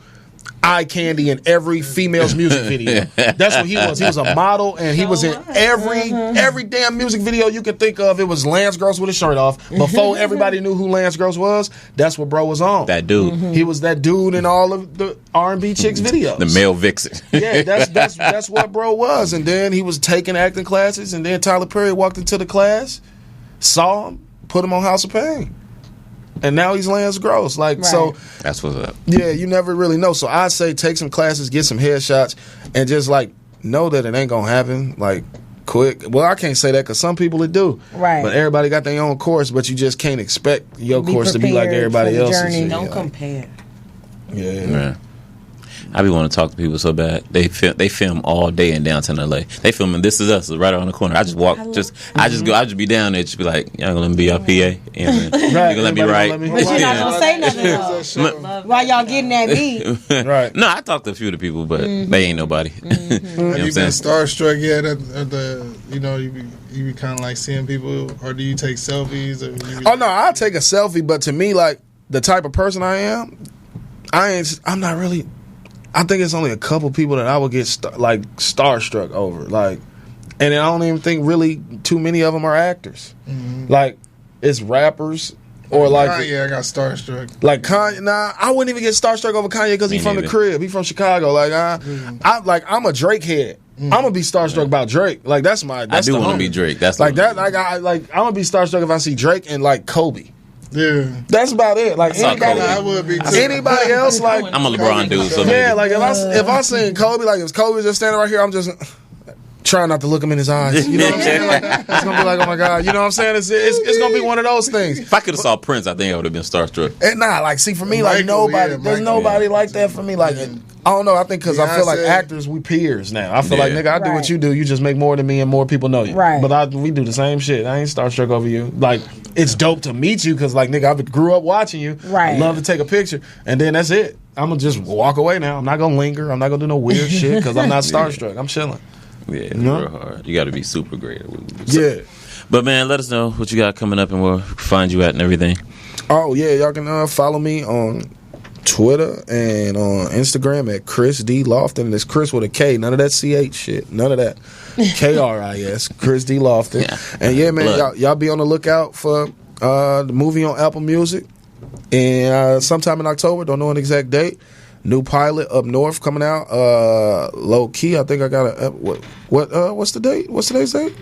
eye candy in every female's music video. That's what he was. He was a model, and he was in every damn music video you can think of. It was Lance Gross with his shirt off. Before everybody knew who Lance Gross was, that's what bro was on. That dude. He was that dude in all of the R&B chicks videos. The male vixen. Yeah, that's what bro was. And then he was taking acting classes, and then Tyler Perry walked into the class, saw him, put him on House of Pain. And now he's Lance Gross. So that's what's up. Yeah, you never really know. So I say take some classes, get some headshots, and just know that it ain't gonna happen quick. Well, I can't say that because some people it do. Right. But everybody got their own course, but you just can't expect your course to be like everybody else's. Don't compare. Yeah. I be wanting to talk to people so bad. They film all day in downtown LA. They filming This Is Us right around the corner. I just walk, I just be down there, just be like, y'all gonna let me be our PA? Yeah, man. You gonna let me write? But you're not gonna say nothing though. While y'all getting at me. Right. No, I talked to a few of the people, but they ain't nobody. You know Have you been starstruck yet at the you be kind of like seeing people, or do you take selfies? Or no, I'll take a selfie, but to me, like the type of person I am, I'm not really. I think it's only a couple people that I would get starstruck over, and I don't even think really too many of them are actors. Mm-hmm. Like it's rappers or Kanye. I got starstruck. Like Kanye, I wouldn't even get starstruck over Kanye because he's from the crib. He's from Chicago. I'm a Drake head. I'm gonna be starstruck about Drake. That's I do want to be Drake. That's that. I'm gonna be starstruck if I see Drake and Kobe. Yeah. That's about it. Like anybody, I would be too. anybody else, like I'm a LeBron dude, so yeah, maybe. like if I seen Kobe, like if Kobe was just standing right here, I'm just trying not to look him in his eyes. You know what I'm saying? Like, it's gonna be like, oh my god, you know what I'm saying? It's gonna be one of those things. If I could have saw Prince, I think I would have been starstruck. And like see for me, like Michael, nobody, yeah, there's Michael, nobody like that for me. Like I don't know. I think because I feel like Beyonce. actors, we peers now. I feel like Yeah. nigga, I do what you do. You just make more than me, and more people know you. Right. But we do the same shit. I ain't starstruck over you. Like it's dope to meet you because like nigga, I grew up watching you. Right. I love to take a picture, and then that's it. I'm gonna just walk away now. I'm not gonna linger. I'm not gonna do no weird shit because I'm not starstruck. I'm chilling. Yeah, it's No. real hard. You got to be super great. Yeah. But man, let us know what you got coming up and where we can find you at and everything. Oh yeah, y'all can follow me on Twitter and on Instagram at Kris D Lofton. And it's Chris with a K. None of that CH shit. None of that. KRIS. Kris D Lofton. Yeah. And yeah, man, Blood. y'all be on the lookout for the movie on Apple Music. And sometime in October, don't know an exact date. New pilot up north coming out. Low key, I think I got a what's the date? What's today's date?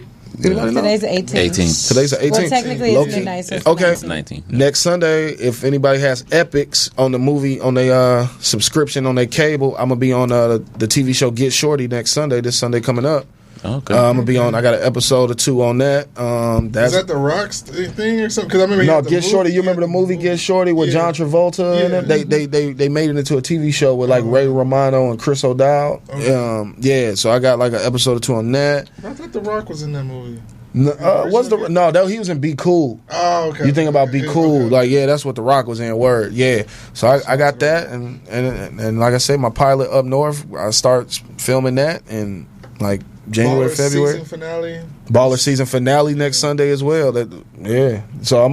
Anybody know? Today's the 18th. 18. Today's the 18th. Well, technically Low it's key. midnight. So it's Okay. the 19th. 19. Next Sunday, if anybody has Epics on the movie on their subscription on their cable, I'm gonna be on the TV show Get Shorty next Sunday. This Sunday coming up. Okay. I'm gonna be on. I got an episode or two on that. That's Is that the Rock's thing or something? Because I remember he no had the Get movie- Shorty. You remember the movie Get Shorty with Yeah. John Travolta and them? They made it into a TV show with like Ray Romano and Chris O'Dowd. Okay. Yeah, so I got like an episode or two on that. I thought the Rock was in that movie. He was in Be Cool. Oh, okay. You think about Be Okay. Cool, Okay. like yeah, that's what The Rock was in. Word, yeah. So I got that, and like I said, my pilot up north. I start filming that in like January, Ballers February. season finale. Baller season finale next Sunday as well. Yeah. So I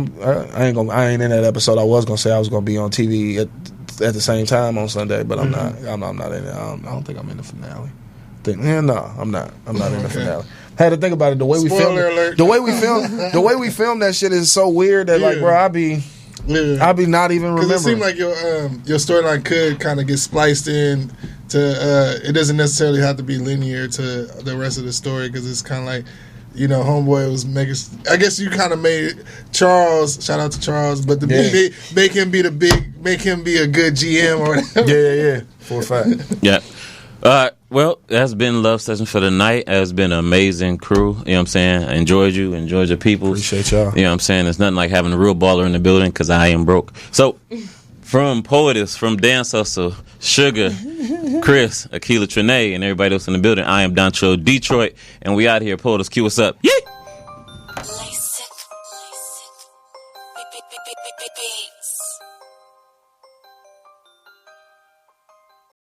ain't in that episode. I was gonna say I was gonna be on TV at the same time on Sunday, but I'm not. I'm not in it. I don't think I'm in the finale. No, I'm not. I'm not in the finale. Had to think about it. The way we filmed, Spoiler alert. the way we filmed that shit is so weird that like, Yeah. bro, I be not even Because remembering. it seemed like your storyline could kind of get spliced in to. It doesn't necessarily have to be linear to the rest of the story because it's kind of like, Homeboy was making. I guess you kind of made Charles. Shout out to Charles, but make him be a good GM or whatever. yeah, for a fact. Yeah. Well, that's been Love Session for the night. It's been an amazing crew. You know what I'm saying? I enjoyed you. Enjoyed your people. Appreciate y'all. You know what I'm saying? It's nothing like having a real baller in the building because I am broke. So, from Poetess, from Dance Hustle, Sugar, Chris, Akila Trinae, and everybody else in the building, I am Doncho Detroit, and we out here. Poetess, cue us up. Yeah. Beat.